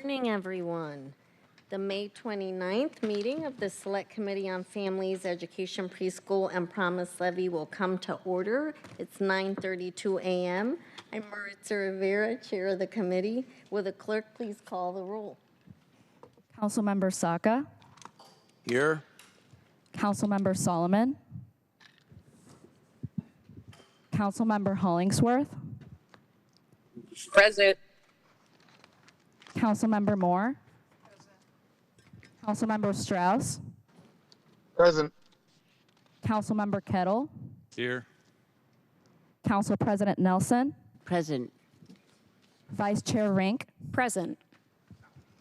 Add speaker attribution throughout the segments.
Speaker 1: Morning, everyone. The May 29th meeting of the Select Committee on Families, Education, Preschool, and Promise Levy will come to order. It's 9:32 a.m. I'm Maritza Rivera, Chair of the committee. Will the clerk please call the roll?
Speaker 2: Councilmember Saka.
Speaker 3: Here.
Speaker 2: Councilmember Solomon. Councilmember Hollingsworth.
Speaker 3: Present.
Speaker 2: Councilmember Moore. Councilmember Strauss.
Speaker 4: Present.
Speaker 2: Councilmember Kettle.
Speaker 3: Here.
Speaker 2: Council President Nelson.
Speaker 5: Present.
Speaker 2: Vice Chair Rink.
Speaker 5: Present.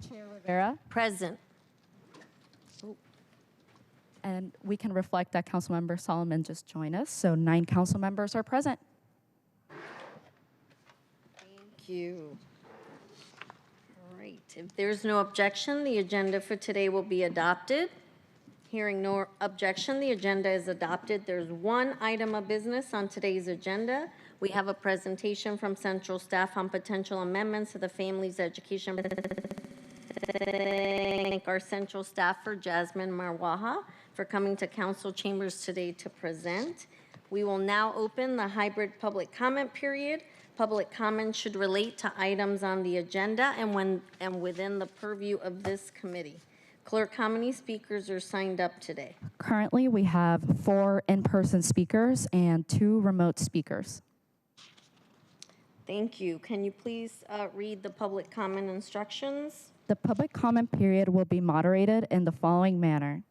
Speaker 2: Chair Rivera.
Speaker 1: Present.
Speaker 2: And we can reflect that Councilmember Solomon just joined us, so 9 council members are present.
Speaker 1: Thank you. All right, if there's no objection, the agenda for today will be adopted. Hearing no objection, the agenda is adopted. There's one item of business on today's agenda. We have a presentation from Central Staff on potential amendments to the Families Education. Thank our Central Staffer, Jasmine Marwaha, for coming to Council Chambers today to present. We will now open the hybrid public comment period. Public comment should relate to items on the agenda and within the purview of this committee. Clerk, how many speakers are signed up today?
Speaker 2: Currently, we have 4 in-person speakers and 2 remote speakers.
Speaker 1: Thank you. Can you please read the public comment instructions?
Speaker 2: The public comment period will be moderated in the following manner.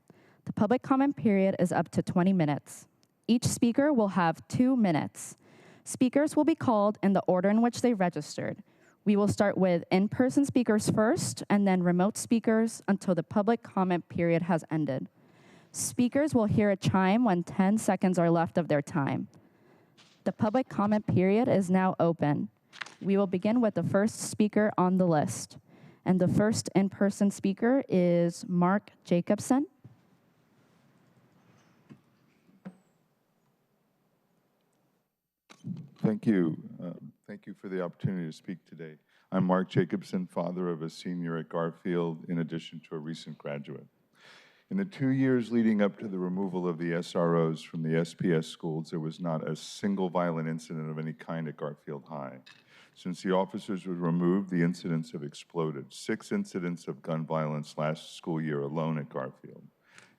Speaker 2: The public comment period is up to 20 minutes. Each speaker will have 2 minutes. Speakers will be called in the order in which they registered. We will start with in-person speakers first and then remote speakers until the public comment period has ended. Speakers will hear a chime when 10 seconds are left of their time. The public comment period is now open. We will begin with the first speaker on the list. And the first in-person speaker is Mark Jacobson.
Speaker 4: Thank you. Thank you for the opportunity to speak today. I'm Mark Jacobson, father of a senior at Garfield, in addition to a recent graduate. In the 2 years leading up to the removal of the SROs from the SPS schools, there was not a single violent incident of any kind at Garfield High. Since the officers were removed, the incidents have exploded. 6 incidents of gun violence last school year alone at Garfield.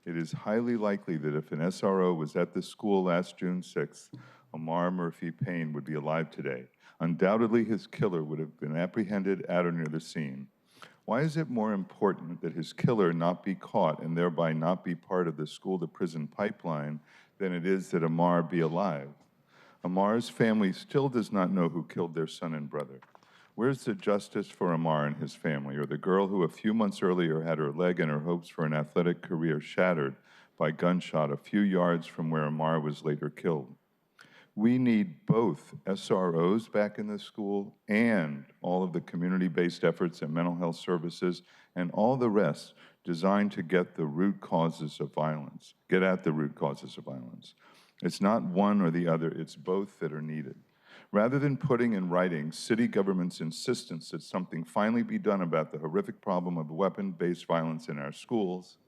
Speaker 4: It is highly likely that if an SRO was at the school last June 6th, Amar Murphy Payne would be alive today. Undoubtedly, his killer would have been apprehended at or near the scene. Why is it more important that his killer not be caught and thereby not be part of the school-to-prison pipeline than it is that Amar be alive? Amar's family still does not know who killed their son and brother. Where's the justice for Amar and his family, or the girl who a few months earlier had her leg and her hopes for an athletic career shattered by gunshot a few yards from where Amar was later killed? We need both SROs back in the school and all of the community-based efforts and mental health services and all the rest designed to get at the root causes of violence. It's not one or the other, it's both that are needed. Rather than putting in writing city government's insistence that something finally be done about the horrific problem of weapon-based violence in our schools,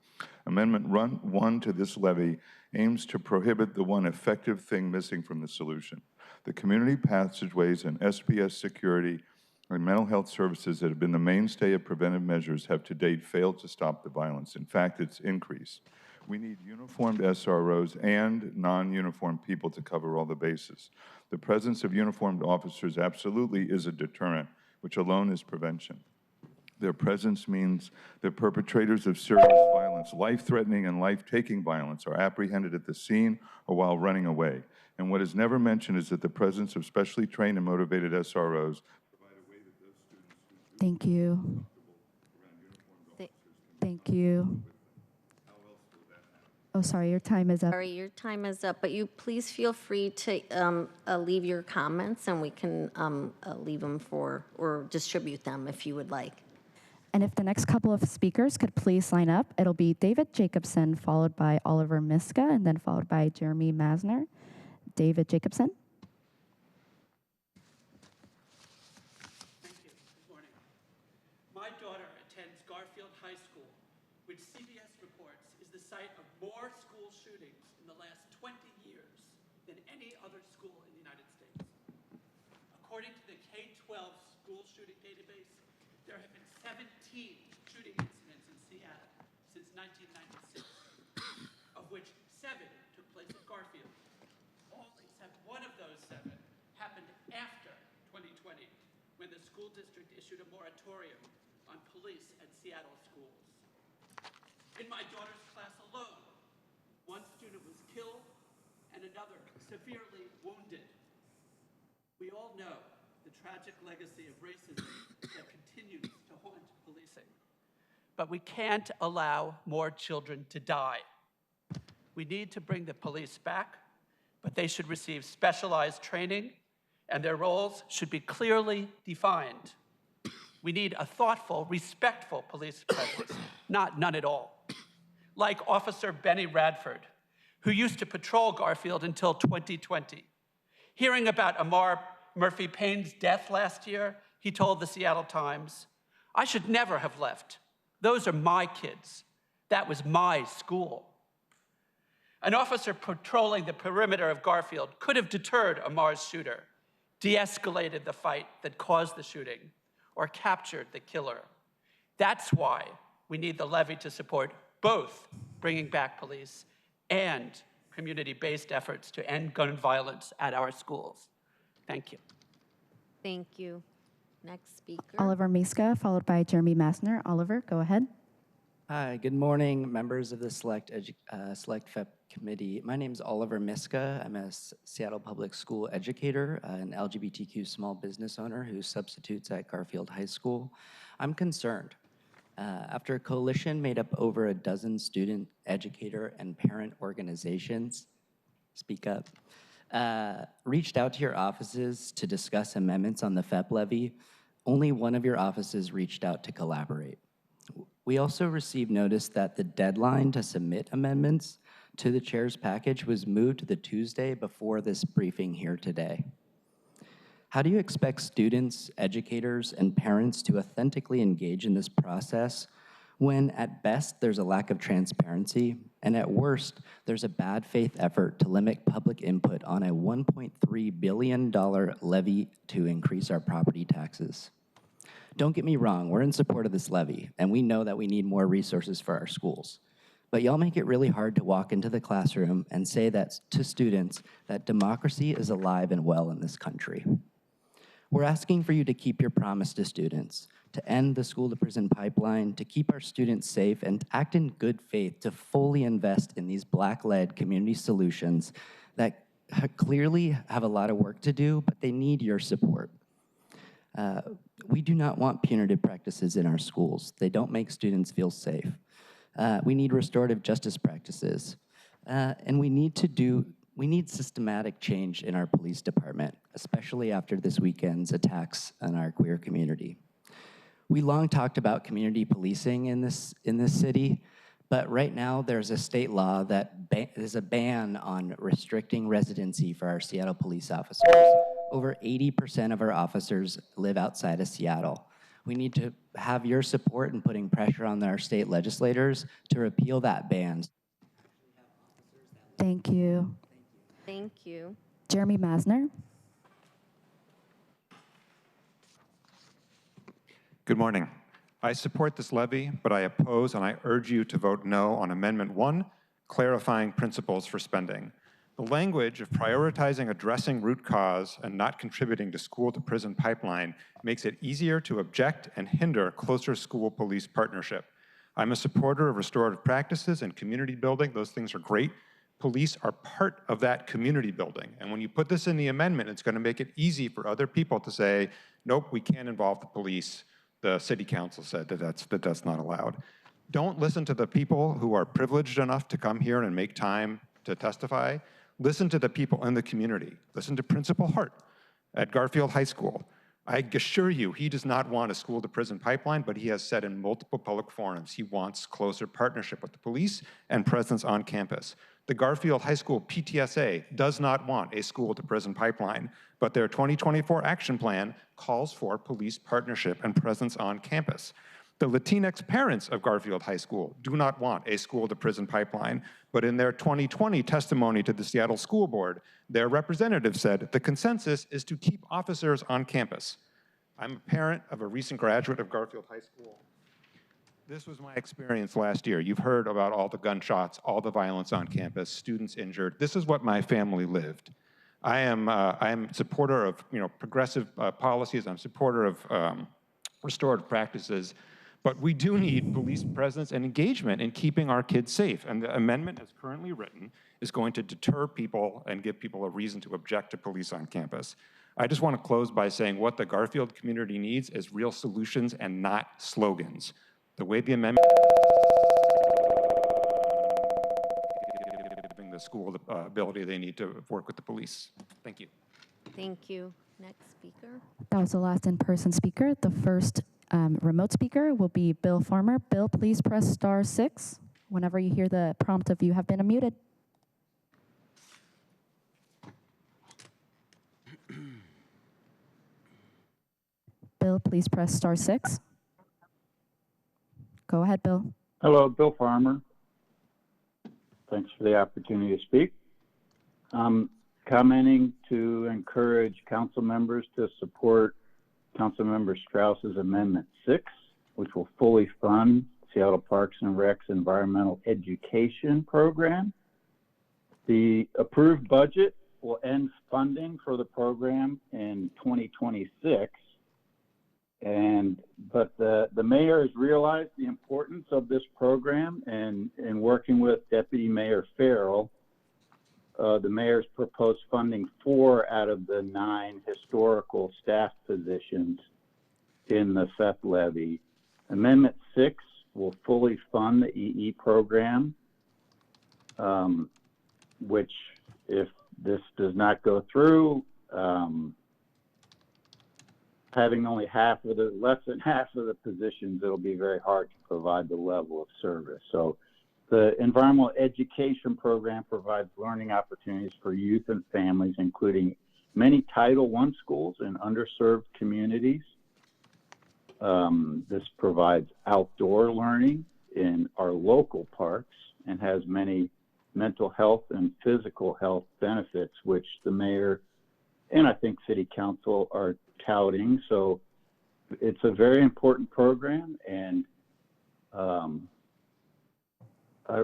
Speaker 4: Amendment 1 to this levy aims to prohibit the one effective thing missing from the solution. The community passageways and SPS security and mental health services that have been the mainstay of preventive measures have to date failed to stop the violence. In fact, it's increased. We need uniformed SROs and non-uniformed people to cover all the bases. The presence of uniformed officers absolutely is a deterrent, which alone is prevention. Their presence means that perpetrators of serious violence, life-threatening and life-taking violence, are apprehended at the scene or while running away. And what is never mentioned is that the presence of specially trained and motivated SROs provide a way that those students who
Speaker 2: Thank you. Thank you. Oh, sorry, your time is up.
Speaker 1: Sorry, your time is up, but you please feel free to leave your comments and we can leave them or distribute them if you would like.
Speaker 2: And if the next couple of speakers could please line up, it'll be David Jacobson, followed by Oliver Miska, and then followed by Jeremy Masner. David Jacobson.
Speaker 6: Thank you. Good morning. My daughter
Speaker 3: more school shootings in the last 20 years than any other school in the United States. According to the K-12 school shooting database, there have been 17 shooting incidents in Seattle since 1996, of which 7 took place at Garfield. All except one of those 7 happened after 2020, when the school district issued a moratorium on police at Seattle schools. In my daughter's class alone, one student was killed and another severely wounded. We all know the tragic legacy of racism that continues to haunt policing. But we can't allow more children to die. We need to bring the police back, but they should receive specialized training, and their roles should be clearly defined. We need a thoughtful, respectful police presence, not none at all. Like Officer Benny Radford, who used to patrol Garfield until 2020. Hearing about Amar Murphy Payne's death last year, he told the Seattle Times, "I should never have left. Those are my kids. That was my school." An officer patrolling the perimeter of Garfield could have deterred Amar's shooter, de-escalated the fight that caused the shooting, or captured the killer. That's why we need the levy to support both bringing back police and community-based efforts to end gun violence at our schools. Thank you.
Speaker 1: Thank you. Next speaker.
Speaker 2: Oliver Miska, followed by Jeremy Massner. Oliver, go ahead.
Speaker 5: Hi, good morning, members of the Select FEPP Committee. My name is Oliver Miska. I'm a Seattle Public School educator, an LGBTQ small business owner who substitutes at Garfield High School. I'm concerned. After a coalition made up over a dozen student, educator, and parent organizations, speak up, reached out to your offices to discuss amendments on the FEPP levy, only one of your offices reached out to collaborate. We also received notice that the deadline to submit amendments to the chair's package was moved to the Tuesday before this briefing here today. How do you expect students, educators, and parents to authentically engage in this process when at best there's a lack of transparency and at worst there's a bad faith effort to limit public input on a $1.3 billion levy to increase our property taxes? Don't get me wrong, we're in support of this levy, and we know that we need more resources for our schools. But y'all make it really hard to walk into the classroom and say that to students that democracy is alive and well in this country. We're asking for you to keep your promise to students, to end the school-to-prison pipeline, to keep our students safe, and to act in good faith to fully invest in these Black-led community solutions that clearly have a lot of work to do, but they need your support. We do not want punitive practices in our schools. They don't make students feel safe. We need restorative justice practices. And we need systematic change in our police department, especially after this weekend's attacks on our queer community. We long talked about community policing in this city, but right now there's a state law that is a ban on restricting residency for our Seattle police officers. Over 80% of our officers live outside of Seattle. We need to have your support in putting pressure on our state legislators to repeal that ban.
Speaker 2: Thank you.
Speaker 1: Thank you.
Speaker 2: Jeremy Massner.
Speaker 6: Good morning. I support this levy, but I oppose and I urge you to vote no on Amendment 1, clarifying principles for spending. The language of prioritizing addressing root cause and not contributing to school-to-prison pipeline makes it easier to object and hinder closer school-police partnership. I'm a supporter of restorative practices and community building. Those things are great. Police are part of that community building. And when you put this in the amendment, it's going to make it easy for other people to say, nope, we can't involve the police. The city council said that that's not allowed. Don't listen to the people who are privileged enough to come here and make time to testify. Listen to the people in the community. Listen to Principal Hart at Garfield High School. I assure you, he does not want a school-to-prison pipeline, but he has said in multiple public forums he wants closer partnership with the police and presence on campus. The Garfield High School PTSA does not want a school-to-prison pipeline, but their 2024 action plan calls for police partnership and presence on campus. The Latinx parents of Garfield High School do not want a school-to-prison pipeline, but in their 2020 testimony to the Seattle School Board, their representative said the consensus is to keep officers on campus. I'm a parent of a recent graduate of Garfield High School. This was my experience last year. You've heard about all the gunshots, all the violence on campus, students injured. This is what my family lived. I am supporter of progressive policies. I'm supporter of restorative practices. But we do need police presence and engagement in keeping our kids safe. And the amendment as currently written is going to deter people and give people a reason to object to police on campus. I just want to close by saying what the Garfield community needs is real solutions and not slogans. The way the amendment giving the school the ability they need to work with the police. Thank you.
Speaker 1: Thank you. Next speaker.
Speaker 2: That was the last in-person speaker. The first remote speaker will be Bill Farmer. Bill, please press *6 whenever you hear the prompt of "you have been unmuted." Bill, please press *6. Go ahead, Bill.
Speaker 7: Hello, Bill Farmer. Thanks for the opportunity to speak. I'm commenting to encourage council members to support Councilmember Strauss's Amendment 6, which will fully fund Seattle Parks and Rec's environmental education program. The approved budget will end funding for the program in 2026. But the mayor has realized the importance of this program, and in working with Deputy Mayor Farrell, the mayor's proposed funding 4 out of the 9 historical staff positions in the FEPP levy. Amendment 6 will fully fund the EE program, which, if this does not go through, having only less than half of the positions, it'll be very hard to provide the level of service. So the environmental education program provides learning opportunities for youth and families, including many Title I schools in underserved communities. This provides outdoor learning in our local parks and has many mental health and physical health benefits, which the mayor and I think City Council are touting. So it's a very important program, and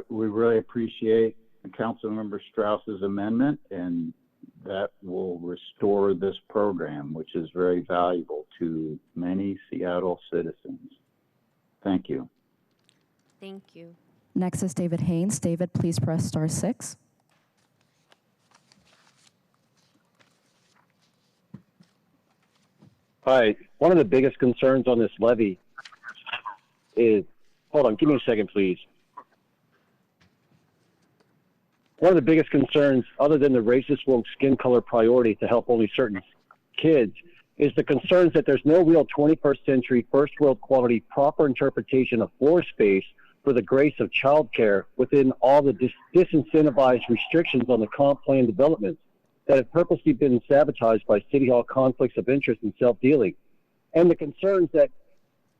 Speaker 7: we really appreciate Councilmember Strauss's amendment, and that will restore this program, which is very valuable to many Seattle citizens. Thank you.
Speaker 1: Thank you.
Speaker 2: Next is David Haynes. David, please press *6.
Speaker 8: Hi. One of the biggest concerns on this levy is, hold on, give me a second, please. One of the biggest concerns, other than the racist woke skin color priority to help only certain kids, is the concerns that there's no real 21st century first world quality proper interpretation of floor space for the grace of childcare within all the disincentivized restrictions on the comp plan developments that have purposely been sabotaged by City Hall conflicts of interest and self-dealing. And the concerns that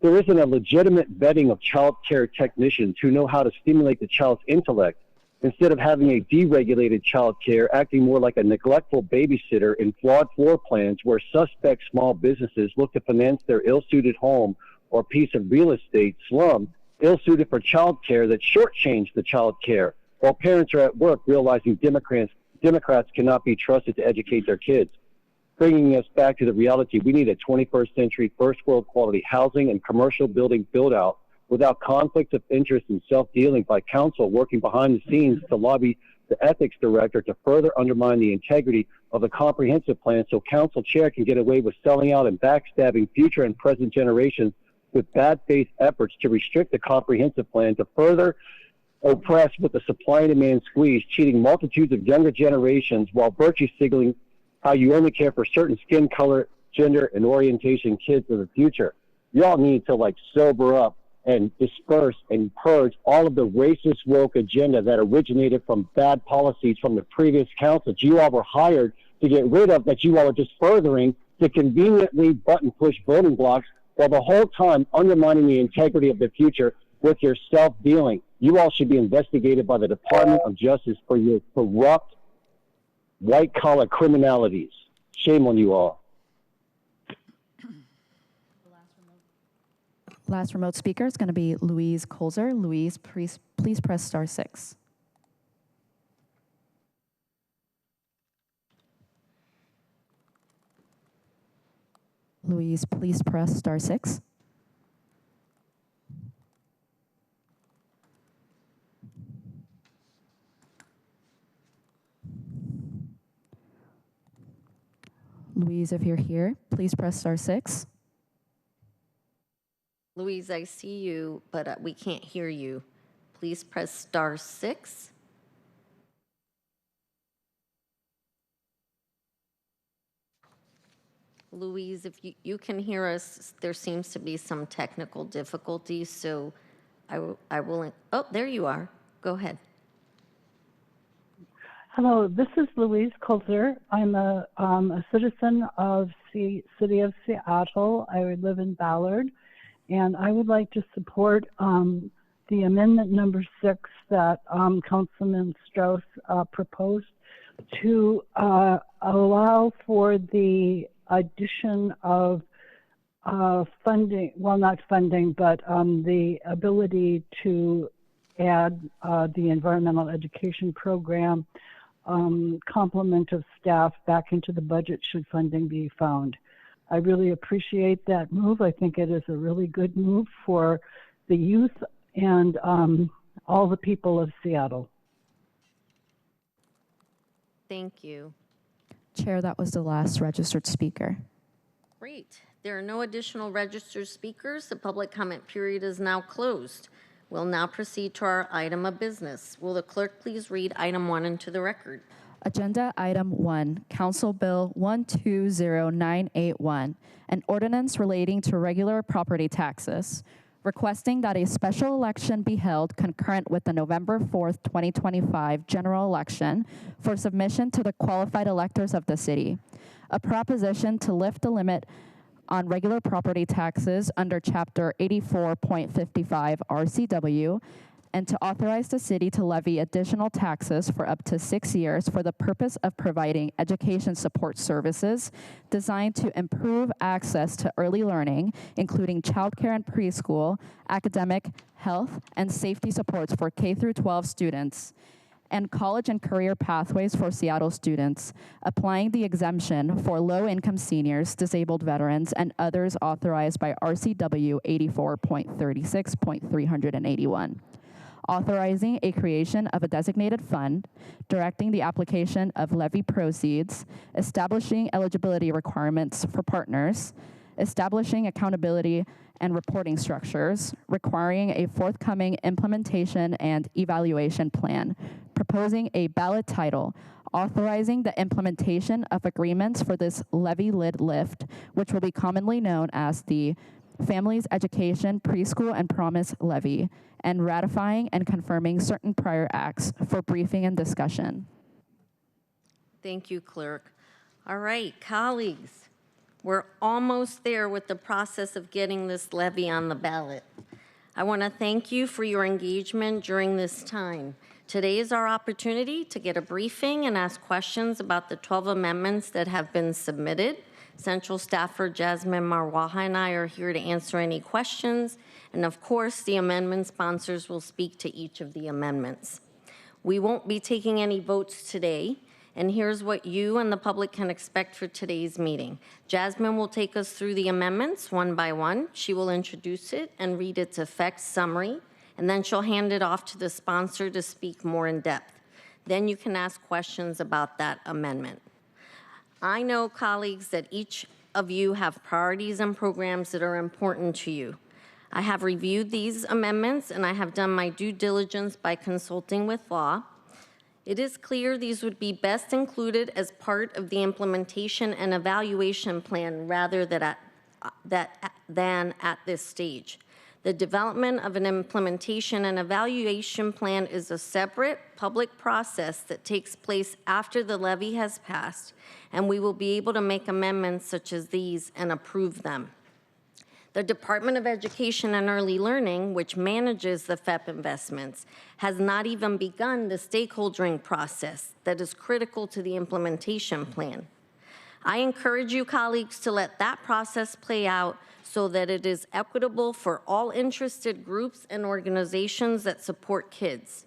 Speaker 8: there isn't a legitimate vetting of child care technicians who know how to stimulate the child's intellect, instead of having a deregulated child care acting more like a neglectful babysitter in flawed floor plans where suspect small businesses look to finance their ill-suited home or piece of real estate slum ill-suited for child care that shortchange the child care, while parents are at work realizing Democrats cannot be trusted to educate their kids. Bringing us back to the reality, we need a 21st century first world quality housing and commercial building build-out without conflicts of interest and self-dealing by council working behind the scenes to lobby the ethics director to further undermine the integrity of the comprehensive plan so council chair can get away with selling out and backstabbing future and present generations with bad faith efforts to restrict the comprehensive plan to further oppress with the supply and demand squeeze, cheating multitudes of younger generations while virtue signaling how you only care for certain skin color, gender, and orientation kids of the future. Y'all need to sober up and disperse and purge all of the racist woke agenda that originated from bad policies from the previous council that you all were hired to get rid of, that you all are just furthering to conveniently button push voting blocks while the whole time undermining the integrity of the future with your self-dealing. You all should be investigated by the Department of Justice for your corrupt, white-collar criminalities. Shame on you all.
Speaker 2: Last remote speaker is going to be Louise Colzer. Louise, please press star 6. Louise, please press star 6. Louise, if you're here, please press star 6.
Speaker 1: Louise, I see you, but we can't hear you. Please press star 6. Louise, if you can hear us, there seems to be some technical difficulties, so I will, oh, there you are. Go ahead.
Speaker 9: Hello, this is Louise Colzer. I'm a citizen of the City of Seattle. I live in Ballard, and I would like to support the amendment number 6 that Councilman Strauss proposed to allow for the addition of funding, well, not funding, but the ability to add the environmental education program complement of staff back into the budget should funding be found. I really appreciate that move. I think it is a really good move for the youth and all the people of Seattle.
Speaker 1: Thank you.
Speaker 2: Chair, that was the last registered speaker.
Speaker 1: Great. There are no additional registered speakers. The public comment period is now closed. We'll now proceed to our item of business. Will the clerk please read item 1 into the record?
Speaker 2: Agenda item 1, Council Bill 120981, an ordinance relating to regular property taxes, requesting that a special election be held concurrent with the November 4th, 2025 general election for submission to the qualified electors of the city. A proposition to lift the limit on regular property taxes under Chapter 84.55 RCW and to authorize the city to levy additional taxes for up to 6 years for the purpose of providing education support services designed to improve access to early learning, including childcare and preschool, academic, health, and safety supports for K-12 students, and college and career pathways for Seattle students, applying the exemption for low-income seniors, disabled veterans, and others authorized by RCW 84.36.381. Authorizing a creation of a designated fund, directing the application of levy proceeds, establishing eligibility requirements for partners, establishing accountability and reporting structures, requiring a forthcoming implementation and evaluation plan, proposing a ballot title, authorizing the implementation of agreements for this levy lid lift, which will be commonly known as the Families Education Preschool and Promise Levy, and ratifying and confirming certain prior acts for briefing and discussion.
Speaker 1: Thank you, clerk. All right, colleagues, we're almost there with the process of getting this levy on the ballot. I want to thank you for your engagement during this time. Today is our opportunity to get a briefing and ask questions about the 12 amendments that have been submitted. Central Staffer Jasmine Marwaha and I are here to answer any questions, and of course, the amendment sponsors will speak to each of the amendments. We won't be taking any votes today, and here's what you and the public can expect for today's meeting. Jasmine will take us through the amendments one by one. She will introduce it and read its effects summary, and then she'll hand it off to the sponsor to speak more in depth. Then you can ask questions about that amendment. I know, colleagues, that each of you have priorities and programs that are important to you. I have reviewed these amendments and I have done my due diligence by consulting with law. It is clear these would be best included as part of the implementation and evaluation plan rather than at this stage. The development of an implementation and evaluation plan is a separate public process that takes place after the levy has passed, and we will be able to make amendments such as these and approve them. The Department of Education and Early Learning, which manages the FEPP investments, has not even begun the stakeholdering process that is critical to the implementation plan. I encourage you, colleagues, to let that process play out so that it is equitable for all interested groups and organizations that support kids.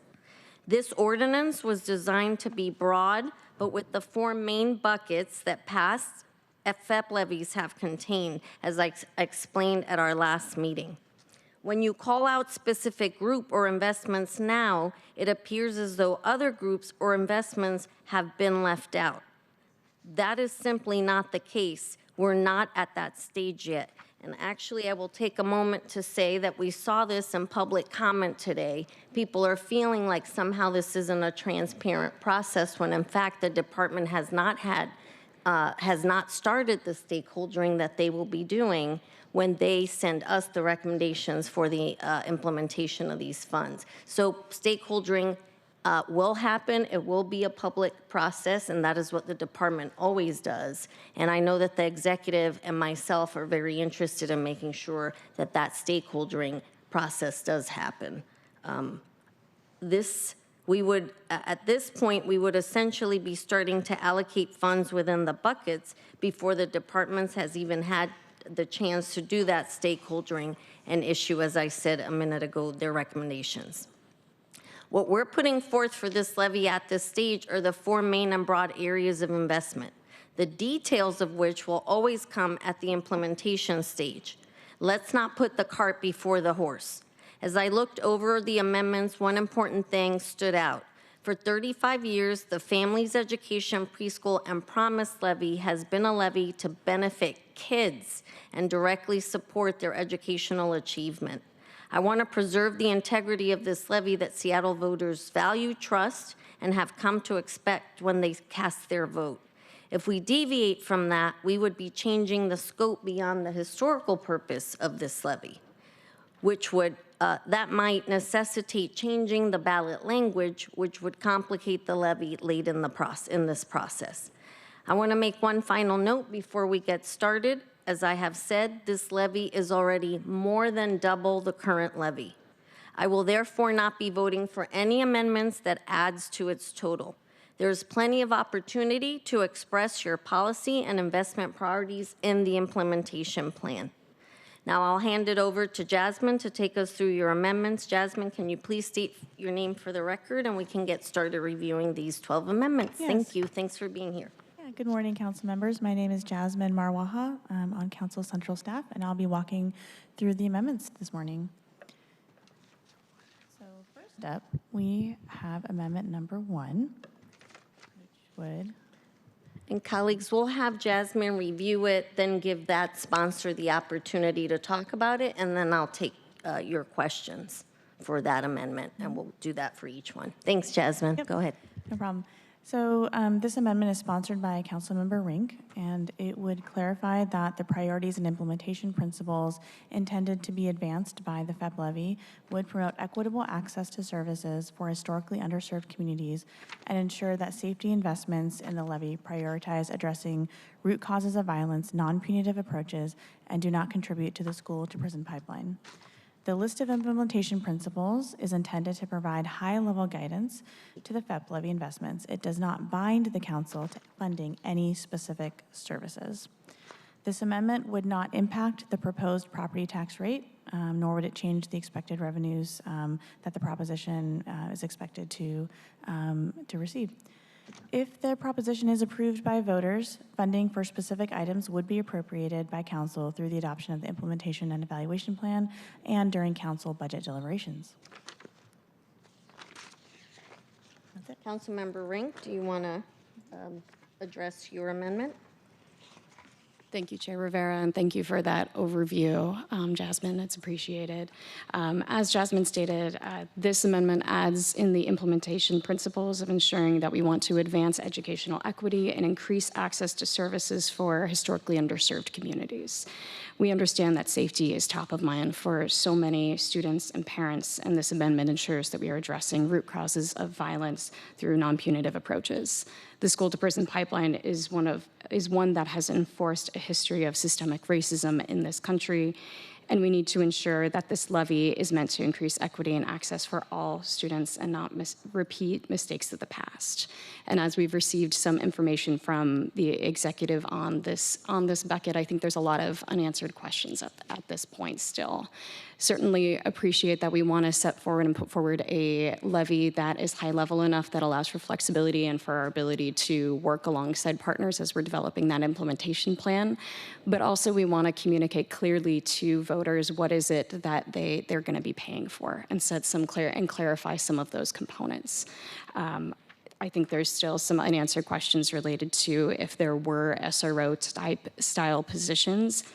Speaker 1: This ordinance was designed to be broad, but with the 4 main buckets that past FEPP levies have contained, as I explained at our last meeting. When you call out specific group or investments now, it appears as though other groups or investments have been left out. That is simply not the case. We're not at that stage yet. And actually, I will take a moment to say that we saw this in public comment today. People are feeling like somehow this isn't a transparent process when in fact the department has not started the stakeholdering that they will be doing when they send us the recommendations for the implementation of these funds. So stakeholdering will happen. It will be a public process, and that is what the department always does. And I know that the executive and myself are very interested in making sure that that stakeholdering process does happen. At this point, we would essentially be starting to allocate funds within the buckets before the departments has even had the chance to do that stakeholdering and issue, as I said a minute ago, their recommendations. What we're putting forth for this levy at this stage are the 4 main and broad areas of investment, the details of which will always come at the implementation stage. Let's not put the cart before the horse. As I looked over the amendments, one important thing stood out. For 35 years, the Families Education, Preschool, and Promise Levy has been a levy to benefit kids and directly support their educational achievement. I want to preserve the integrity of this levy that Seattle voters value, trust, and have come to expect when they cast their vote. If we deviate from that, we would be changing the scope beyond the historical purpose of this levy, which would that might necessitate changing the ballot language, which would complicate the levy late in this process. I want to make one final note before we get started. As I have said, this levy is already more than double the current levy. I will therefore not be voting for any amendments that adds to its total. There's plenty of opportunity to express your policy and investment priorities in the implementation plan. Now I'll hand it over to Jasmine to take us through your amendments. Jasmine, can you please state your name for the record and we can get started reviewing these 12 amendments?
Speaker 10: Yes.
Speaker 1: Thank you. Thanks for being here.
Speaker 10: Yeah, good morning, council members. My name is Jasmine Marwaha. I'm on council central staff, and I'll be walking through the amendments this morning. So first up, we have amendment number 1, which would...
Speaker 1: And colleagues, we'll have Jasmine review it, then give that sponsor the opportunity to talk about it, and then I'll take your questions for that amendment, and we'll do that for each one. Thanks, Jasmine.
Speaker 10: Yep.
Speaker 1: Go ahead.
Speaker 10: No problem. So this amendment is sponsored by Councilmember Rink, and it would clarify that the priorities and implementation principles intended to be advanced by the FEPP levy would promote equitable access to services for historically underserved communities and ensure that safety investments in the levy prioritize addressing root causes of violence, non-punitive approaches, and do not contribute to the school-to-prison pipeline. The list of implementation principles is intended to provide high-level guidance to the FEPP levy investments. It does not bind the council to funding any specific services. This amendment would not impact the proposed property tax rate, nor would it change the expected revenues that the proposition is expected to receive. If the proposition is approved by voters, funding for specific items would be appropriated by council through the adoption of the implementation and evaluation plan and during council budget deliberations. That's it.
Speaker 1: Councilmember Rink, do you want to address your amendment?
Speaker 11: Thank you, Chair Rivera, and thank you for that overview, Jasmine. It's appreciated. As Jasmine stated, this amendment adds in the implementation principles of ensuring that we want to advance educational equity and increase access to services for historically underserved communities. We understand that safety is top of mind for so many students and parents, and this amendment ensures that we are addressing root causes of violence through non-punitive approaches. The school-to-prison pipeline is one that has enforced a history of systemic racism in this country. And we need to ensure that this levy is meant to increase equity and access for all students and not repeat mistakes of the past. And as we've received some information from the executive on this bucket, I think there's a lot of unanswered questions at this point still. Certainly appreciate that we want to set forward and put forward a levy that is high level enough that allows for flexibility and for our ability to work alongside partners as we're developing that implementation plan. But also we want to communicate clearly to voters what is it that they're going to be paying for and set some clarify some of those components. I think there's still some unanswered questions related to if there were SRO style positions,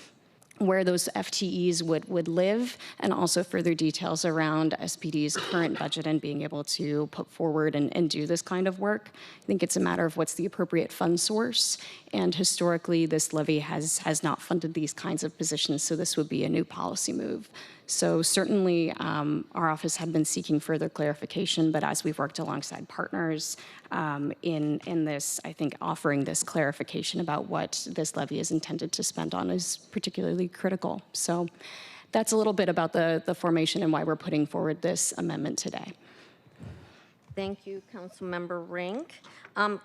Speaker 11: where those FTEs would live, and also further details around SPD's current budget and being able to put forward and do this kind of work. I think it's a matter of what's the appropriate fund source, and historically this levy has not funded these kinds of positions, so this would be a new policy move. So certainly our office had been seeking further clarification, but as we've worked alongside partners in this, I think offering this clarification about what this levy is intended to spend on is particularly critical. So that's a little bit about the formation and why we're putting forward this amendment today.
Speaker 1: Thank you, Councilmember Rink.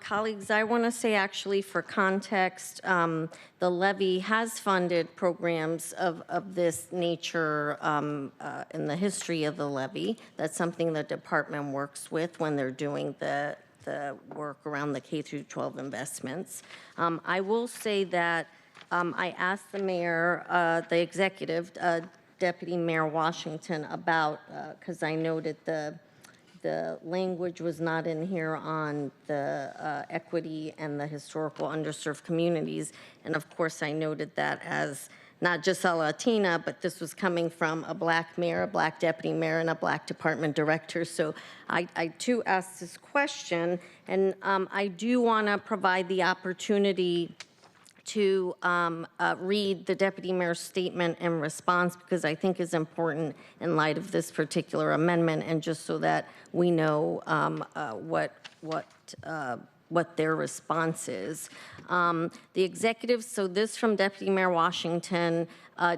Speaker 1: Colleagues, I want to say actually for context, the levy has funded programs of this nature in the history of the levy. That's something the department works with when they're doing the work around the K through 12 investments. I will say that I asked the mayor, the executive, Deputy Mayor Washington, about, because I noted the language was not in here on the equity and the historical underserved communities. And of course, I noted that as not just a Latina, but this was coming from a Black mayor, a Black deputy mayor, and a Black department director. So I too asked this question, and I do want to provide the opportunity to read the deputy mayor's statement in response, because I think is important in light of this particular amendment, and just so that we know what their response is. The executive, so this from Deputy Mayor Washington,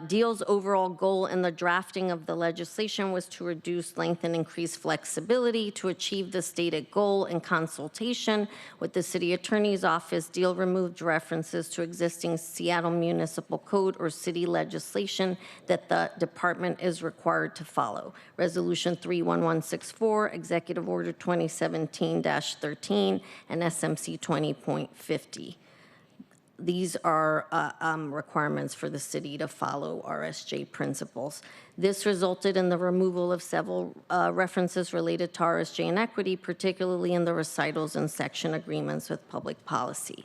Speaker 1: Deal's overall goal in the drafting of the legislation was to reduce length and increase flexibility to achieve the stated goal. In consultation with the city attorney's office, Deal removed references to existing Seattle Municipal Code or city legislation that the department is required to follow. Resolution 31164, Executive Order 2017-13, and SMC 20.50. These are requirements for the city to follow RSJ principles. This resulted in the removal of several references related to RSJ and equity, particularly in the recitals and section agreements with public policy.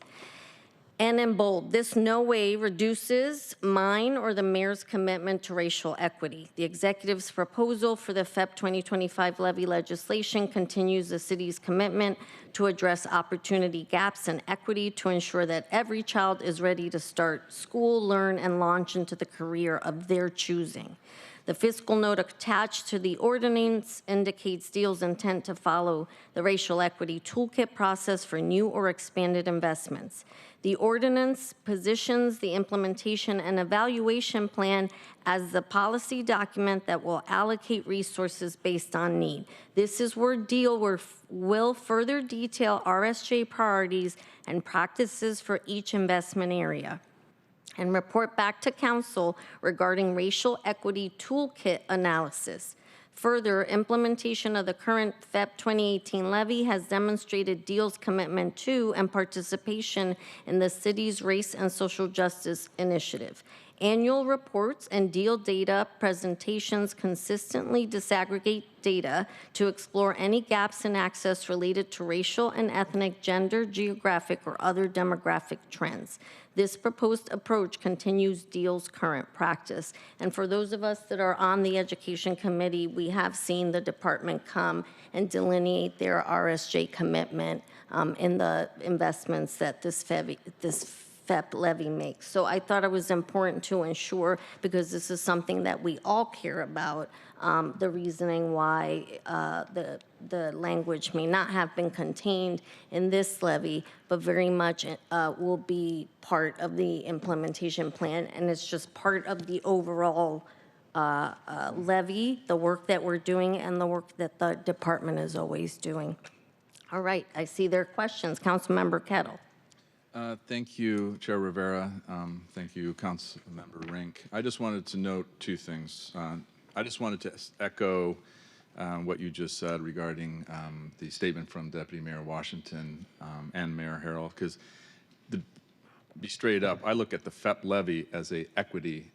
Speaker 1: And in bold, this no way reduces mine or the mayor's commitment to racial equity. The executive's proposal for the FEPP 2025 levy legislation continues the city's commitment to address opportunity gaps and equity to ensure that every child is ready to start school, learn, and launch into the career of their choosing. The fiscal note attached to the ordinance indicates Deal's intent to follow the racial equity toolkit process for new or expanded investments. The ordinance positions the implementation and evaluation plan as the policy document that will allocate resources based on need. This is where Deal will further detail RSJ priorities and practices for each investment area, and report back to council regarding racial equity toolkit analysis. Further, implementation of the current FEPP 2018 levy has demonstrated Deal's commitment to and participation in the city's race and social justice initiative. Annual reports and Deal data presentations consistently disaggregate data to explore any gaps in access related to racial and ethnic, gender, geographic, or other demographic trends. This proposed approach continues Deal's current practice. And for those of us that are on the Education Committee, we have seen the department come and delineate their RSJ commitment in the investments that this FEPP levy makes. So I thought it was important to ensure, because this is something that we all care about, the reasoning why the language may not have been contained in this levy, but very much will be part of the implementation plan, and it's just part of the overall levy, the work that we're doing, and the work that the department is always doing. All right, I see there are questions. Councilmember Kettle.
Speaker 12: Thank you, Chair Rivera. Thank you, Councilmember Rink. I just wanted to note two things. I just wanted to echo what you just said regarding the statement from Deputy Mayor Washington and Mayor Harrell, because to be straight up, I look at the FEPP levy as a equity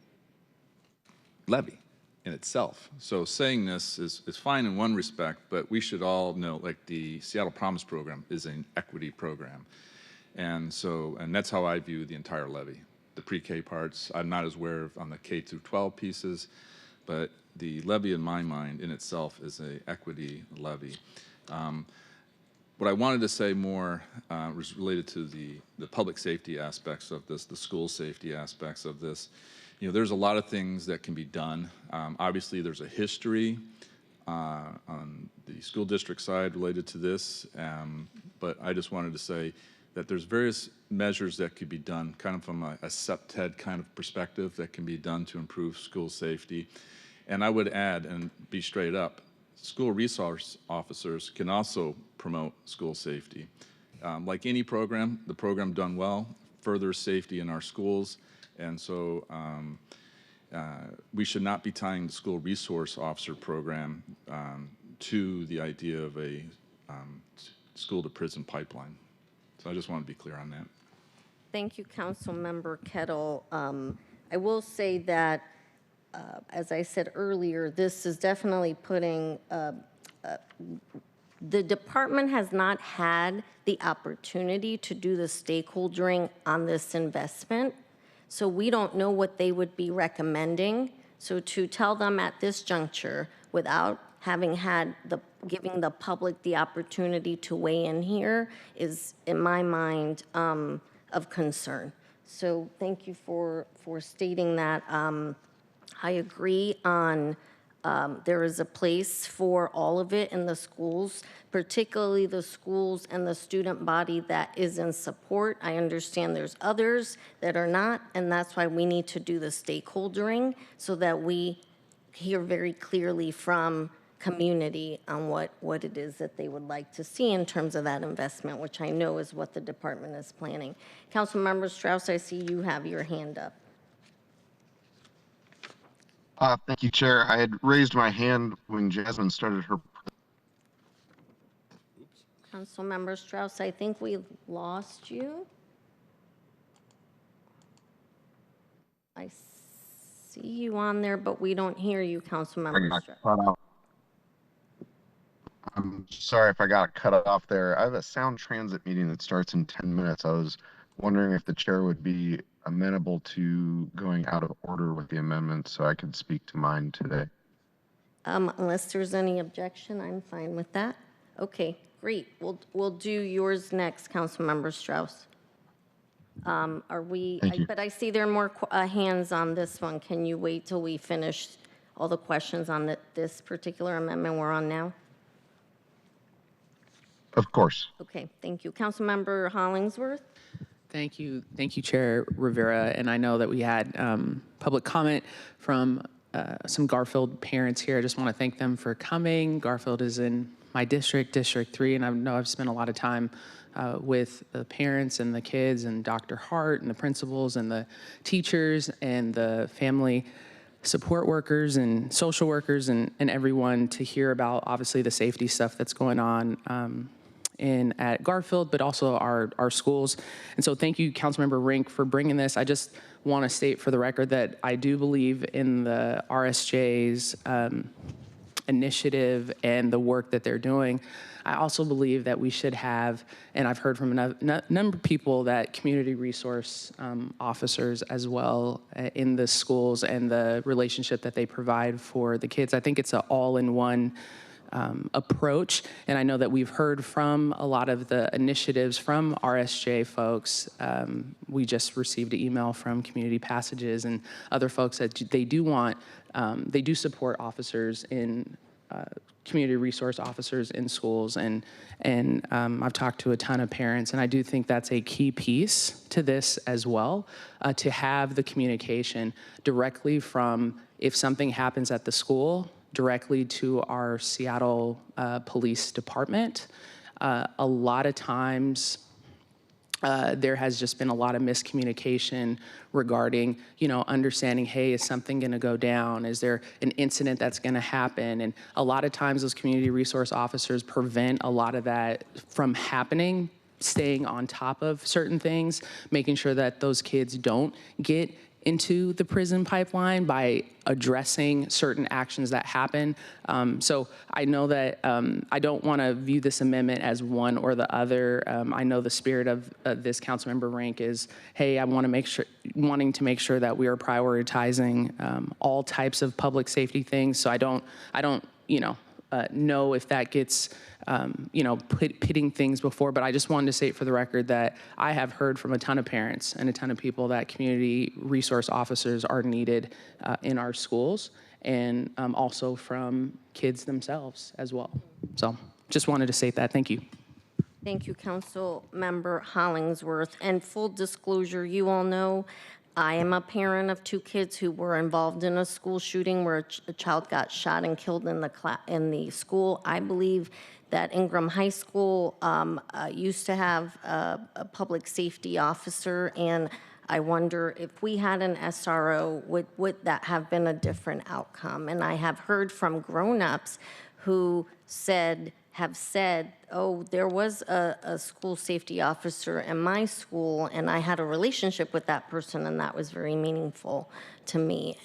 Speaker 12: levy in itself. So saying this is fine in one respect, but we should all know, like, the Seattle Promise program is an equity program. And that's how I view the entire levy. The pre-K parts, I'm not as aware of on the K through 12 pieces, but the levy in my mind in itself is a equity levy. What I wanted to say more was related to the public safety aspects of this, the school safety aspects of this. You know, there's a lot of things that can be done. Obviously, there's a history on the school district side related to this, but I just wanted to say that there's various measures that could be done kind of from a SEPTED kind of perspective that can be done to improve school safety. And I would add, and be straight up, school resource officers can also promote school safety. Like any program, the program done well furthers safety in our schools. And so we should not be tying the school resource officer program to the idea of a school to prison pipeline. So I just want to be clear on that.
Speaker 1: Thank you, Councilmember Kettle. I will say that, as I said earlier, this is definitely putting, the department has not had the opportunity to do the stakeholdering on this investment, so we don't know what they would be recommending. So to tell them at this juncture, without having had giving the public the opportunity to weigh in here, is, in my mind, of concern. So thank you for stating that. I agree on there is a place for all of it in the schools, particularly the schools and the student body that is in support. I understand there's others that are not, and that's why we need to do the stakeholdering so that we hear very clearly from community on what it is that they would like to see in terms of that investment, which I know is what the department is planning. Councilmember Strauss, I see you have your hand up.
Speaker 13: Thank you, Chair. I had raised my hand when Jasmine started her.
Speaker 1: Councilmember Strauss, I think we lost you. I see you on there, but we don't hear you, Councilmember Strauss.
Speaker 13: I'm sorry if I got cut off there. I have a sound transit meeting that starts in 10 minutes. I was wondering if the chair would be amenable to going out of order with the amendment so I could speak to mine today.
Speaker 1: Unless there's any objection, I'm fine with that. Okay, great. We'll do yours next, Councilmember Strauss. Are we? But I see there are more hands on this one. Can you wait till we finish all the questions on this particular amendment we're on now?
Speaker 13: Of course.
Speaker 1: Okay, thank you. Councilmember Hollingsworth?
Speaker 14: Thank you, Chair Rivera. And I know that we had public comment from some Garfield parents here. I just want to thank them for coming. Garfield is in my district, District 3, and I know I've spent a lot of time with the parents and the kids and Dr. Hart and the principals and the teachers and the family support workers and social workers and everyone to hear about, obviously, the safety stuff that's going on at Garfield, but also our schools. And so thank you, Councilmember Rink, for bringing this. I just want to state for the record that I do believe in the RSJ's initiative and the work that they're doing. I also believe that we should have, and I've heard from a number of people, that community resource officers as well in the schools and the relationship that they provide for the kids. I think it's an all-in-one approach, and I know that we've heard from a lot of the initiatives from RSJ folks. We just received an email from Community Passages and other folks that they do want, they do support officers in community resource officers in schools, and I've talked to a ton of parents, and I do think that's a key piece to this as well, to have the communication directly from, if something happens at the school, directly to our Seattle Police Department. A lot of times, there has just been a lot of miscommunication regarding, understanding, hey, is something going to go down? Is there an incident that's going to happen? And a lot of times those community resource officers prevent a lot of that from happening, staying on top of certain things, making sure that those kids don't get into the prison pipeline by addressing certain actions that happen. So I know that I don't want to view this amendment as one or the other. I know the spirit of this Councilmember Rank is, hey, I want to wanting to make sure that we are prioritizing all types of public safety things. So I don't know if that gets pitting things before, but I just wanted to say it for the record that I have heard from a ton of parents and a ton of people that community resource officers are needed in our schools, and also from kids themselves as well. So just wanted to state that. Thank you.
Speaker 1: Thank you, Council Member Hollingsworth. And full disclosure, you all know I am a parent of 2 kids who were involved in a school shooting where a child got shot and killed in the school. I believe that Ingram High School used to have a public safety officer, and I wonder if we had an SRO, would that have been a different outcome? And I have heard from grown-ups who have said, oh, there was a school safety officer in my school, and I had a relationship with that person, and that was very meaningful to me.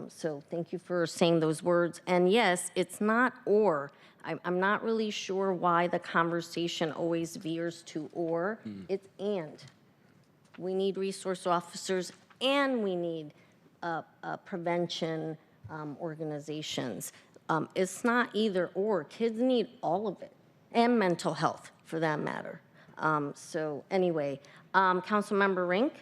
Speaker 1: So thank you for saying those words. And yes, it's not or. I'm not really sure why the conversation always veers to or. It's and. We need resource officers, and we need prevention organizations. It's not either or. Kids need all of it, and mental health for that matter. So anyway, Councilmember Rink.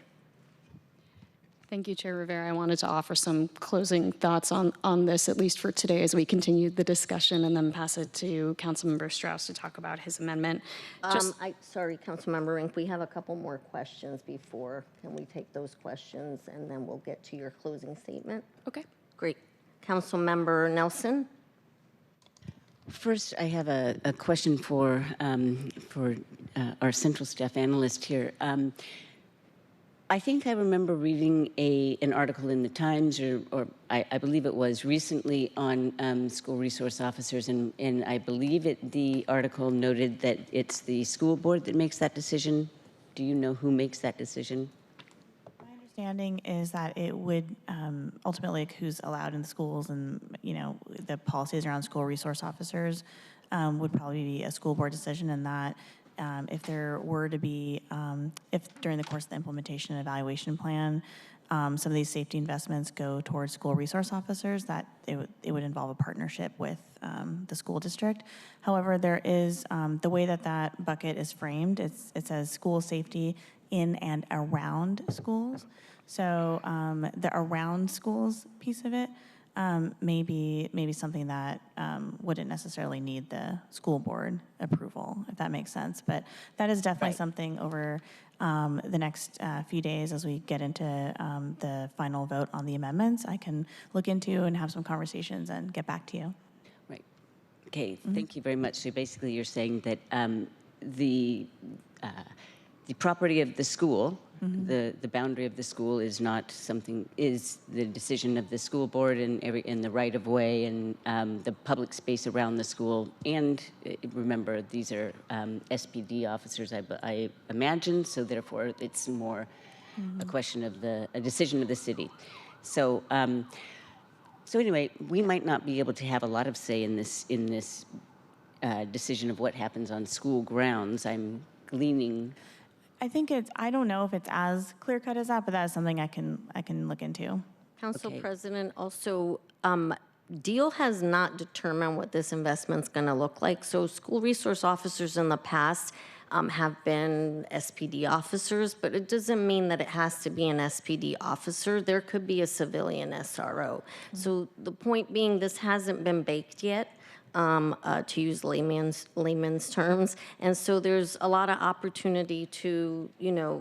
Speaker 11: Thank you, Chair Rivera. I wanted to offer some closing thoughts on this, at least for today, as we continue the discussion, and then pass it to Councilmember Strauss to talk about his amendment.
Speaker 1: Sorry, Councilmember Rink, we have a couple more questions before. Can we take those questions, and then we'll get to your closing statement?
Speaker 11: Okay.
Speaker 1: Great. Councilmember Nelson.
Speaker 15: First, I have a question for our central staff analyst here. I think I remember reading an article in the Times, or I believe it was recently, on school resource officers, and I believe the article noted that it's the school board that makes that decision. Do you know who makes that decision?
Speaker 10: My understanding is that it would ultimately, who's allowed in the schools, and the policies around school resource officers would probably be a school board decision, and that if there were to be, if during the course of the implementation and evaluation plan, some of these safety investments go towards school resource officers, that it would involve a partnership with the school district. However, there is, the way that bucket is framed, it says school safety in and around schools. So the around schools piece of it maybe something that wouldn't necessarily need the school board approval, if that makes sense. But that is definitely something over the next few days as we get into the final vote on the amendments, I can look into and have some conversations and get back to you.
Speaker 15: Right. Okay, thank you very much. So basically you're saying that the property of the school, the boundary of the school is not something, is the decision of the school board in the right of way, and the public space around the school. And remember, these are SPD officers, I imagine, so therefore it's more a question of a decision of the city. So so anyway, we might not be able to have a lot of say in this decision of what happens on school grounds. I'm gleaning.
Speaker 10: I think I don't know if it's as clear cut as that, but that is something I can look into.
Speaker 1: Council President, also, DEAL has not determined what this investment's going to look like. So school resource officers in the past have been SPD officers, but it doesn't mean that it has to be an SPD officer. There could be a civilian SRO. So the point being, this hasn't been baked yet. to use layman's terms. And so there's a lot of opportunity to,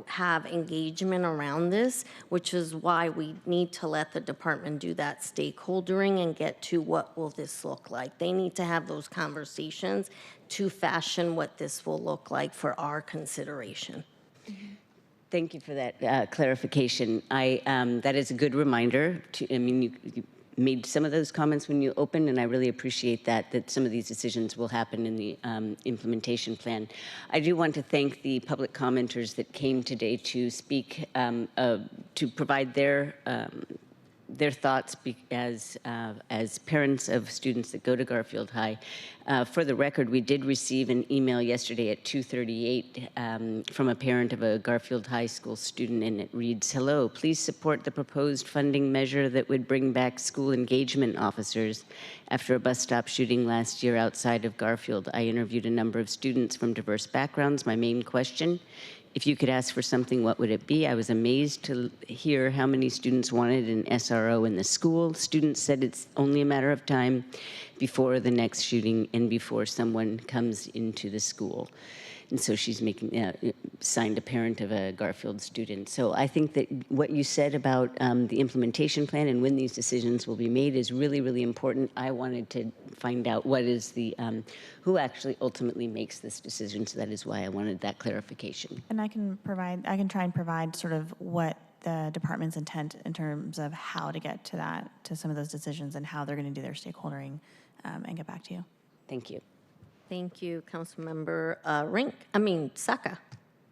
Speaker 1: have engagement around this, which is why we need to let the department do that stakeholdering and get to what will this look like. They need to have those conversations to fashion what this will look like for our consideration.
Speaker 15: Thank you for that clarification. That is a good reminder. You made some of those comments when you opened, and I really appreciate that some of these decisions will happen in the implementation plan. I do want to thank the public commenters that came today to speak, to provide their thoughts as parents of students that go to Garfield High. For the record, we did receive an email yesterday at 2:38 from a parent of a Garfield High School student, and it reads, "Hello, please support the proposed funding measure that would bring back school engagement officers after a bus stop shooting last year outside of Garfield. I interviewed a number of students from diverse backgrounds. My main question, if you could ask for something, what would it be? I was amazed to hear how many students wanted an SRO in the school. Students said it's only a matter of time before the next shooting and before someone comes into the school." And so she's signed a parent of a Garfield student. So I think that what you said about the implementation plan and when these decisions will be made is really, really important. I wanted to find out what is who actually ultimately makes this decision. So that is why I wanted that clarification.
Speaker 10: And I can try and provide sort of what the department's intent in terms of how to get to some of those decisions and how they're going to do their stakeholdering, and get back to you.
Speaker 15: Thank you.
Speaker 1: Thank you, Councilmember Saka.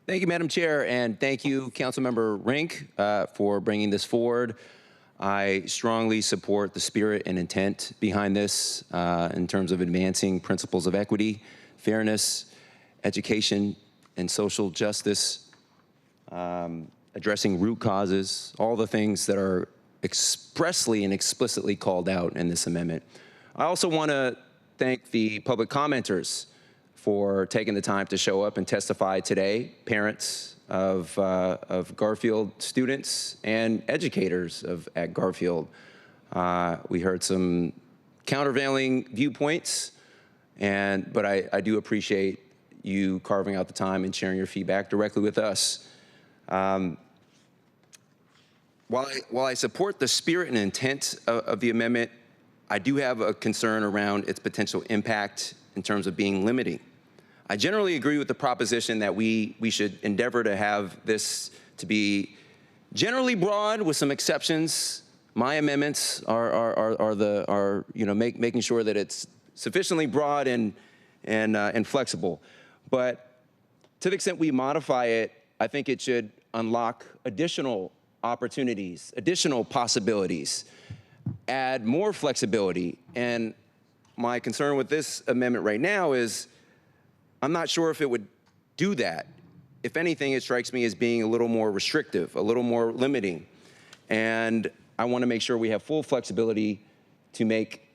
Speaker 16: Thank you, Madam Chair, and thank you, Councilmember Rink, for bringing this forward. I strongly support the spirit and intent behind this in terms of advancing principles of equity, fairness, education, and social justice, addressing root causes, all the things that are expressly and explicitly called out in this amendment. I also want to thank the public commenters for taking the time to show up and testify today, parents of Garfield students and educators at Garfield. We heard some countervailing viewpoints, but I do appreciate you carving out the time and sharing your feedback directly with us. While I support the spirit and intent of the amendment, I do have a concern around its potential impact in terms of being limiting. I generally agree with the proposition that we should endeavor to have this to be generally broad with some exceptions. My amendments are making sure that it's sufficiently broad and flexible. But to the extent we modify it, I think it should unlock additional opportunities, additional possibilities, add more flexibility. And my concern with this amendment right now is I'm not sure if it would do that. If anything, it strikes me as being a little more restrictive, a little more limiting. And I want to make sure we have full flexibility to make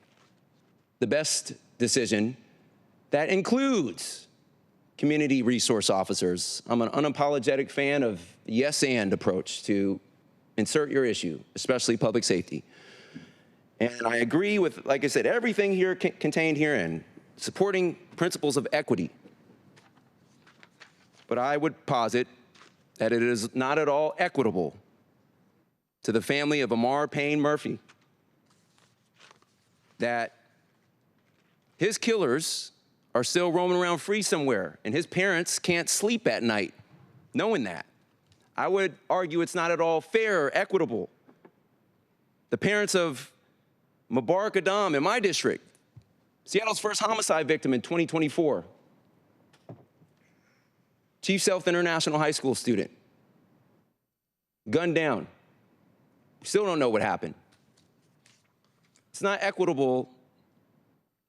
Speaker 16: the best decision that includes community resource officers. I'm an unapologetic fan of the yes and approach to insert your issue, especially public safety. And I agree with, like I said, everything here contained herein, supporting principles of equity. But I would posit that it is not at all equitable to the family of Amar Payne Murphy that his killers are still roaming around free somewhere and his parents can't sleep at night knowing that. I would argue it's not at all fair or equitable. The parents of Mubarak Adam in my district, Seattle's first homicide victim in 2024. Chief Sealth International High School student, gunned down. Still don't know what happened. It's not equitable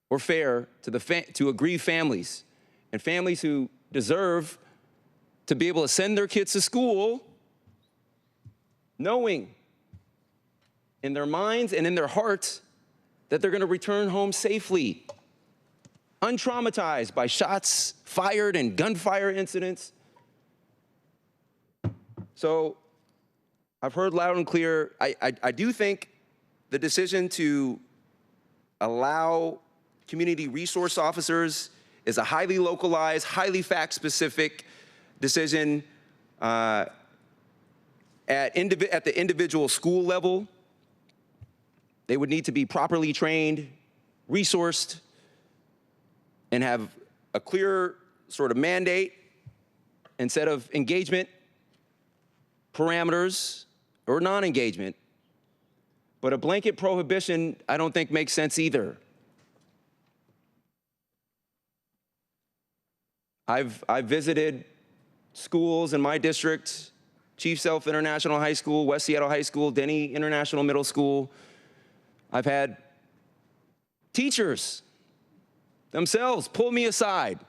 Speaker 16: or fair to aggrieved families and families who deserve to be able to send their kids to school knowing in their minds and in their hearts that they're going to return home safely, untraumatized by shots fired and gunfire incidents. So I've heard loud and clear, I do think the decision to allow community resource officers is a highly localized, highly fact-specific decision at the individual school level. They would need to be properly trained, resourced, and have a clear sort of mandate and set of engagement parameters or non-engagement. But a blanket prohibition, I don't think makes sense either. I've visited schools in my district, Chief Sealth International High School, West Seattle High School, Denny International Middle School. I've had teachers themselves pull me aside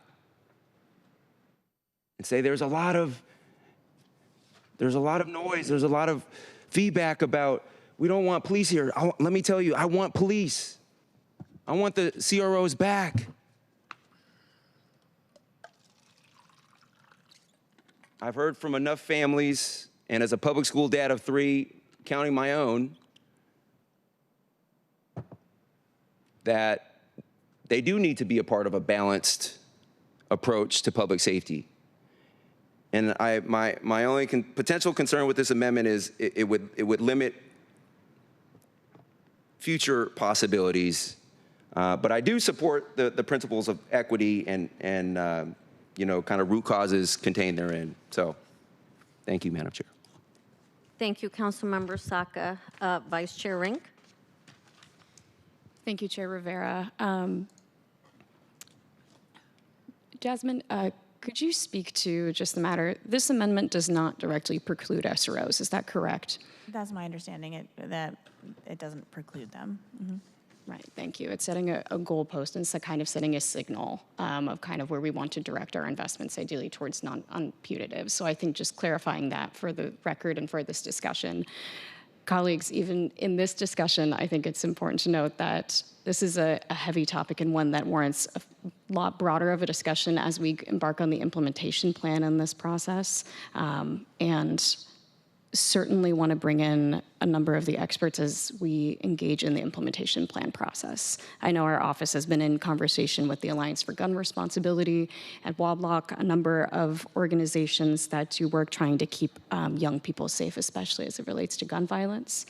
Speaker 16: and say there's a lot of noise, there's a lot of feedback about we don't want police here. Let me tell you, I want police. I want the CROs back. I've heard from enough families, and as a public school dad of 3, counting my own, that they do need to be a part of a balanced approach to public safety. And my only potential concern with this amendment is it would limit future possibilities. But I do support the principles of equity and you know, kind of root causes contained therein. So, thank you, Madam Chair.
Speaker 1: Thank you, Councilmember Saka. Vice Chair Rink.
Speaker 11: Thank you, Chair Rivera. Jasmine, could you speak to just the matter? This amendment does not directly preclude SROs. Is that correct?
Speaker 10: That's my understanding, that it doesn't preclude them. Mm-hmm.
Speaker 11: Right, thank you. It's setting a goalpost and kind of setting a signal of kind of where we want to direct our investments, ideally towards non-putative. So I think just clarifying that for the record and for this discussion. Colleagues, even in this discussion, I think it's important to note that this is a heavy topic and one that warrants a lot broader of a discussion as we embark on the implementation plan in this process. And certainly want to bring in a number of the experts as we engage in the implementation plan process. I know our office has been in conversation with the Alliance for Gun Responsibility at Wablock, a number of organizations that do work trying to keep young people safe, especially as it relates to gun violence.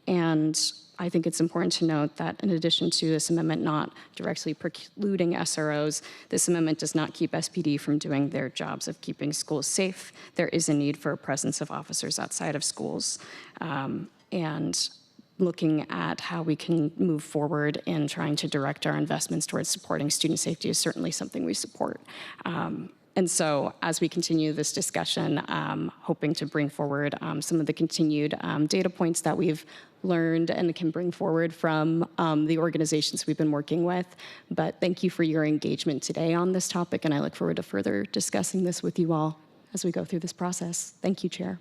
Speaker 11: And I think it's important to note that in addition to this amendment not directly precluding SROs, this amendment does not keep SPD from doing their jobs of keeping schools safe. There is a need for a presence of officers outside of schools. And looking at how we can move forward in trying to direct our investments towards supporting student safety is certainly something we support. And so as we continue this discussion, hoping to bring forward some of the continued data points that we've learned and can bring forward from the organizations we've been working with. But thank you for your engagement today on this topic, and I look forward to further discussing this with you all as we go through this process. Thank you, Chair.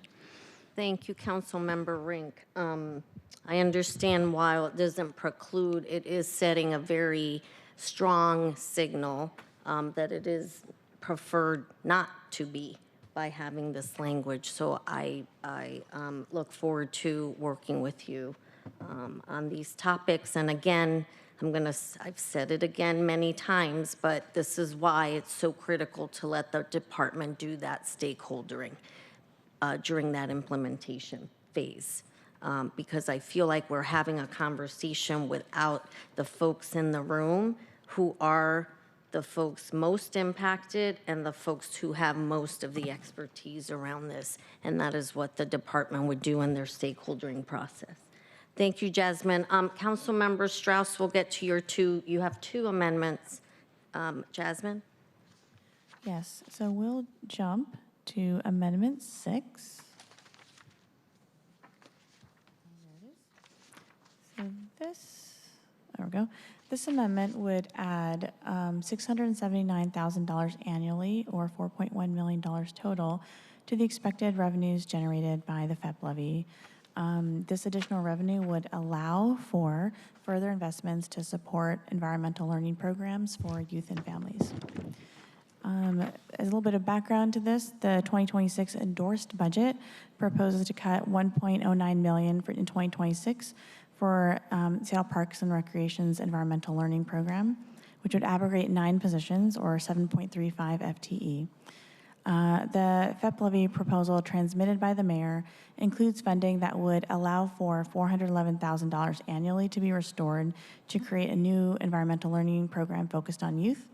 Speaker 1: Thank you, Councilmember Rink. I understand while it doesn't preclude, it is setting a very strong signal that it is preferred not to be by having this language. So I look forward to working with you on these topics. And again, I've said it again many times, but this is why it's so critical to let the department do that stakeholdering during that implementation phase. Because I feel like we're having a conversation without the folks in the room who are the folks most impacted and the folks who have most of the expertise around this. And that is what the department would do in their stakeholdering process. Thank you, Jasmine. Councilmember Strauss, we'll get to your you have 2 amendments. Jasmine?
Speaker 10: Yes, so we'll jump to Amendment 6. So there we go. This amendment would add $679,000 annually, or $4.1 million total, to the expected revenues generated by the FEPP levy. This additional revenue would allow for further investments to support environmental learning programs for youth and families. As a little bit of background to this, the 2026 endorsed budget proposes to cut $1.09 million in 2026 for Seattle Parks and Recreation's environmental learning program, which would abrogate 9 positions or 7.35 FTE. The FEPP levy proposal transmitted by the mayor includes funding that would allow for $411,000 annually to be restored to create a new environmental learning program focused on youth,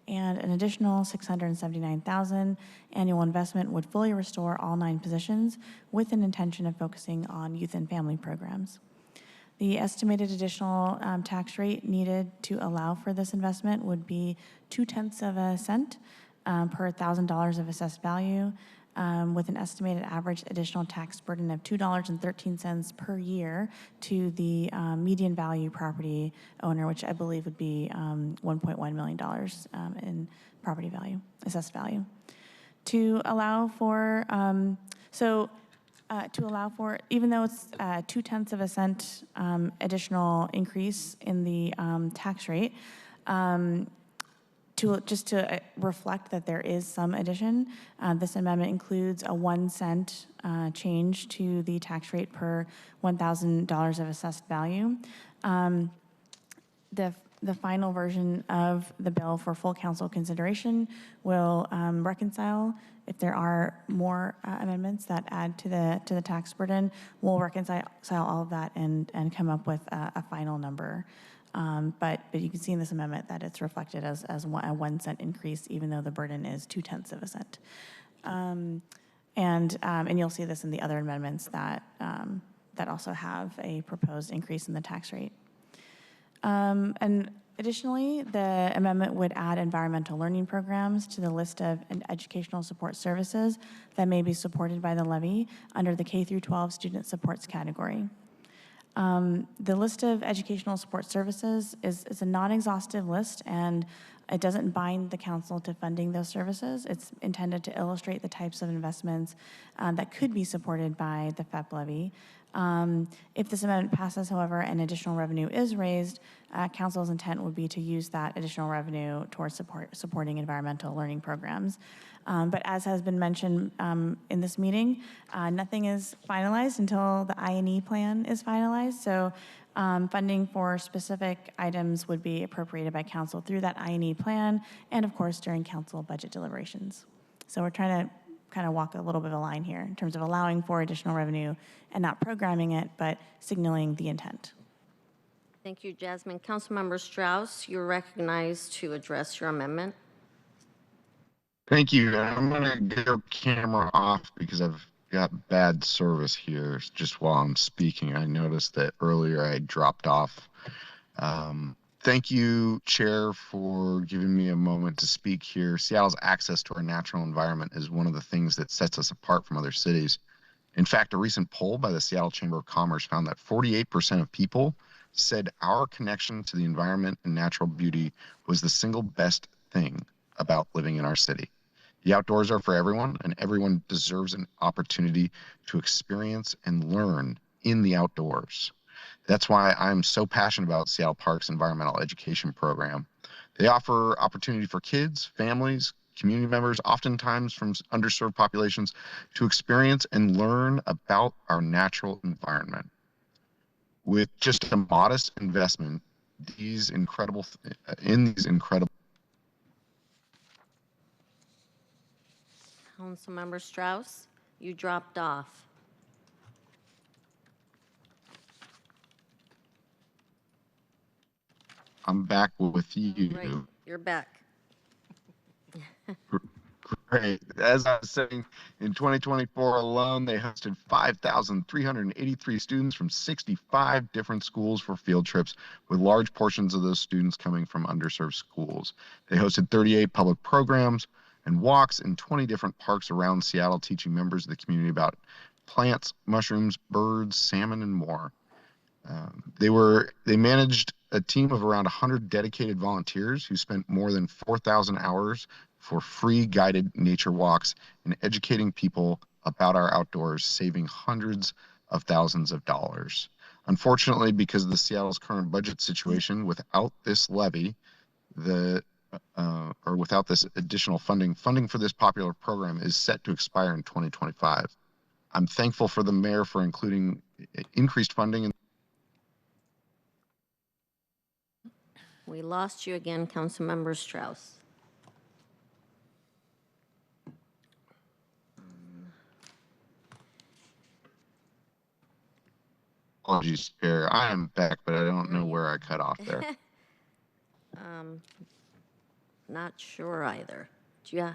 Speaker 10: and an additional $679,000 annual investment would fully restore all 9 positions with an intention of focusing on youth and family programs. The estimated additional tax rate needed to allow for this investment would be 0.2 cents per $1,000 of assessed value, with an estimated average additional tax burden of $2.13 per year to the median value property owner, which I believe would be $1.1 million in property value, assessed value. To allow for, even though it's 0.2 cents additional increase in the tax rate, to reflect that there is some addition, this amendment includes a 1 cent change to the tax rate per $1,000 of assessed value. The final version of the bill for full council consideration will reconcile. If there are more amendments that add to the tax burden, we'll reconcile all of that and come up with a final number. But you can see in this amendment that it's reflected as a 1 cent increase, even though the burden is 0.2 cents. And you'll see this in the other amendments that also have a proposed increase in the tax rate. And additionally, the amendment would add environmental learning programs to the list of educational support services that may be supported by the levy under the K-12 student supports category. The list of educational support services is a non-exhaustive list, and it doesn't bind the council to funding those services. It's intended to illustrate the types of investments that could be supported by the FEPP levy. If this amendment passes, however, and additional revenue is raised, council's intent would be to use that additional revenue towards supporting environmental learning programs. But as has been mentioned in this meeting, nothing is finalized until the I&E plan is finalized. So funding for specific items would be appropriated by council through that I&E plan and, of course, during council budget deliberations. So we're trying to kind of walk a little bit of a line here in terms of allowing for additional revenue and not programming it, but signaling the intent.
Speaker 1: Thank you, Jasmine. Councilmember Strauss, you're recognized to address your amendment.
Speaker 13: Thank you. I'm going to get your camera off because I've got bad service here just while I'm speaking. I noticed that earlier I dropped off. Thank you, Chair, for giving me a moment to speak here. Seattle's access to our natural environment is one of the things that sets us apart from other cities. In fact, a recent poll by the Seattle Chamber of Commerce found that 48% of people said our connection to the environment and natural beauty was the single best thing about living in our city. The outdoors are for everyone, and everyone deserves an opportunity to experience and learn in the outdoors. That's why I'm so passionate about Seattle Park's environmental education program. They offer opportunity for kids, families, community members, oftentimes from underserved populations, to experience and learn about our natural environment. With just a modest investment, these incredible
Speaker 1: Councilmember Strauss, you dropped off.
Speaker 13: I'm back with you.
Speaker 1: Right, you're back.
Speaker 13: Great. As I was saying, in 2024 alone, they hosted 5,383 students from 65 different schools for field trips, with large portions of those students coming from underserved schools. They hosted 38 public programs and walks in 20 different parks around Seattle, teaching members of the community about plants, mushrooms, birds, salmon, and more. They managed a team of around 100 dedicated volunteers who spent more than 4,000 hours for free guided nature walks and educating people about our outdoors, saving hundreds of thousands of dollars. Unfortunately, because of the Seattle's current budget situation, without this levy, or without this additional funding for this popular program is set to expire in 2025. I'm thankful for the mayor for including increased funding.
Speaker 1: We lost you again, Councilmember Strauss.
Speaker 13: Apologies, Chair. I am back, but I don't know where I cut off there.
Speaker 1: Not sure either. Yeah.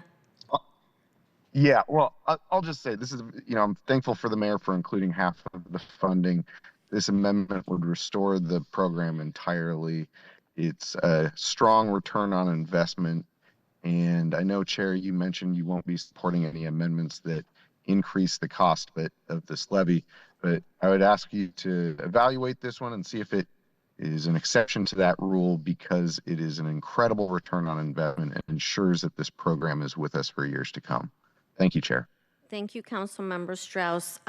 Speaker 13: Yeah, well, I'll just say this is, I'm thankful for the mayor for including half of the funding. This amendment would restore the program entirely. It's a strong return on investment. And I know, Chair, you mentioned you won't be supporting any amendments that increase the cost of this levy, but I would ask you to evaluate this one and see if it is an exception to that rule, because it is an incredible return on investment and ensures that this program is with us for years to come. Thank you, Chair.
Speaker 1: Thank you, Councilmember Strauss.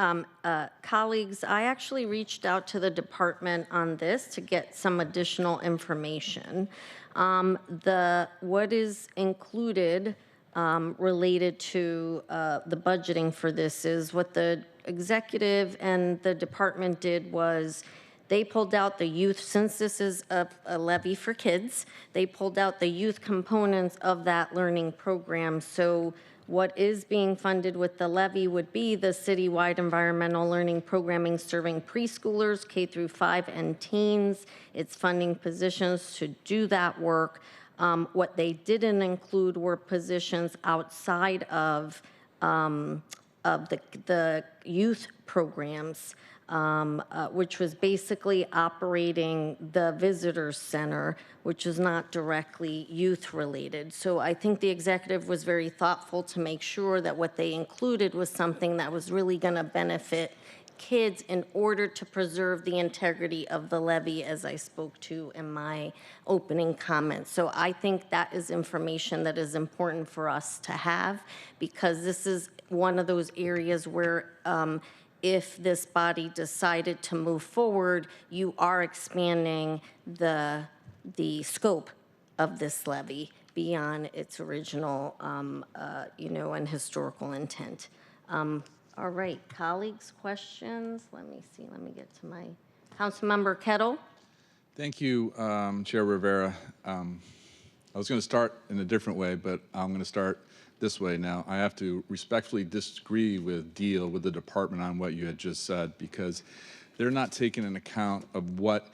Speaker 1: Colleagues, I actually reached out to the department on this to get some additional information. What is included related to the budgeting for this is what the executive and the department did was they pulled out the youth, since this is a levy for kids, they pulled out the youth components of that learning program. So what is being funded with the levy would be the citywide environmental learning programming serving preschoolers, K through 5, and teens. It's funding positions to do that work. What they didn't include were positions outside of the youth programs, which was basically operating the visitor center, which is not directly youth related. So I think the executive was very thoughtful to make sure that what they included was something that was really going to benefit kids in order to preserve the integrity of the levy, as I spoke to in my opening comments. So I think that is information that is important for us to have, because this is one of those areas where if this body decided to move forward, you are expanding the scope of this levy beyond its original, and historical intent. All right, colleagues, questions? Let me see, let me get to my, Councilmember Kettle.
Speaker 12: Thank you, Chair Rivera. I was going to start in a different way, but I'm going to start this way now. I have to respectfully disagree with the department on what you had just said, because they're not taking into account of what,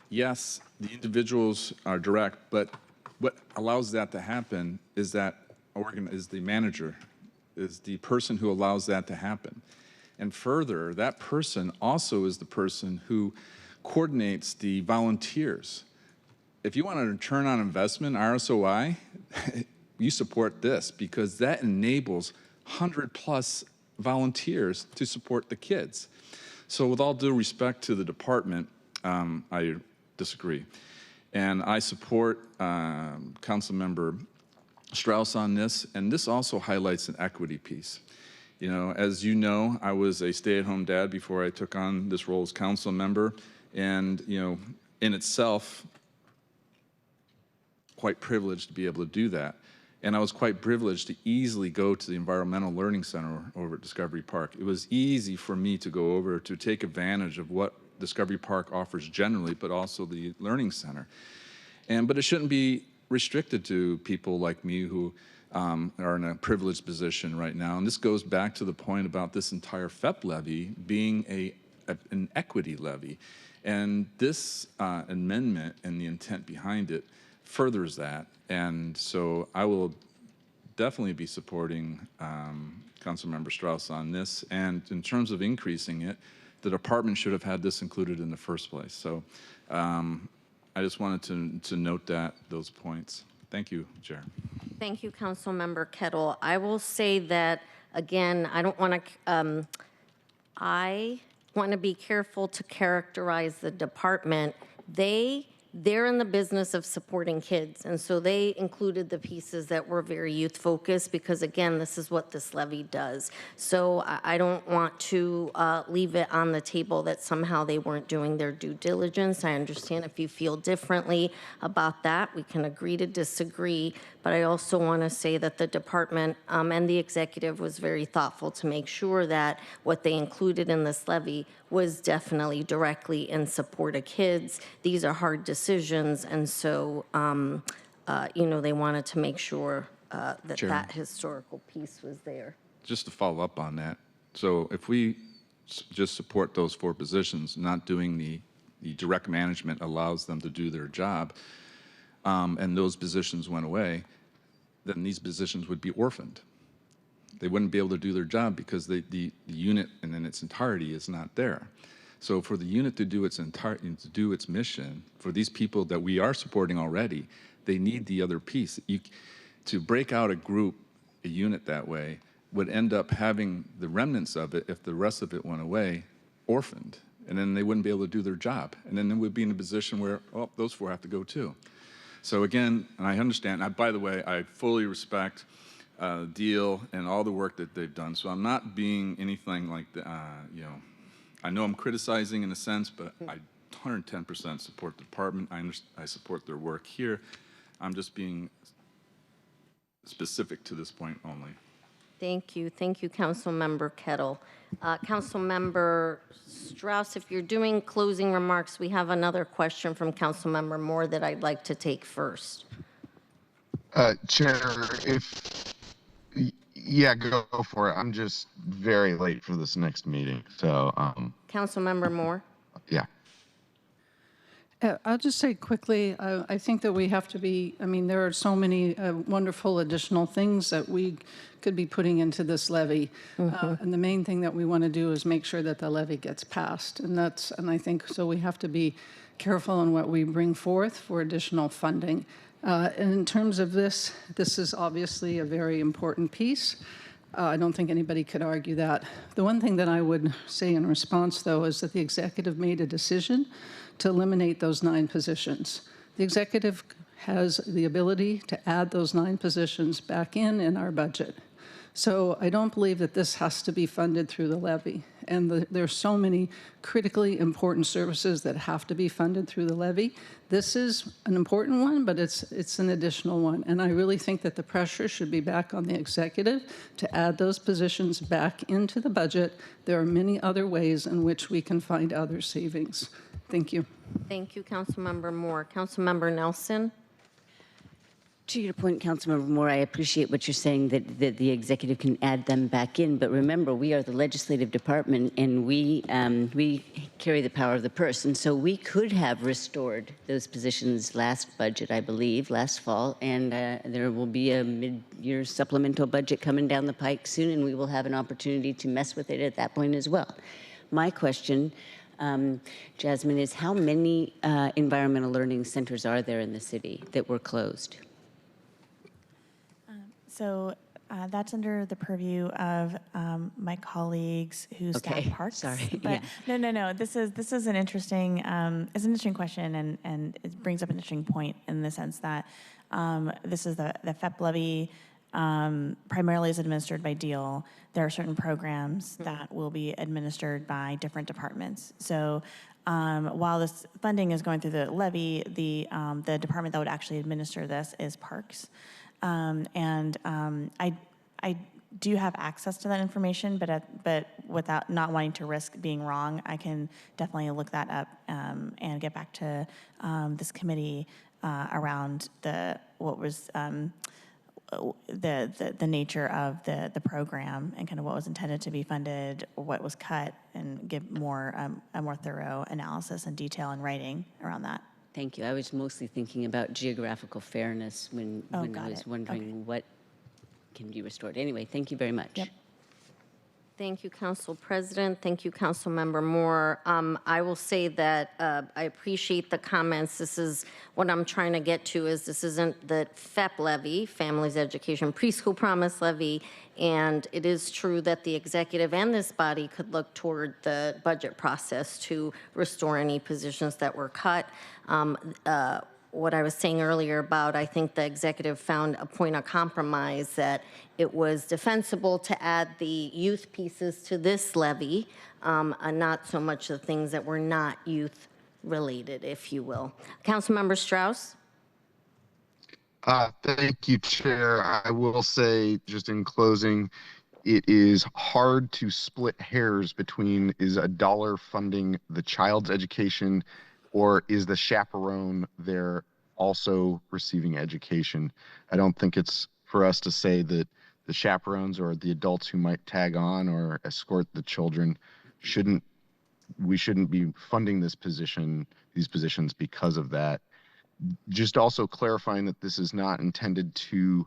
Speaker 12: yes, the individuals are direct, but what allows that to happen is that is the manager, is the person who allows that to happen. And further, that person also is the person who coordinates the volunteers. If you want a return on investment, RSOI, you support this, because that enables 100+ volunteers to support the kids. So with all due respect to the department, I disagree. And I support Councilmember Strauss on this, and this also highlights an equity piece. As you know, I was a stay-at-home dad before I took on this role as council member, and in itself, quite privileged to be able to do that. And I was quite privileged to easily go to the Environmental Learning Center over at Discovery Park. It was easy for me to go over to take advantage of what Discovery Park offers generally, but also the Learning Center. But it shouldn't be restricted to people like me who are in a privileged position right now. And this goes back to the point about this entire FEPP levy being an equity levy. And this amendment and the intent behind it furthers that. And so I will definitely be supporting Councilmember Strauss on this. And in terms of increasing it, the department should have had this included in the first place. So I just wanted to note those points. Thank you, Chair.
Speaker 1: Thank you, Councilmember Kettle. I will say that, again, I want to be careful to characterize the department. They're in the business of supporting kids, and so they included the pieces that were very youth focused, because again, this is what this levy does. So I don't want to leave it on the table that somehow they weren't doing their due diligence. I understand if you feel differently about that, we can agree to disagree, But I also want to say that the department and the executive was very thoughtful to make sure that what they included in this levy was definitely directly in support of kids. These are hard decisions, and so, they wanted to make sure that
Speaker 12: Chair.
Speaker 1: that historical piece was there.
Speaker 12: Just to follow up on that, so if we just support those 4 positions, not doing the direct management allows them to do their job, and those positions went away, then these positions would be orphaned. They wouldn't be able to do their job because the unit and in its entirety is not there. So for the unit to do its mission, for these people that we are supporting already, they need the other piece. To break out a unit that way, would end up having the remnants of it, if the rest of it went away, orphaned. And then they wouldn't be able to do their job. And then they would be in a position where, oh, those 4 have to go too. So again, and I understand, by the way, I fully respect Deal and all the work that they've done. So I'm not being anything like, I know I'm criticizing in a sense, but I 110% support the department. I support their work here. I'm just being specific to this point only.
Speaker 1: Thank you, Councilmember Kettle. Councilmember Strauss, if you're doing closing remarks, we have another question from Councilmember Moore that I'd like to take first.
Speaker 13: Chair, yeah, go for it. I'm just very late for this next meeting, so
Speaker 1: Councilmember Moore.
Speaker 13: yeah.
Speaker 17: I'll just say quickly, I think that we have to be, there are so many wonderful additional things that we could be putting into this levy. And the main thing that we want to do is make sure that the levy gets passed. And I think, so we have to be careful in what we bring forth for additional funding. And in terms of this is obviously a very important piece. I don't think anybody could argue that. The one thing that I would say in response, though, is that the executive made a decision to eliminate those 9 positions. The executive has the ability to add those 9 positions back in our budget. So I don't believe that this has to be funded through the levy. And there's so many critically important services that have to be funded through the levy. This is an important one, but it's an additional one. And I really think that the pressure should be back on the executive to add those positions back into the budget. There are many other ways in which we can find other savings. Thank you.
Speaker 1: Thank you, Councilmember Moore. Councilmember Nelson.
Speaker 15: To your point, Councilmember Moore, I appreciate what you're saying, that the executive can add them back in. But remember, we are the legislative department, and we carry the power of the purse. And so we could have restored those positions last budget, I believe, last fall. And there will be a mid-year supplemental budget coming down the pike soon, and we will have an opportunity to mess with it at that point as well. My question, Jasmine, is how many environmental learning centers are there in the city that were closed?
Speaker 10: So that's under the purview of my colleagues who staff parks.
Speaker 15: Sorry.
Speaker 10: But no. This is an interesting question, and it brings up an interesting point in the sense that this is the FEPP levy. Primarily is administered by DEAL. There are certain programs that will be administered by different departments. So while this funding is going through the levy, the department that would actually administer this is Parks. I do have access to that information, but without not wanting to risk being wrong, I can definitely look that up and get back to this committee around what was the nature of the program and kind of what was intended to be funded, or what was cut, and give a more thorough analysis and detail in writing around that.
Speaker 15: Thank you. I was mostly thinking about geographical fairness when I was wondering what can be restored. Anyway, thank you very much.
Speaker 10: Yep.
Speaker 1: Thank you, Council President. Thank you, Councilmember Moore. I will say that I appreciate the comments. This is what I'm trying to get to, is this isn't the FEPP levy, Families Education Preschool Promise Levy, and it is true that the executive and this body could look toward the budget process to restore any positions that were cut. What I was saying earlier about, I think the executive found a point of compromise that it was defensible to add the youth pieces to this levy, and not so much the things that were not youth related, if you will. Councilmember Strauss?
Speaker 13: Thank you, Chair. I will say, just in closing, it is hard to split hairs between is a dollar funding the child's education or is the chaperone there also receiving education. I don't think it's for us to say that the chaperones or the adults who might tag on or escort the children we shouldn't be funding these positions because of that. Just also clarifying that this is not intended to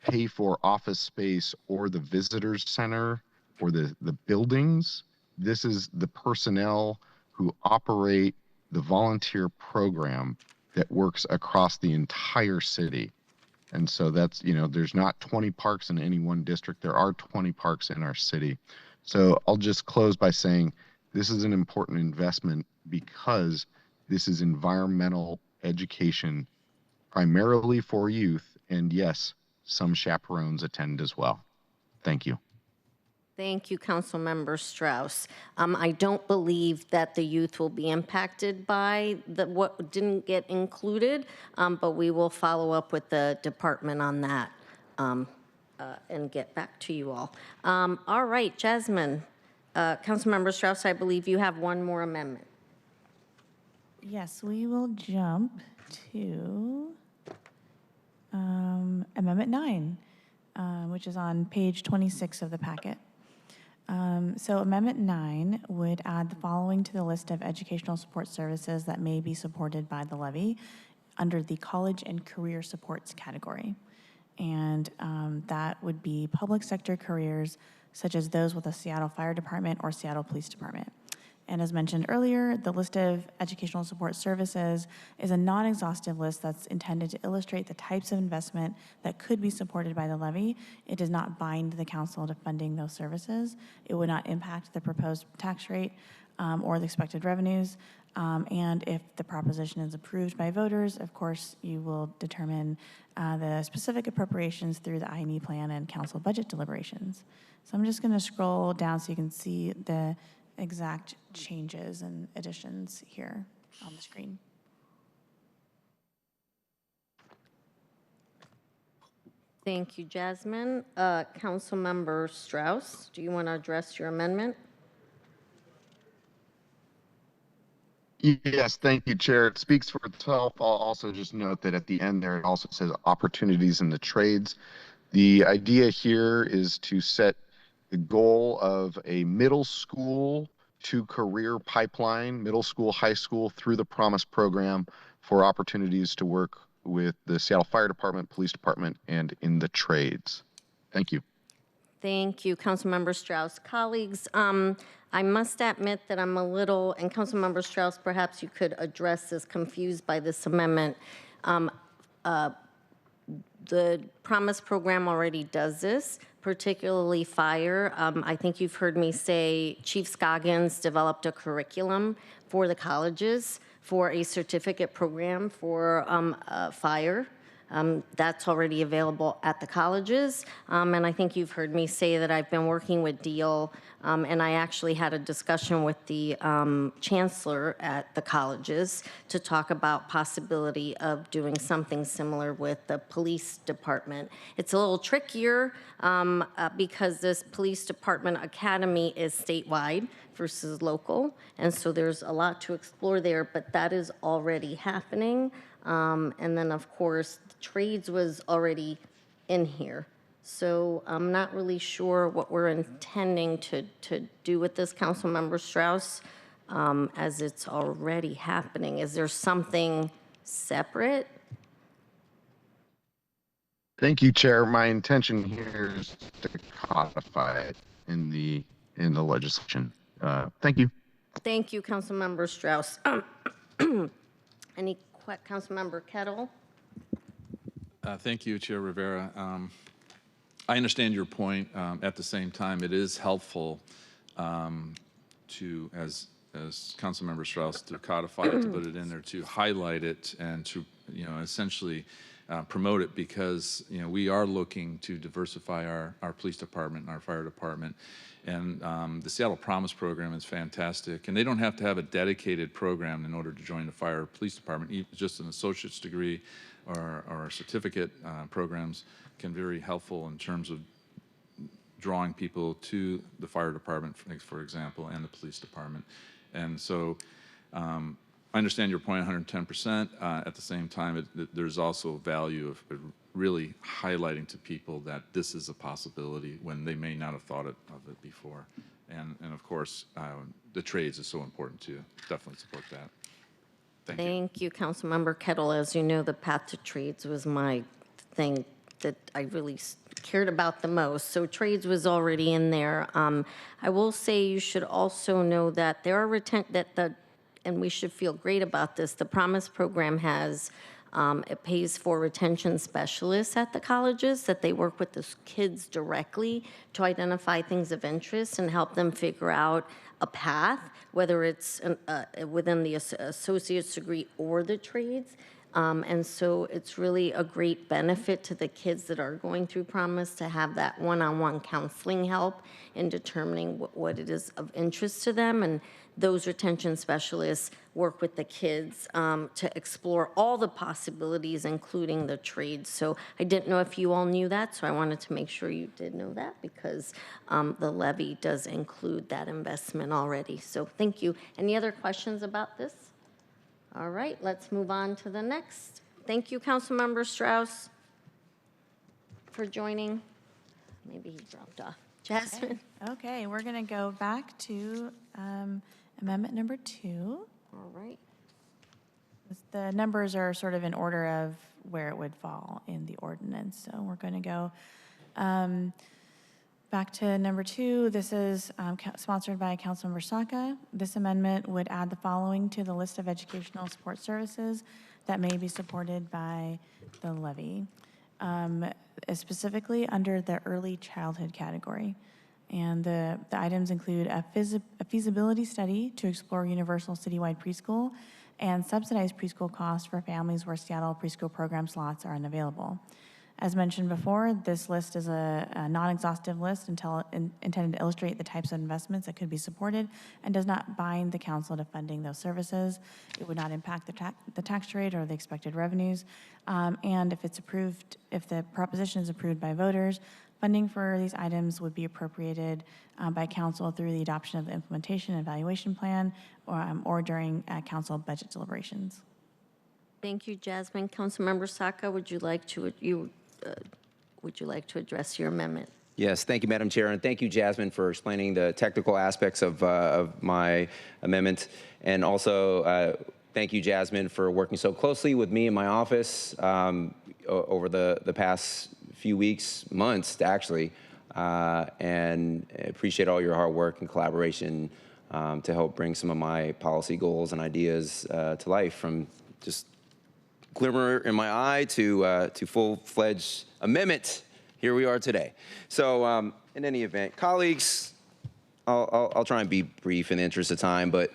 Speaker 13: pay for office space or the visitors center or the buildings. This is the personnel who operate the volunteer program that works across the entire city. And so that's, there's not 20 parks in any one district. There are 20 parks in our city. So I'll just close by saying this is an important investment because this is environmental education primarily for youth. And yes, some chaperones attend as well. Thank you.
Speaker 1: Thank you, Councilmember Strauss. I don't believe that the youth will be impacted by what didn't get included, but we will follow up with the department on that and get back to you all. All right, Jasmine, Councilmember Strauss, I believe you have one more amendment.
Speaker 10: Yes, we will jump to Amendment 9, which is on page 26 of the packet. So Amendment 9 would add the following to the list of educational support services that may be supported by the levy under the college and career supports category. And that would be public sector careers such as those with the Seattle Fire Department or Seattle Police Department. And as mentioned earlier, the list of educational support services is a non-exhaustive list that's intended to illustrate the types of investment that could be supported by the levy. It does not bind the council to funding those services. It would not impact the proposed tax rate or the expected revenues. And if the proposition is approved by voters, of course, you will determine the specific appropriations through the I&E plan and council budget deliberations. So I'm just going to scroll down so you can see the exact changes and additions here on the screen.
Speaker 1: Thank you, Jasmine. Councilmember Strauss, do you want to address your amendment?
Speaker 13: Yes, thank you, Chair. It speaks for itself. I'll also just note that at the end there, it also says opportunities in the trades. The idea here is to set the goal of a middle school to career pipeline, middle school, high school, through the Promise program for opportunities to work with the Seattle Fire Department, Police Department, and in the trades. Thank you.
Speaker 1: Thank you, Councilmember Strauss. Colleagues, I must admit that I'm a little, and Councilmember Strauss, perhaps you could address this, confused by this amendment. The Promise program already does this, particularly fire. I think you've heard me say Chief Scoggins developed a curriculum for the colleges for a certificate program for fire. That's already available at the colleges. And I think you've heard me say that I've been working with Deal, and I actually had a discussion with the chancellor at the colleges to talk about possibility of doing something similar with the police department. It's a little trickier because this police department academy is statewide versus local, and so there's a lot to explore there, but that is already happening. And then, of course, the trades was already in here. So I'm not really sure what we're intending to do with this, Councilmember Strauss, as it's already happening. Is there something separate?
Speaker 13: Thank you, Chair. My intention here is to codify it in the legislation. Thank you.
Speaker 1: Thank you, Councilmember Strauss. Any Councilmember Kettle?
Speaker 12: Thank you, Chair Rivera. I understand your point. At the same time, it is helpful to, as Councilmember Strauss, to codify it, to put it in there, to highlight it, and to essentially promote it, because we are looking to diversify our police department and our fire department. And the Seattle Promise program is fantastic, and they don't have to have a dedicated program in order to join the fire or police department, even just an associate's degree or certificate programs can be very helpful in terms of drawing people to the fire department, for example, and the police department. And so I understand your point, 110%. At the same time, there's also value of really highlighting to people that this is a possibility when they may not have thought of it before. And of course, the trades is so important too. Definitely support that.
Speaker 1: Thank you, Councilmember Kettle. As you know, the path to trades was my thing that I really cared about the most. So trades was already in there. I will say you should also know that there are and we should feel great about this. The Promise program has it pays for retention specialists at the colleges that they work with the kids directly to identify things of interest and help them figure out a path, whether it's within the associate's degree or the trades. And so it's really a great benefit to the kids that are going through Promise to have that one-on-one counseling help in determining what it is of interest to them. And those retention specialists work with the kids to explore all the possibilities, including the trades. So I didn't know if you all knew that, so I wanted to make sure you did know that because the levy does include that investment already. So thank you. Any other questions about this? All right, let's move on to the next. Thank you, Councilmember Strauss, for joining. Maybe he dropped off. Jasmine?
Speaker 10: Okay, we're going to go back to amendment number 2.
Speaker 1: All right.
Speaker 10: The numbers are sort of in order of where it would fall in the ordinance. So we're going to go back to number 2. This is sponsored by Councilmember Saka. This amendment would add the following to the list of educational support services that may be supported by the levy, specifically under the early childhood category. And the items include a feasibility study to explore universal citywide preschool and subsidized preschool costs for families where Seattle preschool program slots are unavailable. As mentioned before, this list is a non-exhaustive list intended to illustrate the types of investments that could be supported and does not bind the council to funding those services. It would not impact the tax rate or the expected revenues. And if it's approved, if the proposition is approved by voters, funding for these items would be appropriated by council through the adoption of the implementation and evaluation plan or during council budget deliberations.
Speaker 1: Thank you, Jasmine. Councilmember Saka, would you like to address your amendment?
Speaker 16: Yes, thank you, Madam Chair, and thank you, Jasmine, for explaining the technical aspects of my amendment. And also, thank you, Jasmine, for working so closely with me in my office over the past few weeks, months, actually, and appreciate all your hard work and collaboration to help bring some of my policy goals and ideas to life, from just glimmer in my eye to full-fledged amendment. Here we are today. So in any event, colleagues, I'll try and be brief in the interest of time, but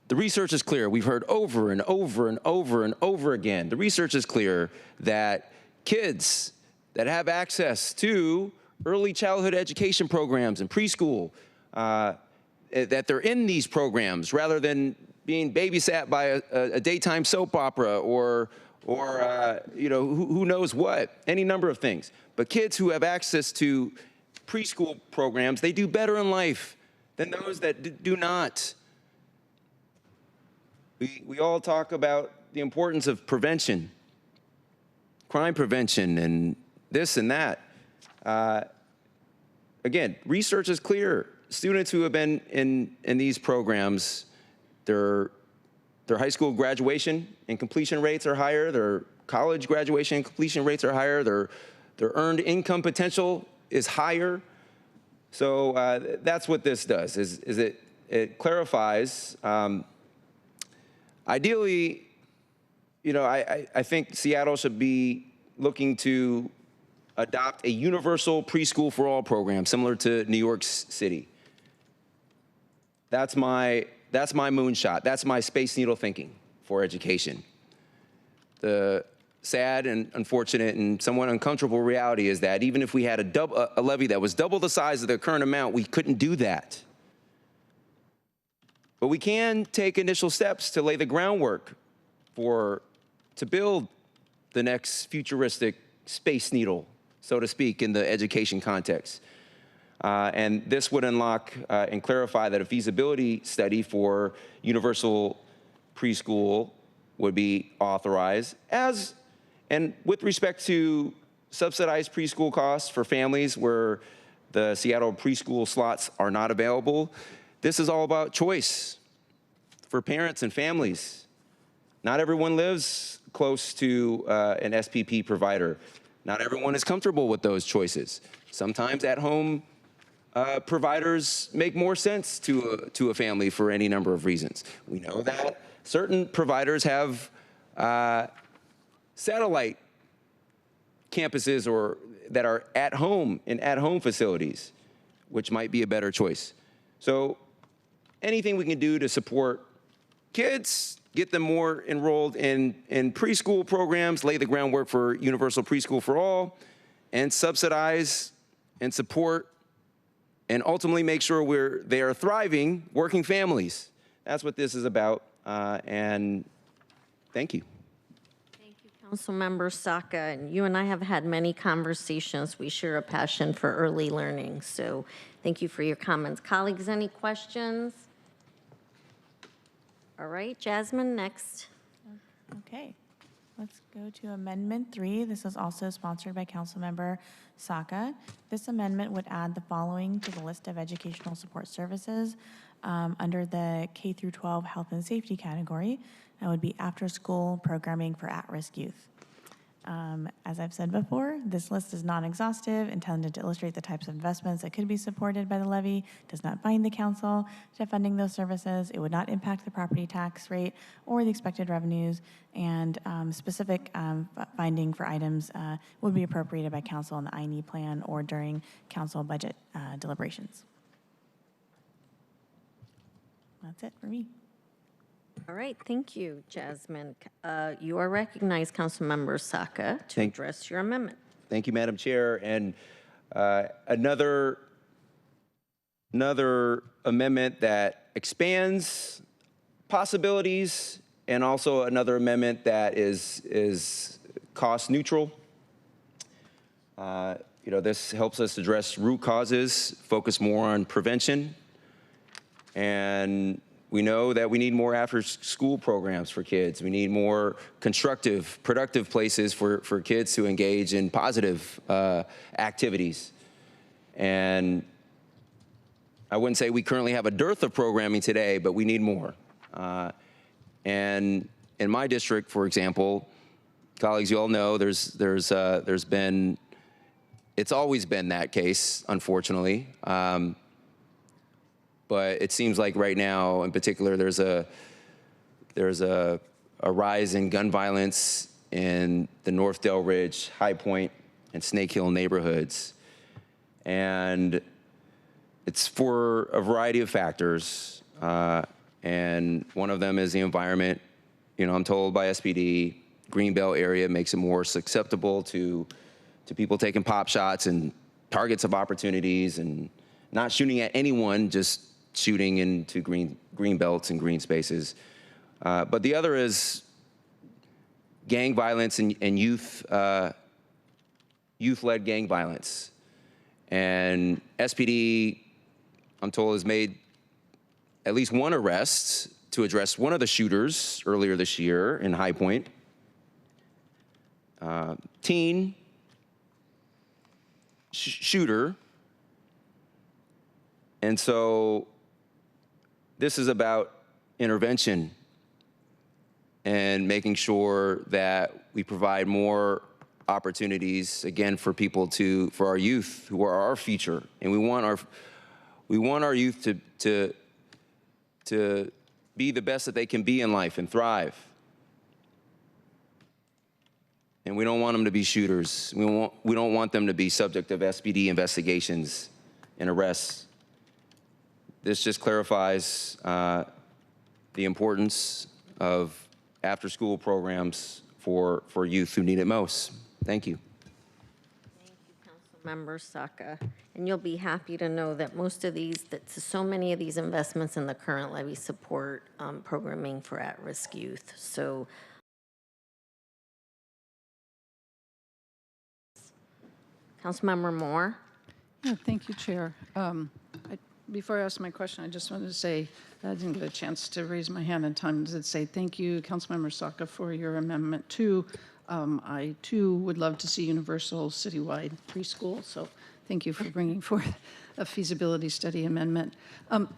Speaker 16: the research is clear. We've heard over and over and over and over again. The research is clear that kids that have access to early childhood education programs and preschool, that they're in these programs rather than being babysat by a daytime soap opera or who knows what, any number of things. But kids who have access to preschool programs, they do better in life than those that do not. We all talk about the importance of prevention, crime prevention, and this and that. Again, research is clear. Students who have been in these programs, their high school graduation and completion rates are higher. Their college graduation and completion rates are higher. Their earned income potential is higher. So that's what this does. Is it clarifies. Ideally, I think Seattle should be looking to adopt a universal preschool for all program, similar to New York City. That's my moonshot. That's my Space Needle thinking for education. The sad and unfortunate and somewhat uncomfortable reality is that even if we had a levy that was double the size of the current amount, we couldn't do that. But we can take initial steps to lay the groundwork to build the next futuristic space needle, so to speak, in the education context. And this would unlock and clarify that a feasibility study for universal preschool would be authorized and with respect to subsidized preschool costs for families where the Seattle preschool slots are not available. This is all about choice for parents and families. Not everyone lives close to an SPP provider. Not everyone is comfortable with those choices. Sometimes at-home providers make more sense to a family for any number of reasons. We know that certain providers have satellite campuses or that are at home in at-home facilities, which might be a better choice. So anything we can do to support kids, get them more enrolled in preschool programs, lay the groundwork for universal preschool for all, and subsidize and support and ultimately make sure they are thriving working families. That's what this is about, and thank you.
Speaker 1: Councilmember Saka, and you and I have had many conversations. We share a passion for early learning, so thank you for your comments. Colleagues, any questions? All right, Jasmine, next.
Speaker 10: Okay, let's go to Amendment 3. This is also sponsored by Councilmember Saka. This amendment would add the following to the list of educational support services under the K through 12 health and safety category. That would be after-school programming for at-risk youth. As I've said before, this list is non-exhaustive, intended to illustrate the types of investments that could be supported by the levy, does not bind the council to funding those services. It would not impact the property tax rate or the expected revenues, and specific funding for items would be appropriated by council in the I&E plan or during council budget deliberations. That's it for me.
Speaker 1: All right, thank you, Jasmine. You are recognized, Councilmember Saka, to address your amendment.
Speaker 16: Thank you, Madam Chair. And another amendment that expands possibilities, and also another amendment that is cost neutral. This helps us address root causes, focus more on prevention, and we know that we need more after-school programs for kids. We need more constructive, productive places for kids to engage in positive activities. And I wouldn't say we currently have a dearth of programming today, but we need more. And in my district, for example, colleagues, you all know it's always been that case, unfortunately. But it seems like right now, in particular, there's a rise in gun violence in the North Del Ridge, High Point, and Snake Hill neighborhoods. And it's for a variety of factors. And one of them is the environment. I'm told by SPD, Greenbelt area makes it more susceptible to people taking pop shots and targets of opportunities and not shooting at anyone, just shooting into green belts and green spaces. But the other is gang violence and youth-led gang violence. And SPD, I'm told, has made at least one arrest to address one of the shooters earlier this year in High Point. Teen shooter. And so this is about intervention and making sure that we provide more opportunities, again, for our youth who are our future. And we want our youth to be the best that they can be in life and thrive. And we don't want them to be shooters. We don't want them to be subject of SPD investigations and arrests. This just clarifies the importance of after-school programs for youth who need it most. Thank you.
Speaker 1: Thank you, Councilmember Saka. And you'll be happy to know that so many of these investments in the current levy support programming for at-risk youth. So Councilmember Moore?
Speaker 17: Yeah, thank you, Chair. Before I ask my question, I just wanted to say I didn't get a chance to raise my hand in time to say thank you, Councilmember Saka, for your amendment 2. I, too, would love to see universal citywide preschool, so thank you for bringing forth a feasibility study amendment.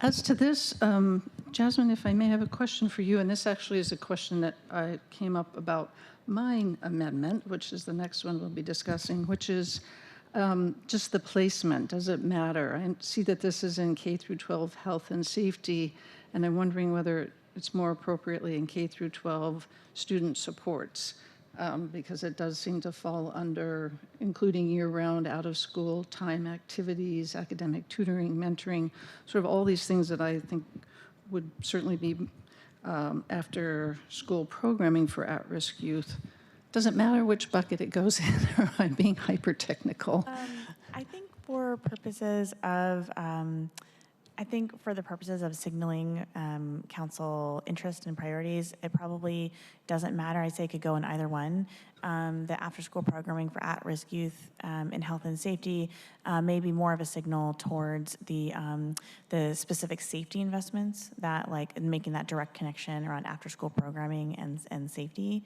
Speaker 17: As to this, Jasmine, if I may have a question for you, and this actually is a question that came up about mine amendment, which is the next one we'll be discussing, which is just the placement. Does it matter? I see that this is in K through 12 health and safety, and I'm wondering whether it's more appropriately in K through 12 student supports, because it does seem to fall under including year-round, out-of-school time activities, academic tutoring, mentoring, sort of all these things that I think would certainly be after-school programming for at-risk youth. Doesn't matter which bucket it goes in, or I'm being hyper-technical.
Speaker 10: I think for purposes of, signaling council interest and priorities, it probably doesn't matter. I'd say it could go in either one. The after-school programming for at-risk youth in health and safety may be more of a signal towards the specific safety investments that, like, making that direct connection around after-school programming and safety.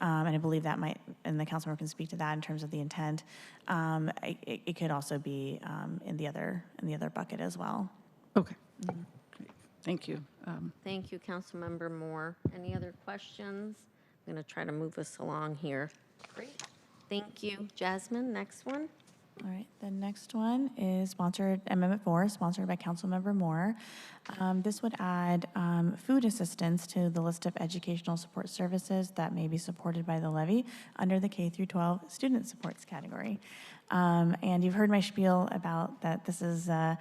Speaker 10: And I believe that might, and the councilmember can speak to that in terms of the intent. It could also be in the other bucket as well.
Speaker 17: Okay. Great. Thank you.
Speaker 1: Thank you, Councilmember Moore. Any other questions? I'm going to try to move us along here. Great. Thank you. Jasmine, next one.
Speaker 10: All right, the next one is Amendment 4, sponsored by Councilmember Moore. This would add food assistance to the list of educational support services that may be supported by the levy under the K through 12 student supports category. And you've heard my spiel about that this is a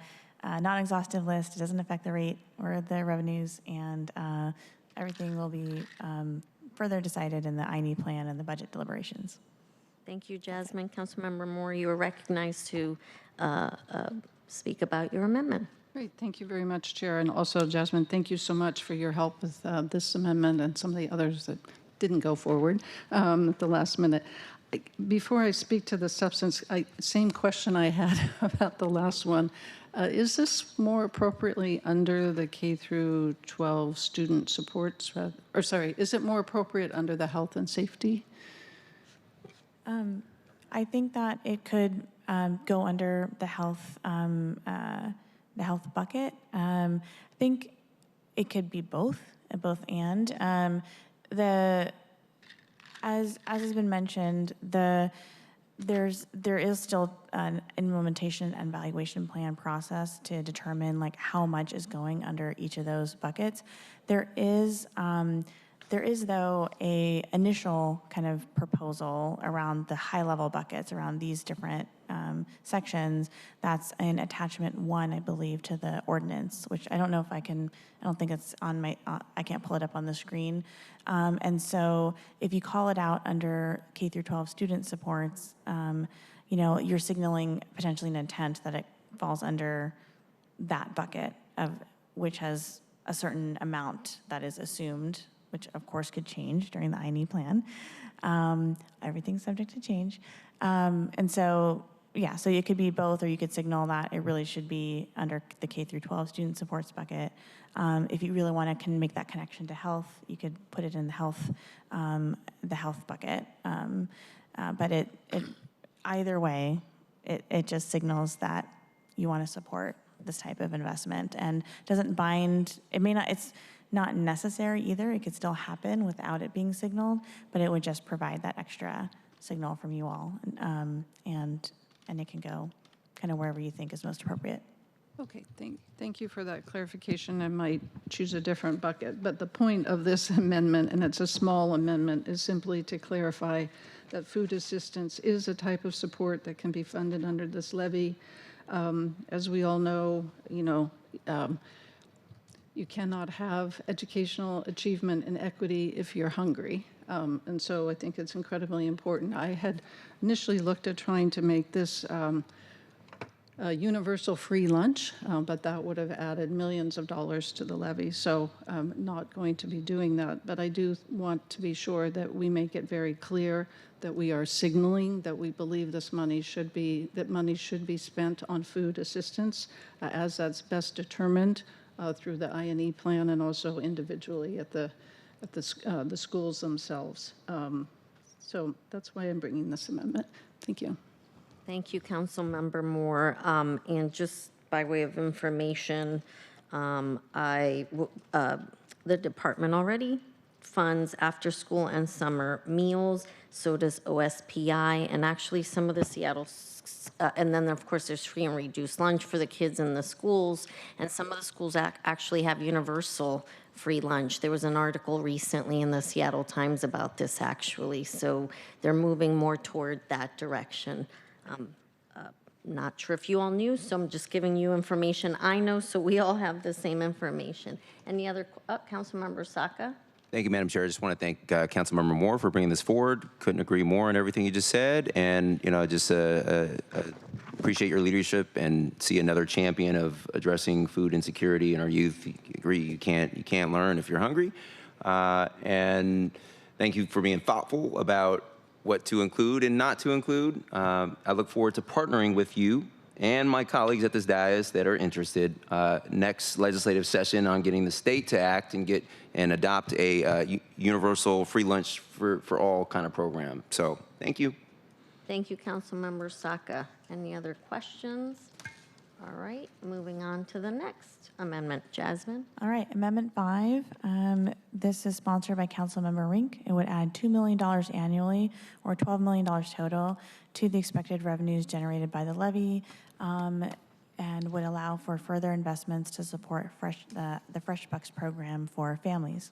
Speaker 10: non-exhaustive list. It doesn't affect the rate or the revenues, and everything will be further decided in the I&E plan and the budget deliberations.
Speaker 1: Thank you, Jasmine. Councilmember Moore, you are recognized to speak about your amendment.
Speaker 17: Great. Thank you very much, Chair. And also, Jasmine, thank you so much for your help with this amendment and some of the others that didn't go forward at the last minute. Before I speak to the substance, same question I had about the last one. Is this more appropriately under the K through 12 student supports, is it more appropriate under the health and safety?
Speaker 10: I think that it could go under the health bucket. I think it could be both and. As has been mentioned, there is still an implementation and evaluation plan process to determine, like, how much is going under each of those buckets. There is though a initial kind of proposal around the high level buckets around these different sections. That's in attachment 1, I believe, to the ordinance, which I don't know if I don't think it's on my, I can't pull it up on the screen. And so if you call it out under K through 12 student supports, you're signaling potentially an intent that it falls under that bucket, of which has a certain amount that is assumed, which of course could change during the I&E plan. Everything's subject to change. And so, yeah, so it could be both, or you could signal that it really should be under the K through 12 student supports bucket. If you really want to make that connection to health, you could put it in the health bucket. But it either way, it just signals that you want to support this type of investment, and doesn't bind. It's not necessary either. It could still happen without it being signaled, but it would just provide that extra signal from you all, and it can go kind of wherever you think is most appropriate.
Speaker 17: Okay, thank you for that clarification. I might choose a different bucket, but the point of this amendment, and it's a small amendment, is simply to clarify that food assistance is a type of support that can be funded under this levy. As we all know, you cannot have educational achievement and equity if you're hungry. And so I think it's incredibly important. I had initially looked at trying to make this universal free lunch, but that would have added millions of dollars to the levy. So I'm not going to be doing that. But I do want to be sure that we make it very clear that we are signaling that we believe this money should be, that money should be spent on food assistance as that's best determined through the I&E plan and also individually at the schools themselves. So that's why I'm bringing this amendment. Thank you.
Speaker 1: Thank you, Councilmember Moore. And just by way of information, the department already funds after-school and summer meals. So does OSPI, and actually some of the Seattle, and then of course there's free and reduced lunch for the kids in the schools, and some of the schools actually have universal free lunch. There was an article recently in the Seattle Times about this actually, so they're moving more toward that direction. Not sure if you all knew, so I'm just giving you information I know, so we all have the same information. Any other, Councilmember Saka?
Speaker 16: Thank you, Madam Chair. I just want to thank Councilmember Moore for bringing this forward. Couldn't agree more on everything you just said, and just appreciate your leadership and see another champion of addressing food insecurity in our youth. Agree, you can't learn if you're hungry, and thank you for being thoughtful about what to include and not to include. I look forward to partnering with you and my colleagues at this dais that are interested next legislative session on getting the state to act and adopt a universal free lunch for all kind of program. So thank you.
Speaker 1: Thank you, Councilmember Saka. Any other questions? All right, moving on to the next amendment. Jasmine?
Speaker 10: All right, Amendment 5. This is sponsored by Councilmember Rink. It would add $2 million annually, or $12 million total, to the expected revenues generated by the levy, and would allow for further investments to support the Fresh Bucks program for families.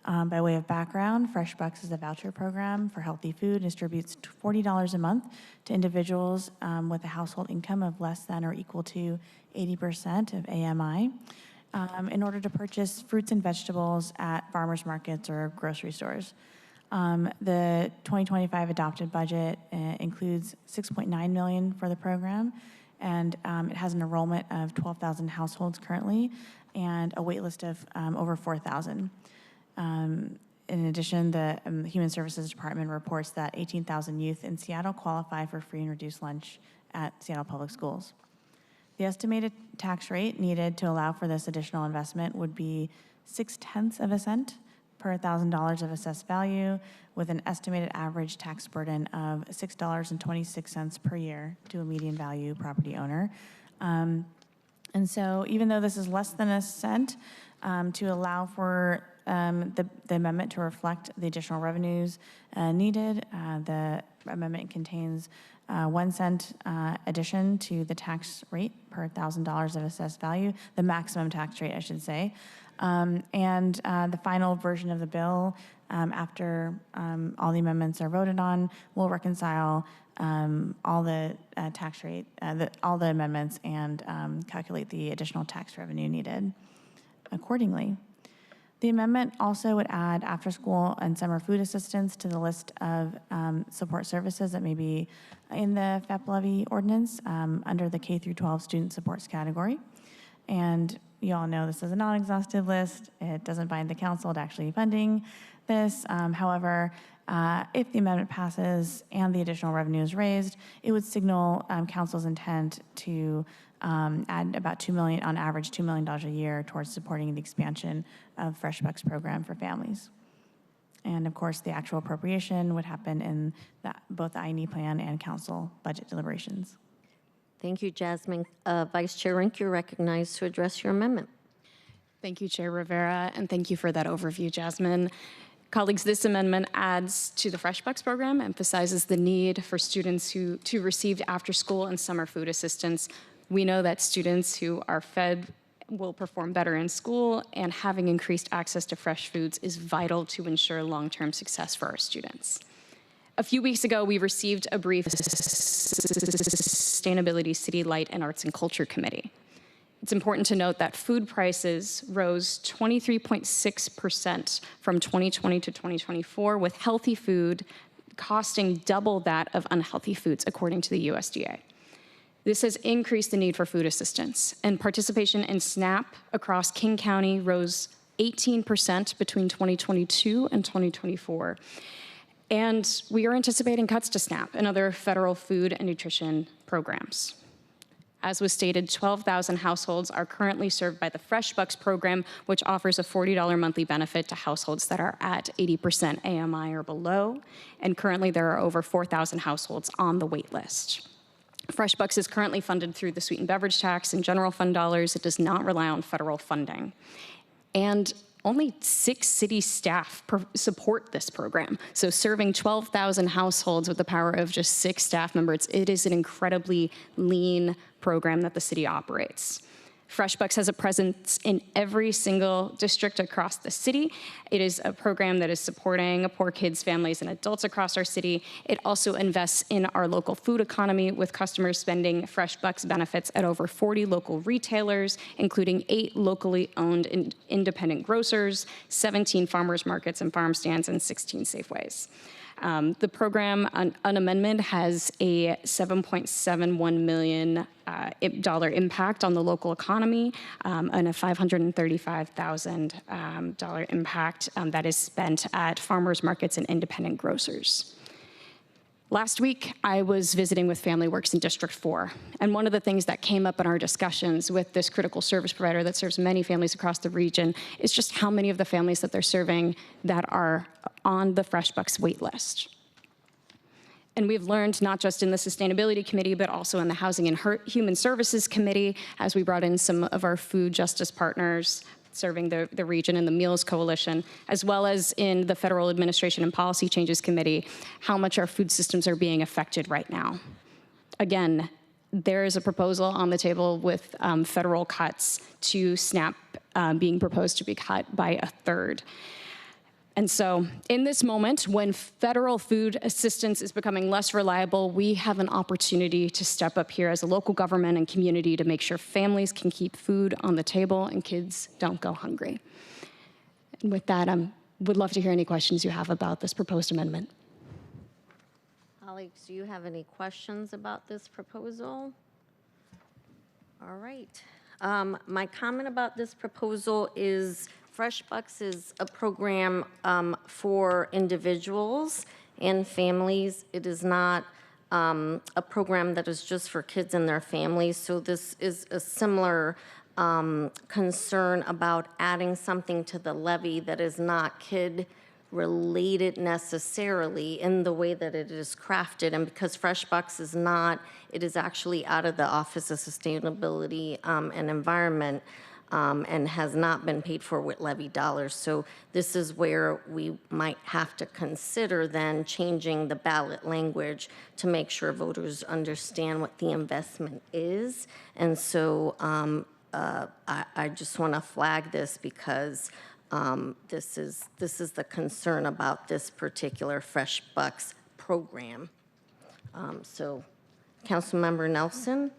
Speaker 10: By way of background, Fresh Bucks is a voucher program for healthy food and distributes $40 a month to individuals with a household income of less than or equal to 80% of AMI in order to purchase fruits and vegetables at farmers markets or grocery stores. The 2025 adopted budget includes $6.9 million for the program, and it has an enrollment of 12,000 households currently and a wait list of over 4,000. In addition, the Human Services Department reports that 18,000 youth in Seattle qualify for free and reduced lunch at Seattle Public Schools. The estimated tax rate needed to allow for this additional investment would be 0.6 cents per $1,000 of assessed value, with an estimated average tax burden of $6.26 per year to a median value property owner. And so even though this is less than a cent, to allow for the amendment to reflect the additional revenues needed, the amendment contains 1 cent addition to the tax rate per $1,000 of assessed value, the maximum tax rate, I should say. And the final version of the bill, after all the amendments are voted on, will reconcile all the tax rate, all the amendments, and calculate the additional tax revenue needed accordingly. The amendment also would add after-school and summer food assistance to the list of support services that may be in the FEPP levy ordinance under the K through 12 student supports category. And you all know this is a non-exhaustive list. It doesn't bind the council to actually funding this. However, if the amendment passes and the additional revenue is raised, it would signal council's intent to add about $2 million, on average $2 million a year, towards supporting the expansion of Fresh Bucks program for families. And of course, the actual appropriation would happen in both the I&E plan and council budget deliberations.
Speaker 1: Thank you, Jasmine. Vice Chair Rink, you're recognized to address your amendment.
Speaker 11: Thank you, Chair Rivera, and thank you for that overview, Jasmine. Colleagues, this amendment adds to the Fresh Bucks program, emphasizes the need for students to receive after-school and summer food assistance. We know that students who are fed will perform better in school, and having increased access to fresh foods is vital to ensure long-term success for our students. A few weeks ago, we received a brief Sustainability City Light and Arts and Culture Committee. It's important to note that food prices rose 23.6% from 2020 to 2024, with healthy food costing double that of unhealthy foods, according to the USDA. This has increased the need for food assistance, and participation in SNAP across King County rose 18% between 2022 and 2024. And we are anticipating cuts to SNAP and other federal food and nutrition programs. As was stated, 12,000 households are currently served by the Fresh Bucks program, which offers a $40 monthly benefit to households that are at 80% AMI or below. And currently there are over 4,000 households on the wait list. Fresh Bucks is currently funded through the sweetened beverage tax and general fund dollars. It does not rely on federal funding. And only 6 city staff support this program. So serving 12,000 households with the power of just 6 staff members, it is an incredibly lean program that the city operates. Fresh Bucks has a presence in every single district across the city. It is a program that is supporting poor kids, families, and adults across our city. It also invests in our local food economy, with customers spending Fresh Bucks benefits at over 40 local retailers, including 8 locally owned independent grocers, 17 farmers markets and farm stands, and 16 Safeways. The program, an amendment, has a $7.71 million impact on the local economy, and a $535,000 impact that is spent at farmers markets and independent grocers. Last week, I was visiting with Family Works in District 4, and one of the things that came up in our discussions with this critical service provider that serves many families across the region is just how many of the families that they're serving that are on the Fresh Bucks wait list. And we've learned, not just in the Sustainability Committee, but also in the Housing and Human Services Committee, as we brought in some of our food justice partners serving the region in the Meals Coalition, as well as in the Federal Administration and Policy Changes Committee, how much our food systems are being affected right now. Again, there is a proposal on the table with federal cuts to SNAP being proposed to be cut by a third. And so in this moment, when federal food assistance is becoming less reliable, we have an opportunity to step up here as a local government and community to make sure families can keep food on the table and kids don't go hungry. And with that, I would love to hear any questions you have about this proposed amendment.
Speaker 1: Colleagues, do you have any questions about this proposal? All right. My comment about this proposal is Fresh Bucks is a program for individuals and families. It is not a program that is just for kids and their families. So this is a similar concern about adding something to the levy that is not kid-related necessarily in the way that it is crafted. And because Fresh Bucks is not, it is actually out of the Office of Sustainability and Environment, and has not been paid for with levy dollars. So this is where we might have to consider then changing the ballot language to make sure voters understand what the investment is. And so I just want to flag this because this is the concern about this particular Fresh Bucks program. So, Councilmember Nelson.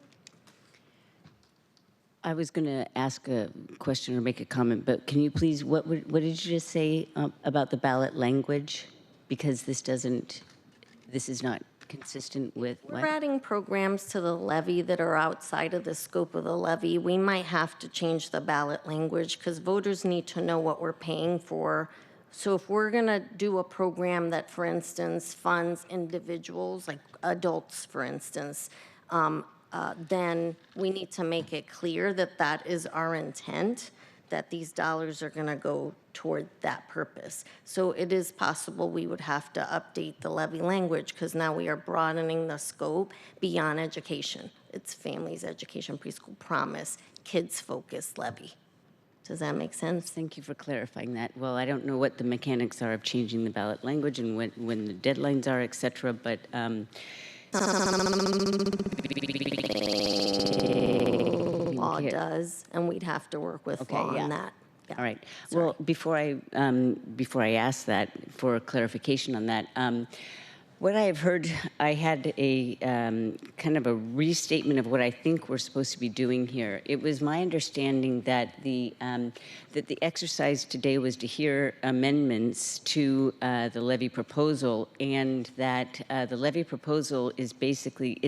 Speaker 15: I was going to ask a question or make a comment, but can you please, what did you just say about the ballot language? Because this is not consistent with what?
Speaker 1: We're adding programs to the levy that are outside of the scope of the levy. We might have to change the ballot language because voters need to know what we're paying for. So if we're going to do a program that, for instance, funds individuals, like adults, for instance, then we need to make it clear that that is our intent, that these dollars are going to go toward that purpose. So it is possible we would have to update the levy language because now we are broadening the scope beyond education. It's families, education, preschool, promise, kids-focused levy. Does that make sense?
Speaker 15: Thank you for clarifying that. Well, I don't know what the mechanics are of changing the ballot language and when the deadlines are, et cetera, but
Speaker 1: law does, and we'd have to work with law on that. Yeah.
Speaker 15: All right. Sorry. Well, before I ask that for clarification on that, what I have heard, I had a kind of a restatement of what I think we're supposed to be doing here. It was my understanding that the exercise today was to hear amendments to the levy proposal, and that the levy proposal is basically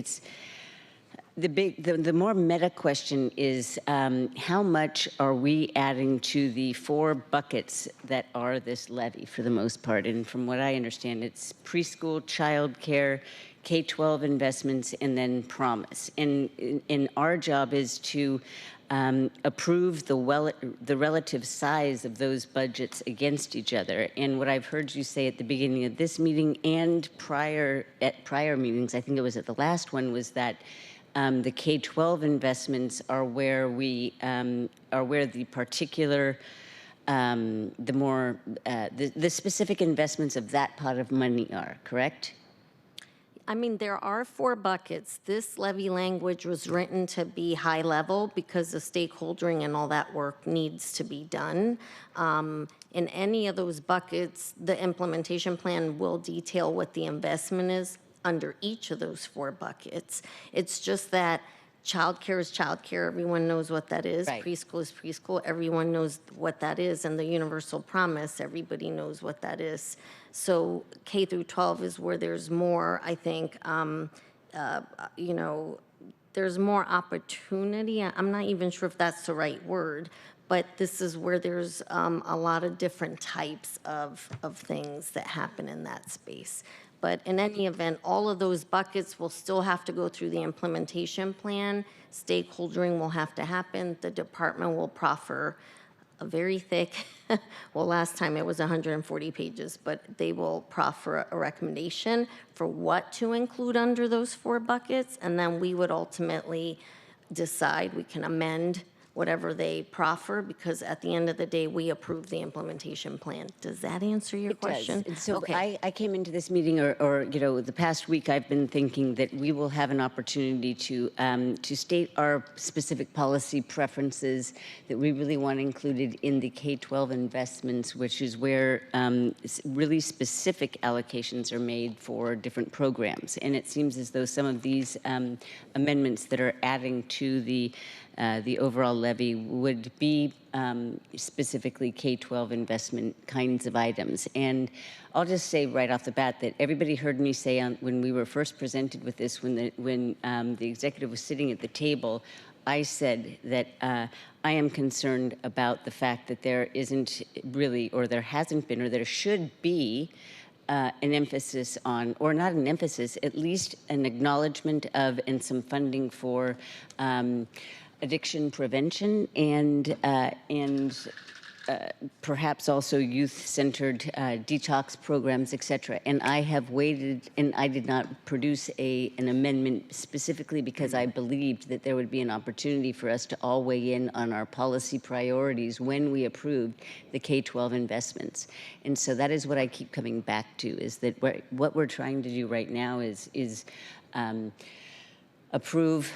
Speaker 15: The more meta question is how much are we adding to the 4 buckets that are this levy for the most part? And from what I understand, it's preschool, childcare, K-12 investments, and then promise. And our job is to approve the relative size of those budgets against each other. And what I've heard you say at the beginning of this meeting and at prior meetings, I think it was at the last one, was that the K-12 investments are where the particular, the specific investments of that pot of money are, correct?
Speaker 1: I mean, there are 4 buckets. This levy language was written to be high level because the stakeholdering and all that work needs to be done. In any of those buckets, the implementation plan will detail what the investment is under each of those 4 buckets. It's just that childcare is childcare. Everyone knows what that is.
Speaker 15: Right.
Speaker 1: Preschool is preschool. Everyone knows what that is. And the universal promise, everybody knows what that is. So K through 12 is where there's more, I think, there's more opportunity. I'm not even sure if that's the right word, but this is where there's a lot of different types of things that happen in that space. But in any event, all of those buckets will still have to go through the implementation plan. Stakeholdering will have to happen. The department will proffer a very thick, well, last time it was 140 pages, but they will proffer a recommendation for what to include under those 4 buckets. And then we would ultimately decide, we can amend whatever they proffer, because at the end of the day, we approve the implementation plan. Does that answer your question?
Speaker 15: It does. And so
Speaker 1: Okay.
Speaker 15: I came into this meeting, or the past week, I've been thinking that we will have an opportunity to state our specific policy preferences that we really want included in the K-12 investments, which is where really specific allocations are made for different programs. And it seems as though some of these amendments that are adding to the overall levy would be specifically K-12 investment kinds of items. And I'll just say right off the bat that everybody heard me say when we were first presented with this, when the executive was sitting at the table, I said that I am concerned about the fact that there isn't really, or there hasn't been, or there should be an emphasis on, or not an emphasis, at least an acknowledgement of and some funding for addiction prevention and perhaps also youth-centered detox programs, et cetera. And I have waited, and I did not produce an amendment specifically because I believed that there would be an opportunity for us to all weigh in on our policy priorities when we approved the K-12 investments. And so that is what I keep coming back to, is that what we're trying to do right now is approve,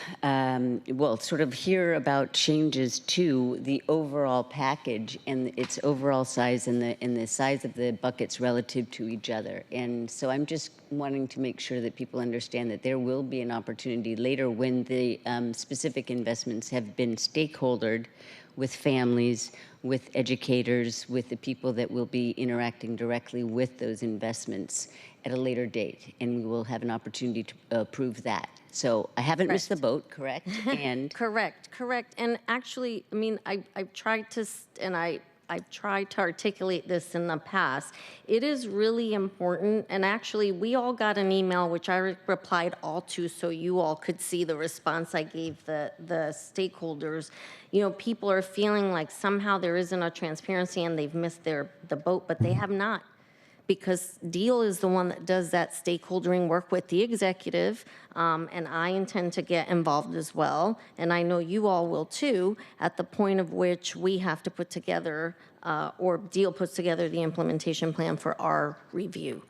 Speaker 15: sort of hear about changes to the overall package and its overall size and the size of the buckets relative to each other. And so I'm just wanting to make sure that people understand that there will be an opportunity later when the specific investments have been stakeholdered with families, with educators, with the people that will be interacting directly with those investments at a later date. And we will have an opportunity to approve that. So I haven't missed the boat, correct? And
Speaker 1: Correct. And actually, I mean, I've tried to, I've tried to articulate this in the past. It is really important, and actually, we all got an email, which I replied all to, so you all could see the response I gave the stakeholders. You know, people are feeling like somehow there isn't a transparency and they've missed the boat, but they have not. Because Deal is the one that does that stakeholdering work with the executive, and I intend to get involved as well, and I know you all will too, at the point of which we have to put together, or Deal puts together the implementation plan for our review.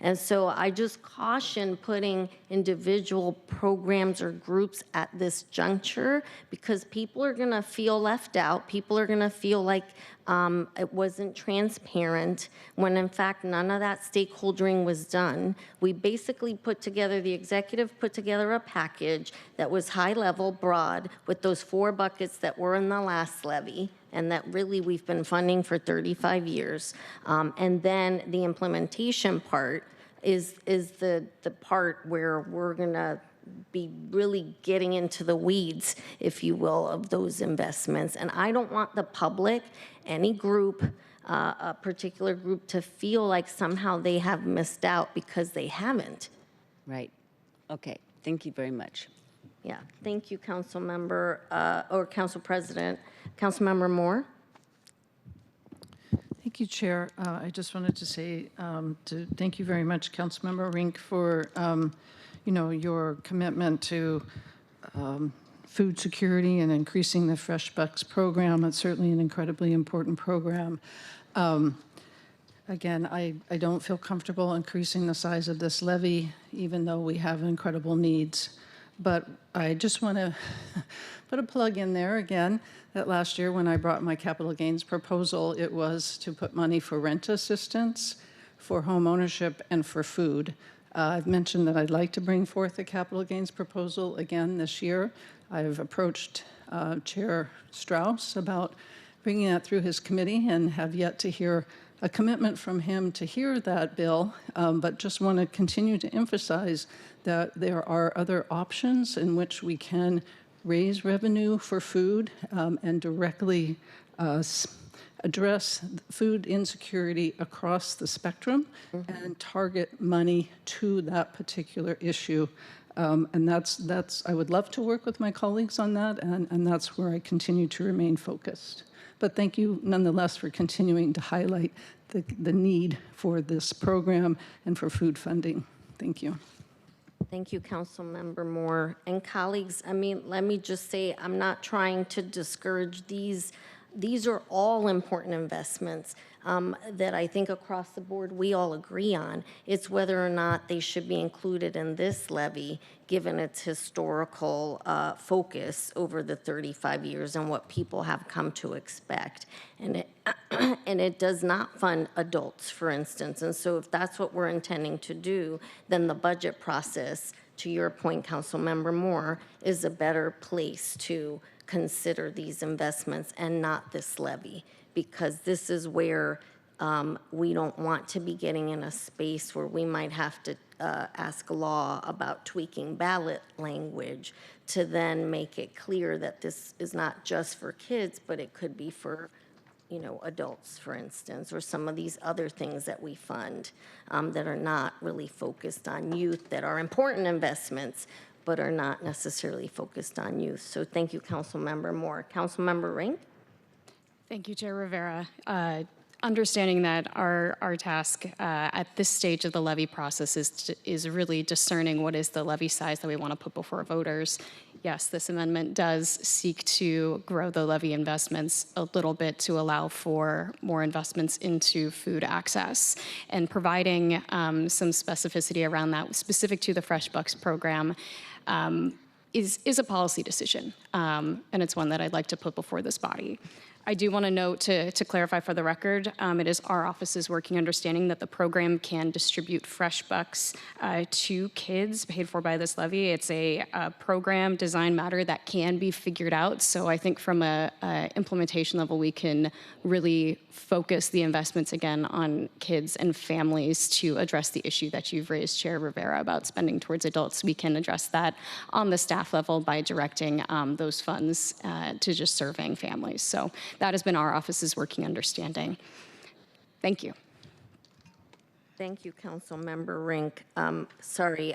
Speaker 1: And so I just caution putting individual programs or groups at this juncture, because people are going to feel left out. People are going to feel like it wasn't transparent, when in fact none of that stakeholdering was done. We basically the executive put together a package that was high level, broad, with those 4 buckets that were in the last levy, and that really we've been funding for 35 years. And then the implementation part is the part where we're gonna be really getting into the weeds, if you will, of those investments. And I don't want the public, any group, a particular group, to feel like somehow they have missed out because they haven't.
Speaker 15: Right. Okay. Thank you very much.
Speaker 1: Yeah, thank you, Council Member, or Council President. Councilmember Moore?
Speaker 17: Thank you, Chair. I just wanted to say to thank you very much, Councilmember Rink, for your commitment to food security and increasing the Fresh Bucks program. It's certainly an incredibly important program. Again, I don't feel comfortable increasing the size of this levy, even though we have incredible needs. But I just want to put a plug in there again, that last year when I brought my capital gains proposal, it was to put money for rent assistance, for home ownership, and for food. I've mentioned that I'd like to bring forth a capital gains proposal again this year. I've approached Chair Strauss about bringing that through his committee and have yet to hear a commitment from him to hear that bill, but just want to continue to emphasize that there are other options in which we can raise revenue for food and directly address food insecurity across the spectrum and target money to that particular issue. And that's I would love to work with my colleagues on that, and that's where I continue to remain focused. But thank you nonetheless for continuing to highlight the need for this program and for food funding. Thank you.
Speaker 1: Thank you, Councilmember Moore. And colleagues, I mean, let me just say, I'm not trying to discourage these. These are all important investments that I think across the board we all agree on. It's whether or not they should be included in this levy, given its historical focus over the 35 years and what people have come to expect. And it does not fund adults, for instance. And so if that's what we're intending to do, then the budget process, to your point, Councilmember Moore, is a better place to consider these investments and not this levy, because this is where we don't want to be getting in a space where we might have to ask law about tweaking ballot language to then make it clear that this is not just for kids, but it could be for adults, for instance, or some of these other things that we fund that are not really focused on youth, that are important investments, but are not necessarily focused on youth. So thank you, Councilmember Moore. Councilmember Rink?
Speaker 11: Thank you, Chair Rivera. Understanding that our task at this stage of the levy process is really discerning what is the levy size that we want to put before voters. Yes, this amendment does seek to grow the levy investments a little bit to allow for more investments into food access, and providing some specificity around that specific to the Fresh Bucks program is a policy decision, and it's one that I'd like to put before this body. I do want to note, to clarify for the record, it is our office's working understanding that the program can distribute Fresh Bucks to kids paid for by this levy. It's a program design matter that can be figured out. So I think from a implementation level, we can really focus the investments again on kids and families to address the issue that you've raised, Chair Rivera, about spending towards adults. We can address that on the staff level by directing those funds to just serving families. So that has been our office's working understanding. Thank you.
Speaker 1: Thank you, Councilmember Rink. Sorry,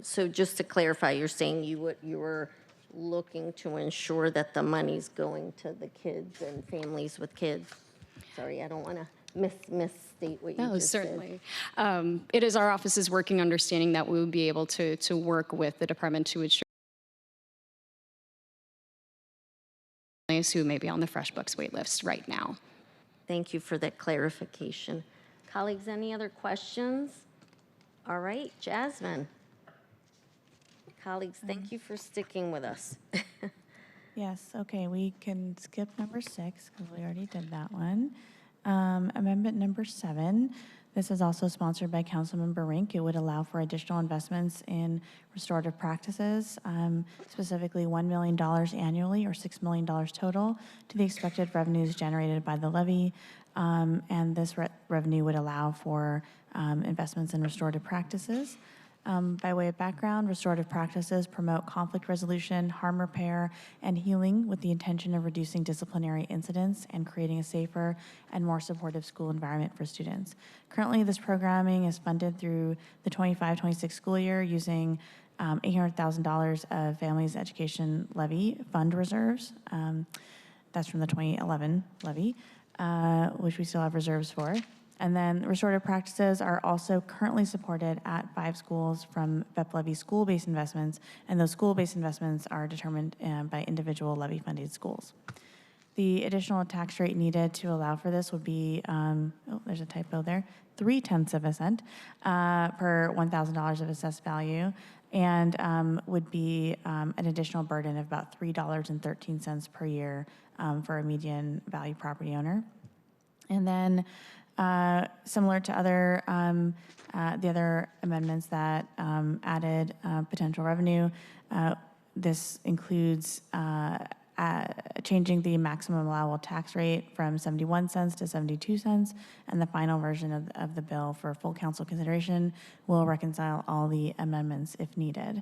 Speaker 1: so just to clarify, you're saying you were looking to ensure that the money's going to the kids and families with kids? Sorry, I don't want to misstate what you just
Speaker 11: certainly. It is our office's working understanding that we would be able to work with the department to ensure who may be on the Fresh Bucks wait list right now.
Speaker 1: Thank you for that clarification. Colleagues, any other questions? All right, Jasmine. Colleagues, thank you for sticking with us.
Speaker 10: Yes, okay, we can skip number 6 because we already did that one. Amendment number 7. This is also sponsored by Councilmember Rink. It would allow for additional investments in restorative practices, specifically $1 million annually or $6 million total to the expected revenues generated by the levy. And this revenue would allow for investments in restorative practices. By way of background, restorative practices promote conflict resolution, harm repair, and healing with the intention of reducing disciplinary incidents and creating a safer and more supportive school environment for students. Currently, this programming is funded through the 25-26 school year using $800,000 of Families Education Levy fund reserves. That's from the 2011 levy, which we still have reserves for. And then restorative practices are also currently supported at 5 schools from FEPP levy school-based investments, and those school-based investments are determined by individual levy-funded schools. The additional tax rate needed to allow for this would be, oh, there's a typo there, 0.3 cents per $1,000 of assessed value, and would be an additional burden of about $3.13 per year for a median value property owner. And then similar to the other amendments that added potential revenue, this includes changing the maximum allowable tax rate from 71 cents to 72 cents, and the final version of the bill for full council consideration will reconcile all the amendments if needed.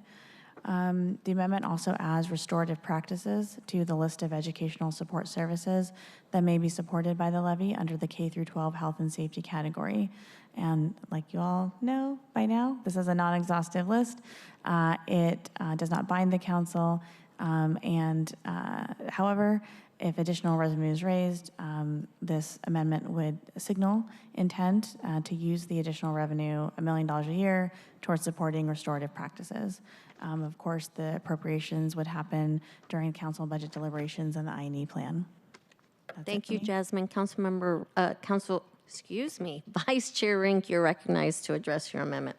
Speaker 10: The amendment also adds restorative practices to the list of educational support services that may be supported by the levy under the K-12 health and safety category. And like you all know by now, this is a non-exhaustive list. It does not bind the council. However, if additional revenue is raised, this amendment would signal intent to use the additional revenue, $1 million a year, towards supporting restorative practices. Of course, the appropriations would happen during council budget deliberations and the I&E plan.
Speaker 1: Thank you, Jasmine. Vice Chair Rink, you're recognized to address your amendment.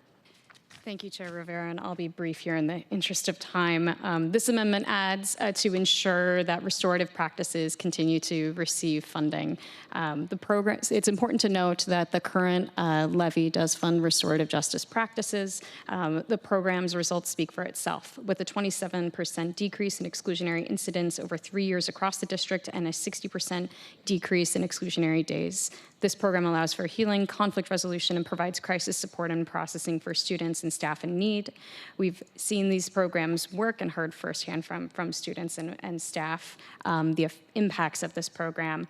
Speaker 11: Thank you, Chair Rivera, and I'll be brief here in the interest of time. This amendment adds to ensure that restorative practices continue to receive funding. The program, it's important to note that the current levy does fund restorative justice practices. The program's results speak for itself, with a 27% decrease in exclusionary incidents over 3 years across the district and a 60% decrease in exclusionary days. This program allows for healing, conflict resolution, and provides crisis support and processing for students and staff in need. We've seen these programs work and heard firsthand from students and staff the impacts of this program.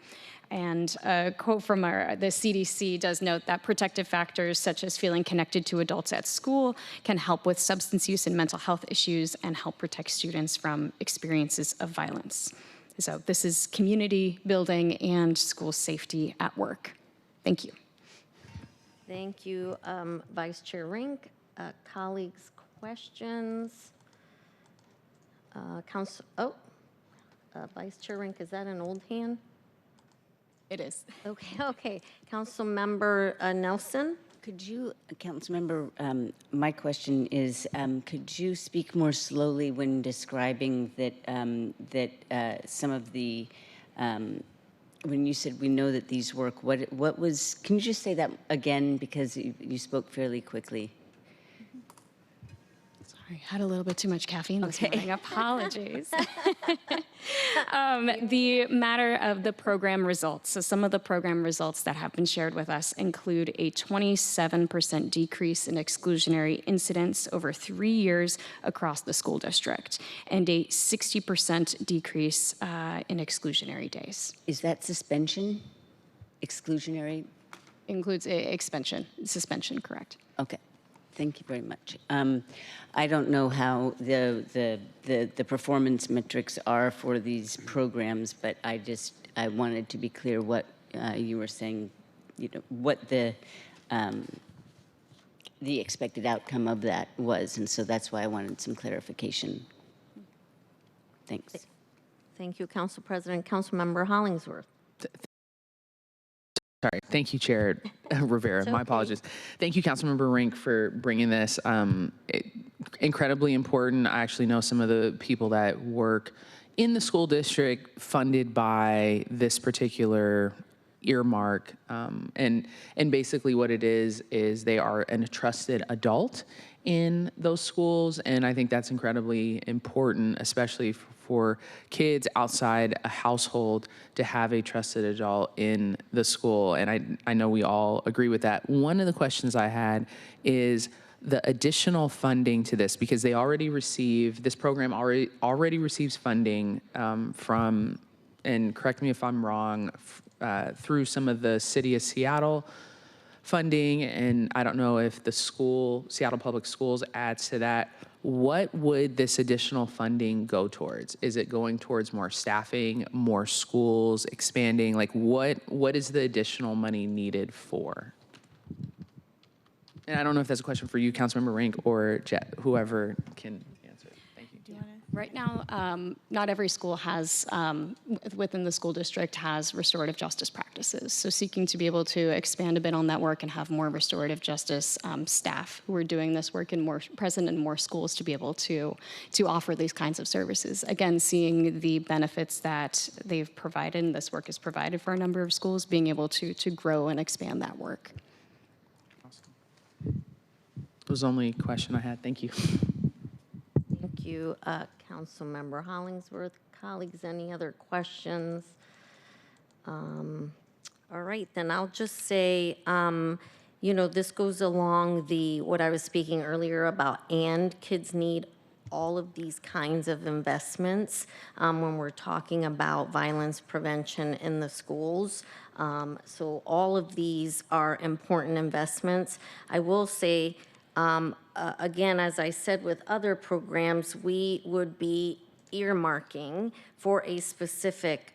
Speaker 11: And a quote from the CDC does note that protective factors such as feeling connected to adults at school can help with substance use and mental health issues and help protect students from experiences of violence. So this is community building and school safety at work. Thank you.
Speaker 1: Thank you, Vice Chair Rink. Colleagues, questions? Vice Chair Rink, is that an old hand?
Speaker 11: It is.
Speaker 1: Okay. Councilmember Nelson?
Speaker 15: Could you, Councilmember, my question is, could you speak more slowly when describing that some of the when you said we know that these work, what was, can you just say that again, because you spoke fairly quickly?
Speaker 11: Sorry, I had a little bit too much caffeine this morning. Apologies. The matter of the program results. So some of the program results that have been shared with us include a 27% decrease in exclusionary incidents over 3 years across the school district and a 60% decrease in exclusionary days.
Speaker 15: Is that suspension? Exclusionary?
Speaker 11: Includes suspension, correct.
Speaker 15: Okay. Thank you very much. I don't know how the performance metrics are for these programs, but I wanted to be clear what you were saying, what the expected outcome of that was, and so that's why I wanted some clarification. Thanks.
Speaker 1: Thank you, Council President. Councilmember Hollingsworth.
Speaker 14: Sorry. Thank you, Chair Rivera. My apologies. Thank you, Councilmember Rink, for bringing this. Incredibly important. I actually know some of the people that work in the school district funded by this particular earmark. And basically what it is they are a trusted adult in those schools. And I think that's incredibly important, especially for kids outside a household to have a trusted adult in the school. And I know we all agree with that. One of the questions I had is the additional funding to this, because they already receive, this program already receives funding from, and correct me if I'm wrong, through some of the City of Seattle funding, and I don't know if the school, Seattle Public Schools, adds to that. What would this additional funding go towards? Is it going towards more staffing, more schools, expanding? Like what is the additional money needed for? And I don't know if that's a question for you, Councilmember Rink, or whoever can answer. Thank you.
Speaker 10: Do you want to?
Speaker 11: Right now, not every school has, within the school district, has restorative justice practices. So seeking to be able to expand a bit on that work and have more restorative justice staff who are doing this work and more present in more schools to be able to offer these kinds of services. Again, seeing the benefits that they've provided, and this work is provided for a number of schools, being able to grow and expand that work.
Speaker 14: That was the only question I had. Thank you.
Speaker 1: Thank you, Councilmember Hollingsworth. Colleagues, any other questions? All right, then I'll just say, this goes along what I was speaking earlier about, and kids need all of these kinds of investments when we're talking about violence prevention in the schools. So all of these are important investments. I will say, again, as I said with other programs, we would be earmarking for a specific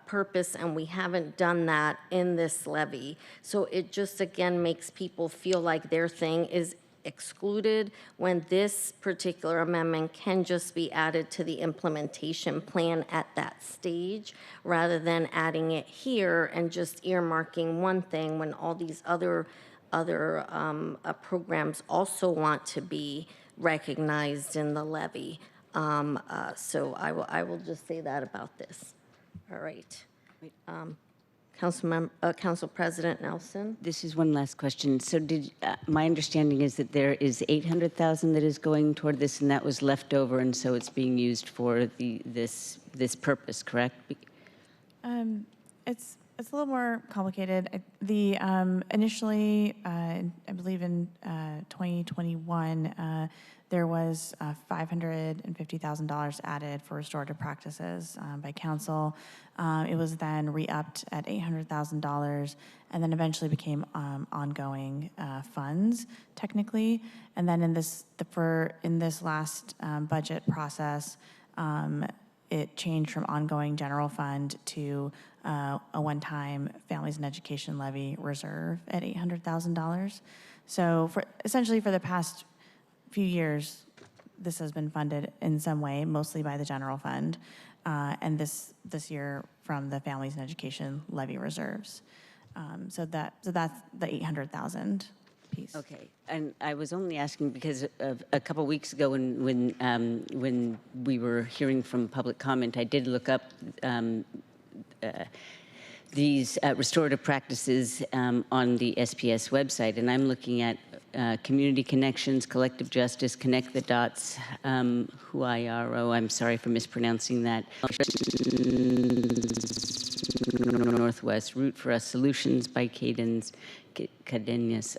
Speaker 1: purpose, and we haven't done that in this levy. So it just, again, makes people feel like their thing is excluded when this particular amendment can just be added to the implementation plan at that stage, rather than adding it here and just earmarking one thing when all these other programs also want to be recognized in the levy. So I will just say that about this. All right. Council President Nelson.
Speaker 15: This is one last question. So my understanding is that there is $800,000 that is going toward this, and that was left over, and so it's being used for this purpose, correct?
Speaker 10: It's a little more complicated. Initially, I believe in 2021, there was $550,000 added for restorative practices by council. It was then re-upped at $800,000, and then eventually became ongoing funds, technically. And then in this last budget process, it changed from ongoing general fund to a one-time families and education levy reserve at $800,000. So essentially for the past few years, this has been funded in some way, mostly by the general fund, and this year from the families and education levy reserves. So that's the $800,000 piece.
Speaker 15: Okay, and I was only asking because of a couple weeks ago when we were hearing from public comment, I did look up these restorative practices on the SPS website, and I'm looking at Community Connections, Collective Justice, Connect the Dots, Huayaro, I'm sorry for mispronouncing that, Northwest, Root for Us Solutions by Cadenas,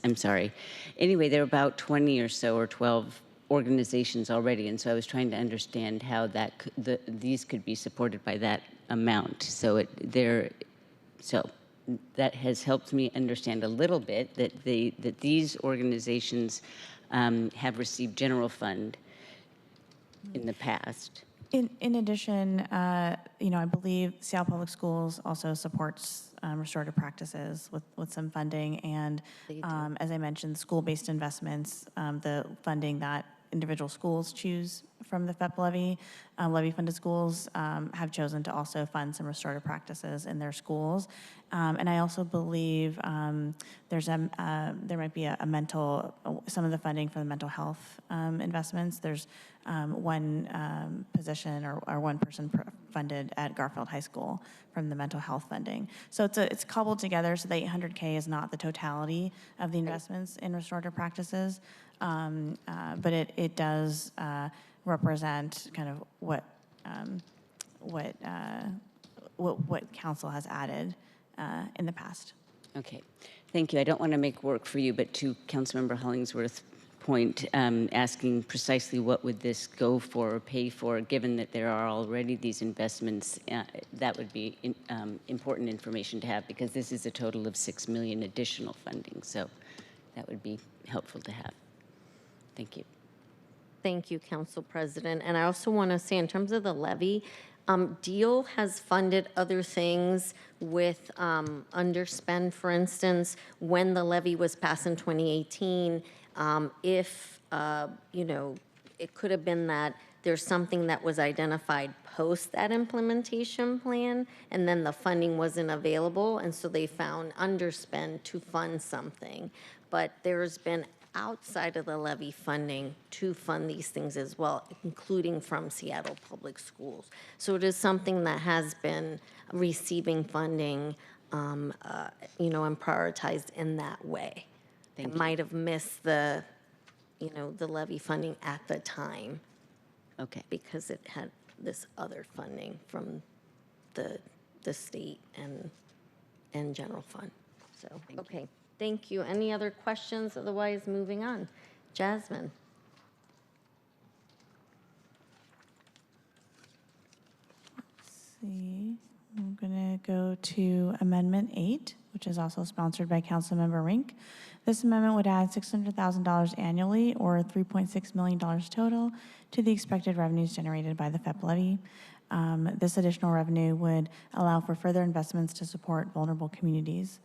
Speaker 15: I'm sorry. Anyway, there are about 20 or so, or 12 organizations already, and so I was trying to understand how these could be supported by that amount. So that has helped me understand a little bit that these organizations have received general fund in the past.
Speaker 10: In addition, I believe Seattle Public Schools also supports restorative practices with some funding, and as I mentioned, school-based investments, the funding that individual schools choose from the FEPP levy, levy-funded schools have chosen to also fund some restorative practices in their schools. And I also believe there might be some of the funding for the mental health investments. There's one position or one person funded at Garfield High School from the mental health funding. So it's cobbled together, so the $800K is not the totality of the investments in restorative practices, but it does represent kind of what council has added in the past.
Speaker 15: Okay, thank you. I don't want to make work for you, but to Councilmember Hollingsworth's point, asking precisely what would this go for or pay for, given that there are already these investments. That would be important information to have, because this is a total of $6 million additional funding. So that would be helpful to have. Thank you.
Speaker 1: Thank you, Council President. And I also want to say, in terms of the levy, DEAL has funded other things with underspend. For instance, when the levy was passed in 2018, if, it could have been that there's something that was identified post that implementation plan, and then the funding wasn't available, and so they found underspend to fund something. But there's been outside of the levy funding to fund these things as well, including from Seattle Public Schools. So it is something that has been receiving funding, and prioritized in that way.
Speaker 15: Thank
Speaker 1: It might have missed the levy funding at the time.
Speaker 15: Okay.
Speaker 1: Because it had this other funding from the state and general fund. So, okay. Thank you. Any other questions? Otherwise, moving on. Jasmine.
Speaker 10: See, I'm going to go to Amendment 8, which is also sponsored by Councilmember Rink. This amendment would add $600,000 annually, or $3.6 million total, to the expected revenues generated by the FEPP levy. This additional revenue would allow for further investments to support vulnerable communities.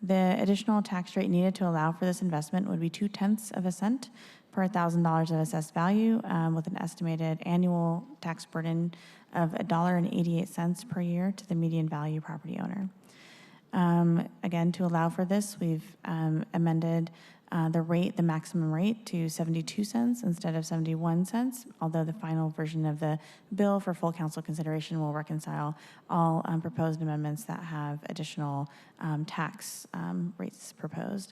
Speaker 10: The additional tax rate needed to allow for this investment would be 0.2 cents per $1,000 of assessed value, with an estimated annual tax burden of $1.88 per year to the median value property owner. Again, to allow for this, we've amended the maximum rate to 72 cents instead of 71 cents, although the final version of the bill for full council consideration will reconcile all proposed amendments that have additional tax rates proposed.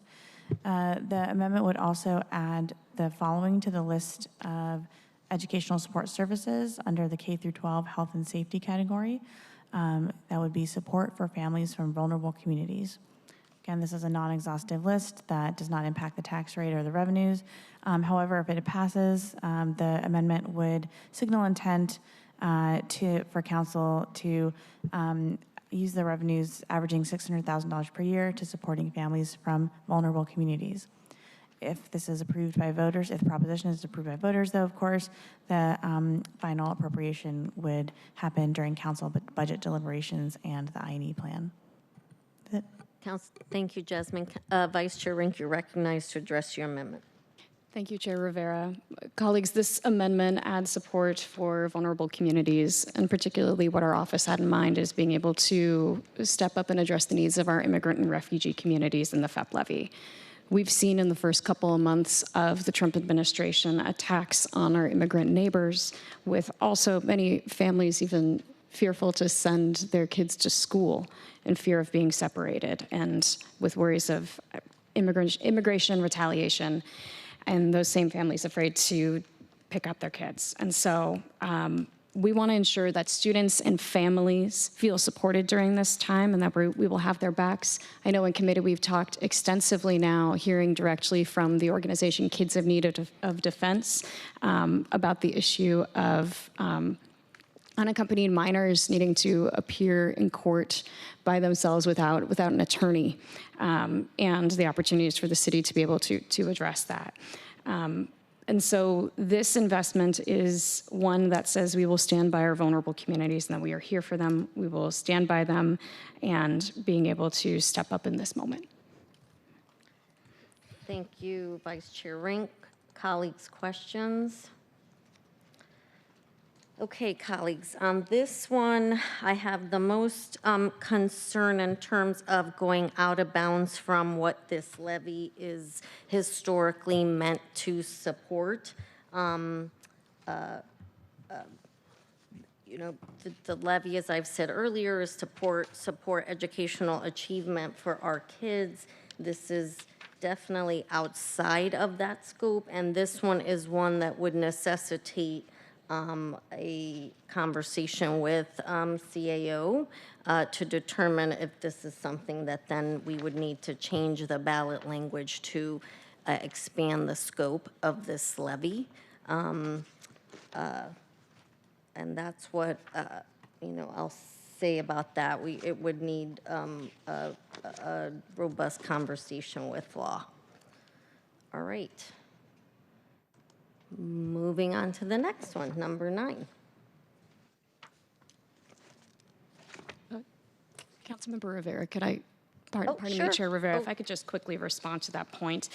Speaker 10: The amendment would also add the following to the list of educational support services under the K through 12 health and safety category. That would be support for families from vulnerable communities. Again, this is a non-exhaustive list that does not impact the tax rate or the revenues. However, if it passes, the amendment would signal intent for council to use the revenues averaging $600,000 per year to supporting families from vulnerable communities. If this is approved by voters, if the proposition is approved by voters, though, of course, the final appropriation would happen during council budget deliberations and the I&E plan. That's it.
Speaker 1: Thank you, Jasmine. Vice Chair Rink, you're recognized to address your amendment.
Speaker 11: Thank you, Chair Rivera. Colleagues, this amendment adds support for vulnerable communities, and particularly what our office had in mind is being able to step up and address the needs of our immigrant and refugee communities in the FEPP levy. We've seen in the first couple of months of the Trump administration attacks on our immigrant neighbors, with also many families even fearful to send their kids to school in fear of being separated, and with worries of immigration retaliation, and those same families afraid to pick up their kids. And so we want to ensure that students and families feel supported during this time, and that we will have their backs. I know in committee we've talked extensively now, hearing directly from the organization Kids in Need of Defense about the issue of unaccompanied minors needing to appear in court by themselves without an attorney, and the opportunities for the city to be able to address that. And so this investment is one that says we will stand by our vulnerable communities and that we are here for them. We will stand by them and being able to step up in this moment.
Speaker 1: Thank you, Vice Chair Rink. Colleagues, questions? Okay, colleagues, on this one, I have the most concern in terms of going out of bounds from what this levy is historically meant to support. The levy, as I've said earlier, is support educational achievement for our kids. This is definitely outside of that scope, and this one is one that would necessitate a conversation with CAO to determine if this is something that then we would need to change the ballot language to expand the scope of this levy. And that's what, I'll say about that. It would need a robust conversation with law. All right. Moving on to the next one, number 9.
Speaker 11: Councilmember Rivera, could I, pardon
Speaker 1: sure.
Speaker 11: me, Chair Rivera, if I could just quickly respond to that point.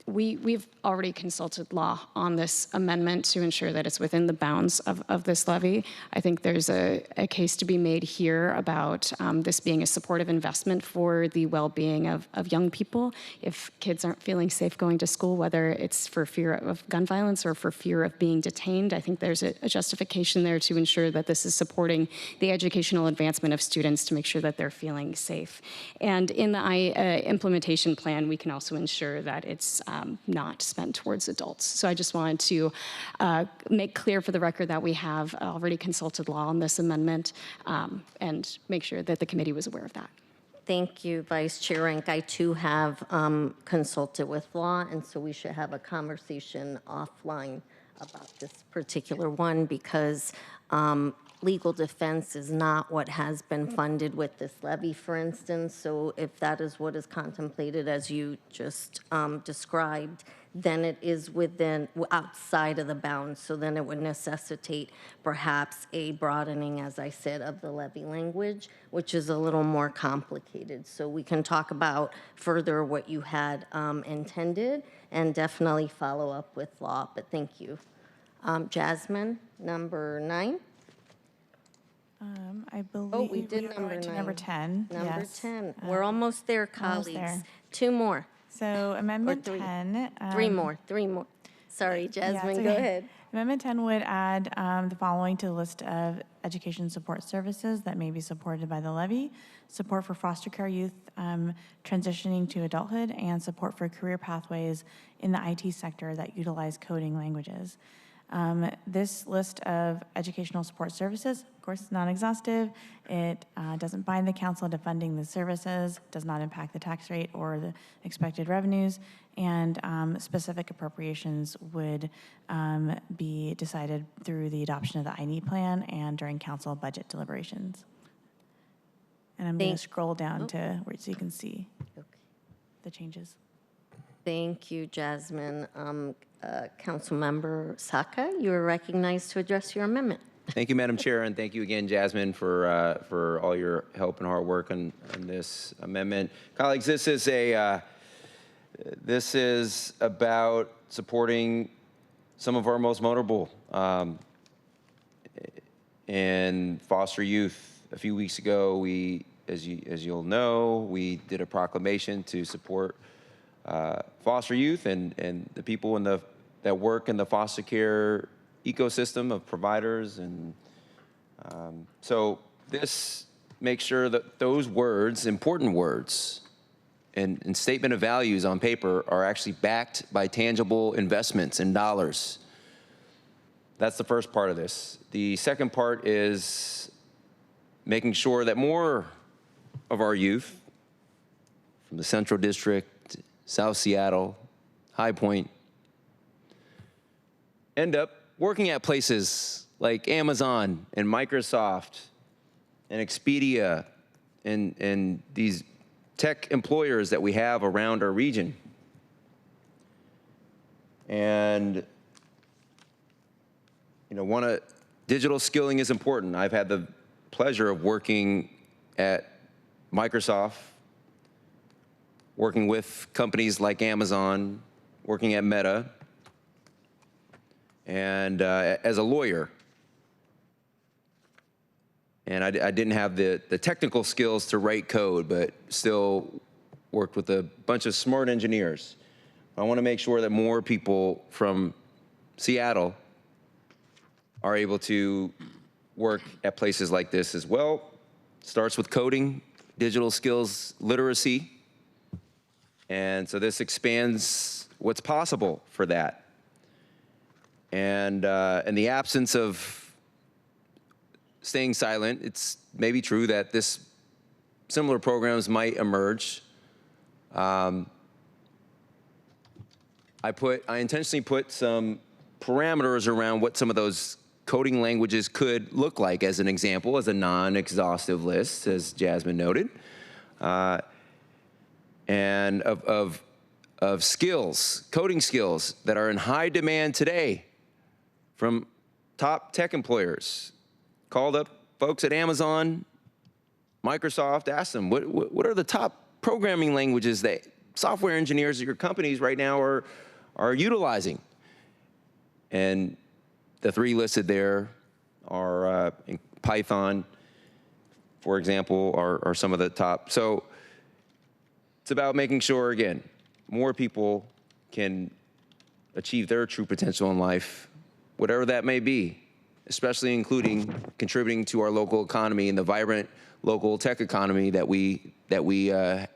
Speaker 11: We've already consulted law on this amendment to ensure that it's within the bounds of this levy. I think there's a case to be made here about this being a supportive investment for the well-being of young people. If kids aren't feeling safe going to school, whether it's for fear of gun violence or for fear of being detained, I think there's a justification there to ensure that this is supporting the educational advancement of students to make sure that they're feeling safe. And in the implementation plan, we can also ensure that it's not spent towards adults. So I just wanted to make clear for the record that we have already consulted law on this amendment and make sure that the committee was aware of that.
Speaker 1: Thank you, Vice Chair Rank. I too have consulted with law, and so we should have a conversation offline about this particular one because legal defense is not what has been funded with this levy, for instance. So if that is what is contemplated as you just described, then it is outside of the bounds. So then it would necessitate perhaps a broadening, as I said, of the levy language, which is a little more complicated. So we can talk about further what you had intended and definitely follow up with law, but thank you. Jasmine, number 9.
Speaker 10: I believe
Speaker 1: we did
Speaker 10: are
Speaker 1: number
Speaker 10: going to
Speaker 1: 9.
Speaker 10: number 10.
Speaker 1: Number
Speaker 10: yes.
Speaker 1: 10. We're almost there,
Speaker 10: almost
Speaker 1: colleagues.
Speaker 10: there.
Speaker 1: 2 more.
Speaker 10: So Amendment
Speaker 1: Or 3.
Speaker 10: 10.
Speaker 1: 3 more. Sorry,
Speaker 10: Yeah,
Speaker 1: Jasmine,
Speaker 10: it's
Speaker 1: go
Speaker 10: okay.
Speaker 1: ahead.
Speaker 10: Amendment 10 would add the following to the list of education support services that may be supported by the levy: support for foster care youth transitioning to adulthood, and support for career pathways in the IT sector that utilize coding languages. This list of educational support services, of course, is non-exhaustive. It doesn't bind the council to funding the services, does not impact the tax rate or the expected revenues, and specific appropriations would be decided through the adoption of the I-NEED plan and during council budget deliberations. And I'm going to scroll down to where so you can see the changes.
Speaker 1: Thank you, Jasmine. Councilmember Saka, you are recognized to address your amendment.
Speaker 16: Thank you, Madam Chair, and thank you again, Jasmine, for all your help and hard work on this amendment. Colleagues, this is about supporting some of our most vulnerable and foster youth. A few weeks ago, as you'll know, we did a proclamation to support foster youth and the people that work in the foster care ecosystem of providers. And so this makes sure that those words, important words, and statement of values on paper are actually backed by tangible investments in dollars. That's the first part of this. The second part is making sure that more of our youth from the Central District, South Seattle, High Point, end up working at places like Amazon and Microsoft and Expedia and these tech employers that we have around our region. And digital skilling is important. I've had the pleasure of working at Microsoft, working with companies like Amazon, working at Meta, and as a lawyer. And I didn't have the technical skills to write code, but still worked with a bunch of smart engineers. I want to make sure that more people from Seattle are able to work at places like this as well. Starts with coding, digital skills literacy. And so this expands what's possible for that. And in the absence of staying silent, it's maybe true that similar programs might emerge. I intentionally put some parameters around what some of those coding languages could look like, as an example, as a non-exhaustive list, as Jasmine noted, and of skills, coding skills that are in high demand today from top tech employers. Called up folks at Amazon, Microsoft, asked them, what are the top programming languages that software engineers at your companies right now are utilizing? And the three listed there are Python, for example, are some of the top. So it's about making sure, again, more people can achieve their true potential in life, whatever that may be, especially including contributing to our local economy and the vibrant local tech economy that we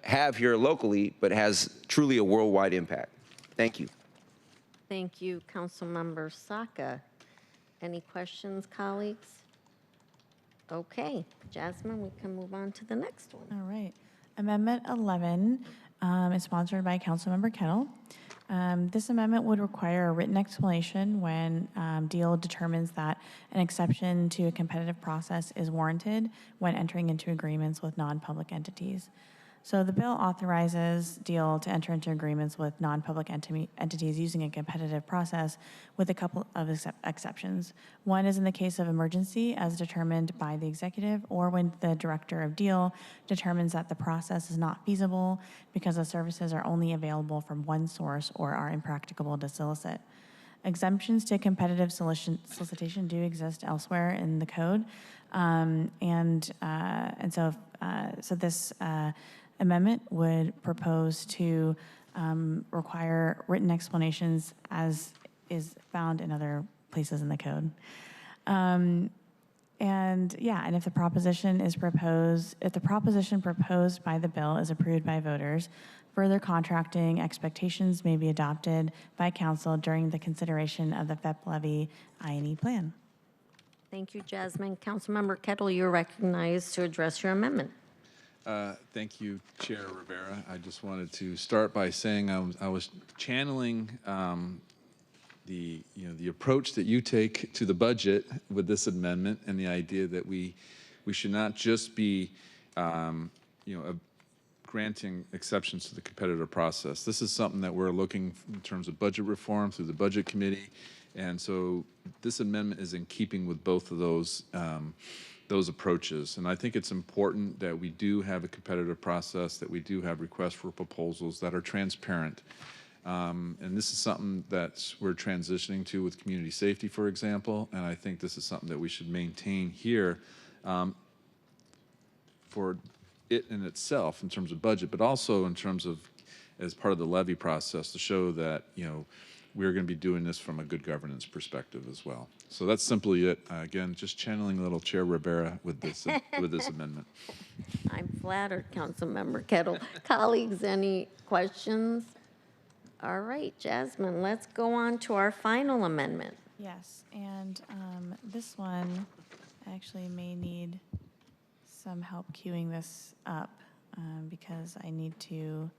Speaker 16: have here locally, but has truly a worldwide impact. Thank you.
Speaker 1: Thank you, Councilmember Saka. Any questions, colleagues? Okay, Jasmine, we can move on to the next one.
Speaker 10: All right. Amendment 11 is sponsored by Councilmember Kettle. This amendment would require a written explanation when DEAL determines that an exception to a competitive process is warranted when entering into agreements with non-public entities. So the bill authorizes DEAL to enter into agreements with non-public entities using a competitive process with a couple of exceptions. One is in the case of emergency as determined by the executive, or when the director of DEAL determines that the process is not feasible because the services are only available from one source or are impracticable to solicit. Exemptions to competitive solicitation do exist elsewhere in the code, so this amendment would propose to require written explanations as is found in other places in the code. And if the proposition proposed by the bill is approved by voters, further contracting expectations may be adopted by council during the consideration of the FEPP levy I&E plan.
Speaker 1: Thank you, Jasmine. Councilmember Kettle, you're recognized to address your amendment.
Speaker 12: Thank you, Chair Rivera. I just wanted to start by saying I was channeling the approach that you take to the budget with this amendment, and the idea that we should not just be granting exceptions to the competitive process. This is something that we're looking in terms of budget reform through the Budget Committee, and so this amendment is in keeping with both of those approaches. And I think it's important that we do have a competitive process, that we do have requests for proposals that are transparent. And this is something that we're transitioning to with community safety, for example, and I think this is something that we should maintain here for it in itself in terms of budget, but also in terms of as part of the levy process to show that, we're going to be doing this from a good governance perspective as well. So that's simply it. Again, just channeling a little Chair Rivera with this amendment.
Speaker 1: I'm flattered, Councilmember Kettle. Colleagues, any questions? All right, Jasmine, let's go on to our final amendment.
Speaker 10: Yes, and this one actually may need some help queuing this up because I need to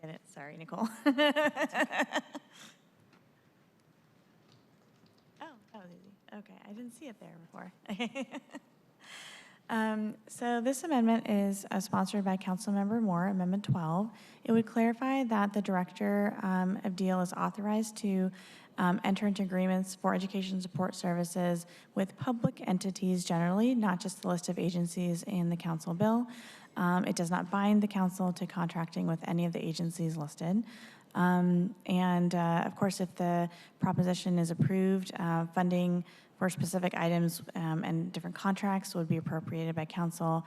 Speaker 10: get it. Sorry, Nicole. Oh, that was easy. Okay, I didn't see it there before. So this amendment is sponsored by Councilmember Moore, Amendment 12. It would clarify that the director of DEAL is authorized to enter into agreements for education support services with public entities generally, not just the list of agencies in the council bill. It does not bind the council to contracting with any of the agencies listed. Of course, if the proposition is approved, funding for specific items and different contracts would be appropriated by council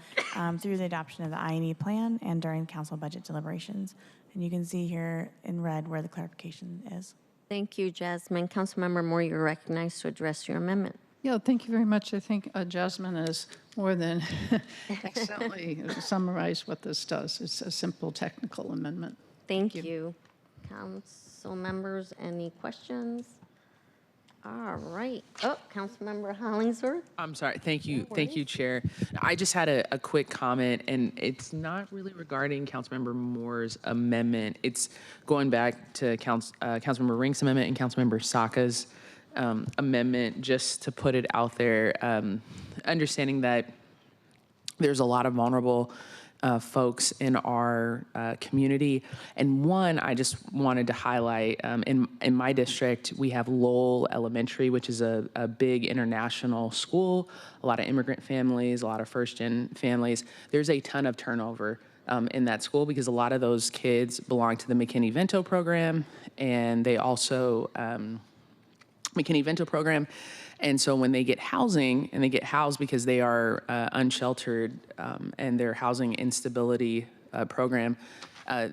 Speaker 10: through the adoption of the I&E plan and during council budget deliberations. And you can see here in red where the clarification is.
Speaker 1: Thank you, Jasmine. Councilmember Moore, you're recognized to address your amendment.
Speaker 17: Yeah, thank you very much. I think Jasmine has more than excellently summarized what this does. It's a simple technical amendment.
Speaker 1: Thank you. Council members, any questions? All right. Oh, Councilmember Hollingsworth?
Speaker 14: I'm sorry. Thank you, Chair. I just had a quick comment, and it's not really regarding Councilmember Moore's amendment. It's going back to Councilmember Rink's amendment and Councilmember Saka's amendment, just to put it out there, understanding that there's a lot of vulnerable folks in our community. And one, I just wanted to highlight, in my district, we have Lowell Elementary, which is a big international school, a lot of immigrant families, a lot of first-gen families. There's a ton of turnover in that school because a lot of those kids belong to the McKinney-Vento program, and they also, McKinney-Vento program. And so when they get housing, and they get housed because they are unsheltered and their housing instability program,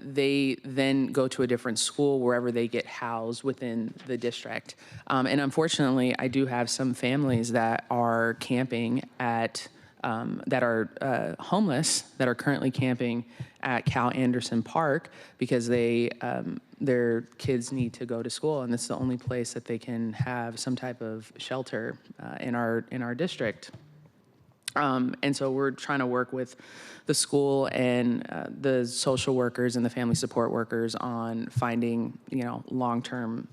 Speaker 14: they then go to a different school wherever they get housed within the district. And unfortunately, I do have some families that are camping at, that are homeless, that are currently camping at Cal Anderson Park because they their kids need to go to school, and it's the only place that they can have some type of shelter in our district. And so we're trying to work with the school and the social workers and the family support workers on finding, long-term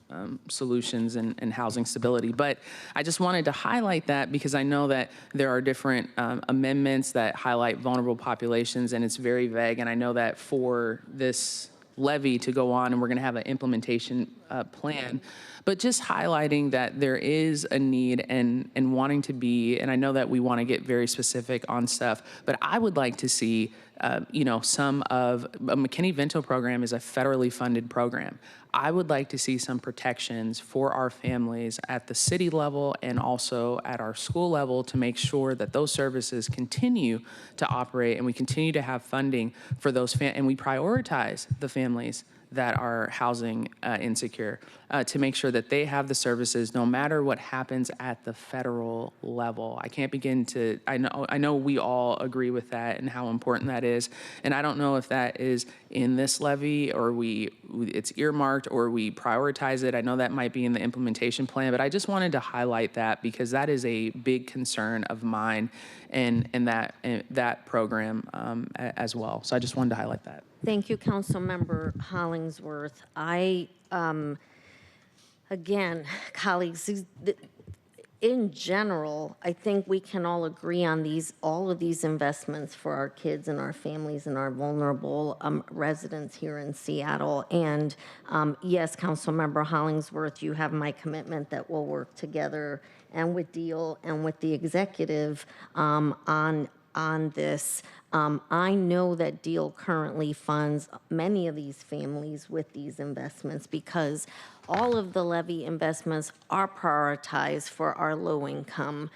Speaker 14: solutions and housing stability. But I just wanted to highlight that because I know that there are different amendments that highlight vulnerable populations, and it's very vague. And I know that for this levy to go on, and we're going to have an implementation plan, but just highlighting that there is a need and wanting to be, and I know that we want to get very specific on stuff, but I would like to see, some of a McKinney-Vento program is a federally funded program. I would like to see some protections for our families at the city level and also at our school level to make sure that those services continue to operate and we continue to have funding for those and we prioritize the families that are housing insecure to make sure that they have the services no matter what happens at the federal level. I can't begin to, I know we all agree with that and how important that is. And I don't know if that is in this levy or it's earmarked or we prioritize it. I know that might be in the implementation plan, but I just wanted to highlight that because that is a big concern of mine and that program as well. So I just wanted to highlight that.
Speaker 1: Thank you, Councilmember Hollingsworth. Again, colleagues, in general, I think we can all agree on all of these investments for our kids and our families and our vulnerable residents here in Seattle. And yes, Councilmember Hollingsworth, you have my commitment that we'll work together and with Deal and with the executive on this. I know that Deal currently funds many of these families with these investments because all of the levy investments are prioritized for our low-income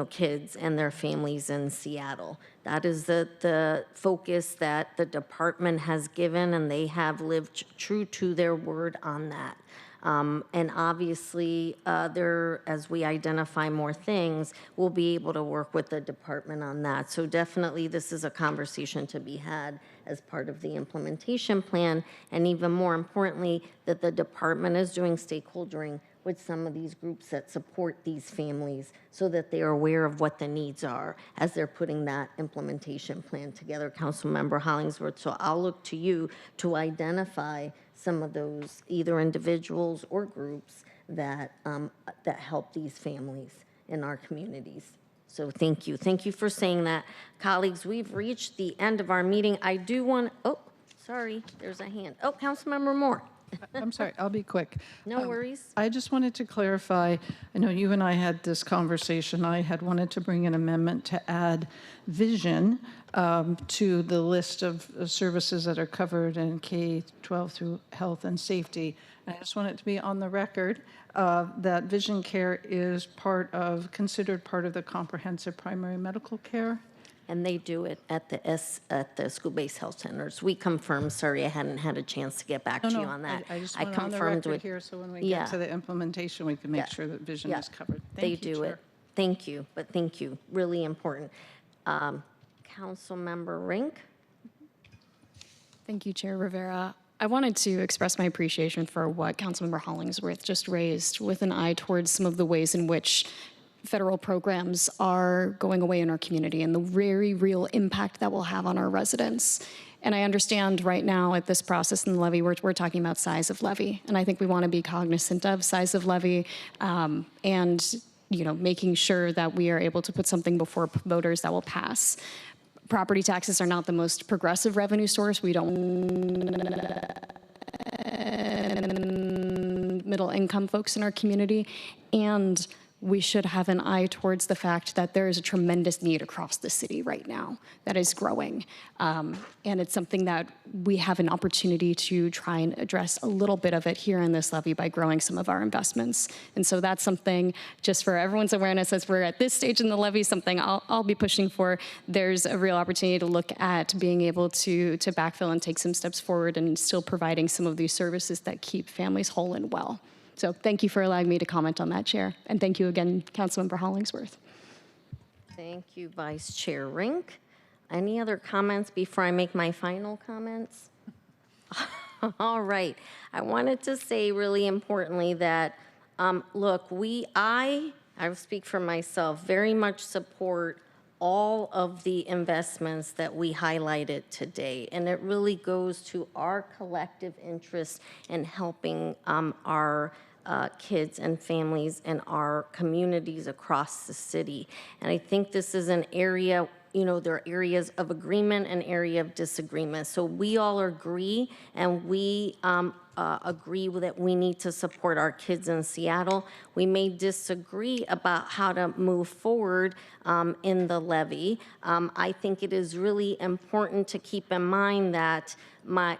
Speaker 1: kids and their families in Seattle. That is the focus that the department has given, and they have lived true to their word on that. And obviously, as we identify more things, we'll be able to work with the department on that. So definitely, this is a conversation to be had as part of the implementation plan. And even more importantly, that the department is doing stakeholdering with some of these groups that support these families so that they are aware of what the needs are as they're putting that implementation plan together, Councilmember Hollingsworth. So I'll look to you to identify some of those either individuals or groups that help these families in our communities. So thank you. Thank you for saying that. Colleagues, we've reached the end of our meeting. I do want, sorry, there's a hand. Oh, Councilmember Moore.
Speaker 17: I'm sorry, I'll be quick.
Speaker 1: No worries.
Speaker 17: I just wanted to clarify, I know you and I had this conversation. I had wanted to bring an amendment to add vision to the list of services that are covered in K-12 through health and safety. I just want it to be on the record that vision care is considered part of the comprehensive primary medical care.
Speaker 1: And they do it at the school-based health centers. We confirmed. Sorry, I hadn't had a chance to get back to you on that.
Speaker 17: I just want it on the record here, so when we get to the implementation, we can make sure that vision is covered.
Speaker 1: They do it. Thank you, but thank you. Really important. Councilmember Rink.
Speaker 11: Thank you, Chair Rivera. I wanted to express my appreciation for what Councilmember Hollingsworth just raised with an eye towards some of the ways in which federal programs are going away in our community and the very real impact that will have on our residents. And I understand right now at this process in the levy, we're talking about size of levy. And I think we want to be cognizant of size of levy and making sure that we are able to put something before voters that will pass. Property taxes are not the most progressive revenue source. We don't middle income folks in our community. And we should have an eye towards the fact that there is a tremendous need across the city right now that is growing. And it's something that we have an opportunity to try and address a little bit of it here in this levy by growing some of our investments. And so that's something, just for everyone's awareness, as we're at this stage in the levy, something I'll be pushing for. There's a real opportunity to look at being able to backfill and take some steps forward and still providing some of these services that keep families whole and well. So thank you for allowing me to comment on that, Chair. And thank you again, Councilmember Hollingsworth.
Speaker 1: Thank you, Vice Chair Rink. Any other comments before I make my final comments? All right. I wanted to say really importantly that, look, I will speak for myself, very much support all of the investments that we highlighted today. And it really goes to our collective interest in helping our kids and families in our communities across the city. And I think this is an area, there are areas of agreement and area of disagreement. So we all agree, and we agree that we need to support our kids in Seattle. We may disagree about how to move forward in the levy. I think it is really important to keep in mind that I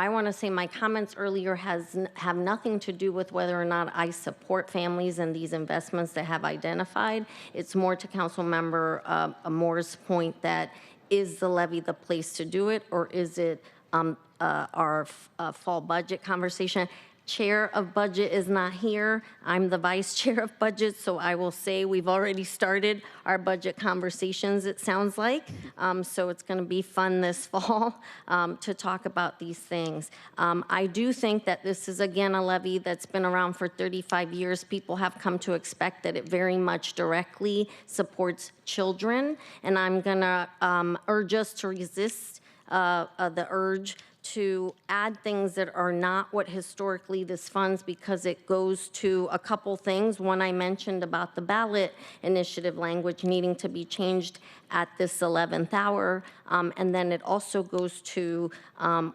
Speaker 1: want to say my comments earlier have nothing to do with whether or not I support families and these investments that have identified. It's more to Councilmember Moore's point that is the levy the place to do it, or is it our fall budget conversation? Chair of Budget is not here. I'm the Vice Chair of Budget, so I will say we've already started our budget conversations, it sounds like. So it's going to be fun this fall to talk about these things. I do think that this is, again, a levy that's been around for 35 years. People have come to expect that it very much directly supports children, and I'm going to urge us to resist the urge to add things that are not what historically this funds, because it goes to a couple things. One I mentioned about the ballot initiative language needing to be changed at this 11th hour. And then it also goes to,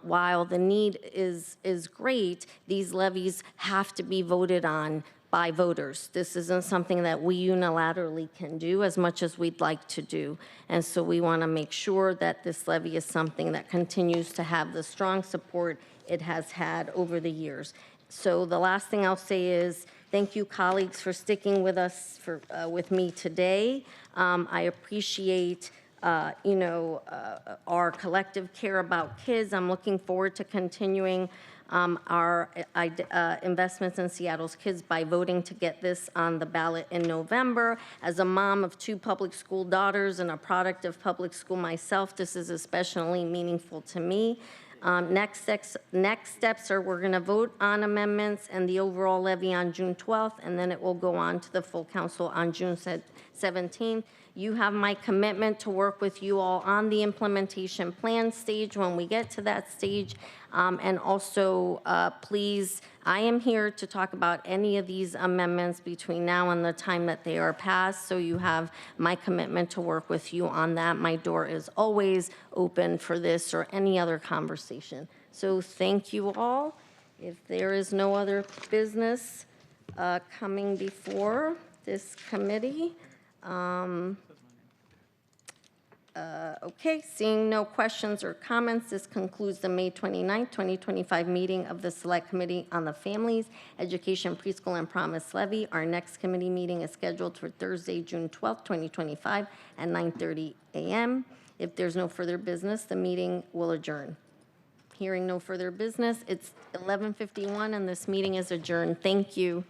Speaker 1: while the need is great, these levies have to be voted on by voters. This isn't something that we unilaterally can do as much as we'd like to do. And so we want to make sure that this levy is something that continues to have the strong support it has had over the years. So the last thing I'll say is thank you, colleagues, for sticking with us, with me today. I appreciate our collective care about kids. I'm looking forward to continuing our investments in Seattle's kids by voting to get this on the ballot in November. As a mom of 2 public school daughters and a product of public school myself, this is especially meaningful to me. Next steps are we're going to vote on amendments and the overall levy on June 12th, and then it will go on to the full council on June 17th. You have my commitment to work with you all on the implementation plan stage when we get to that stage. And also, please, I am here to talk about any of these amendments between now and the time that they are passed, so you have my commitment to work with you on that. My door is always open for this or any other conversation. So thank you all. If there is no other business coming before this committee, okay, seeing no questions or comments, this concludes the May 29th, 2025 meeting of the Select Committee on the Families, Education, Preschool, and Promise Levy. Our next committee meeting is scheduled for Thursday, June 12th, 2025 at 9:30 a.m. If there's no further business, the meeting will adjourn. Hearing no further business, it's 11:51 and this meeting is adjourned. Thank you.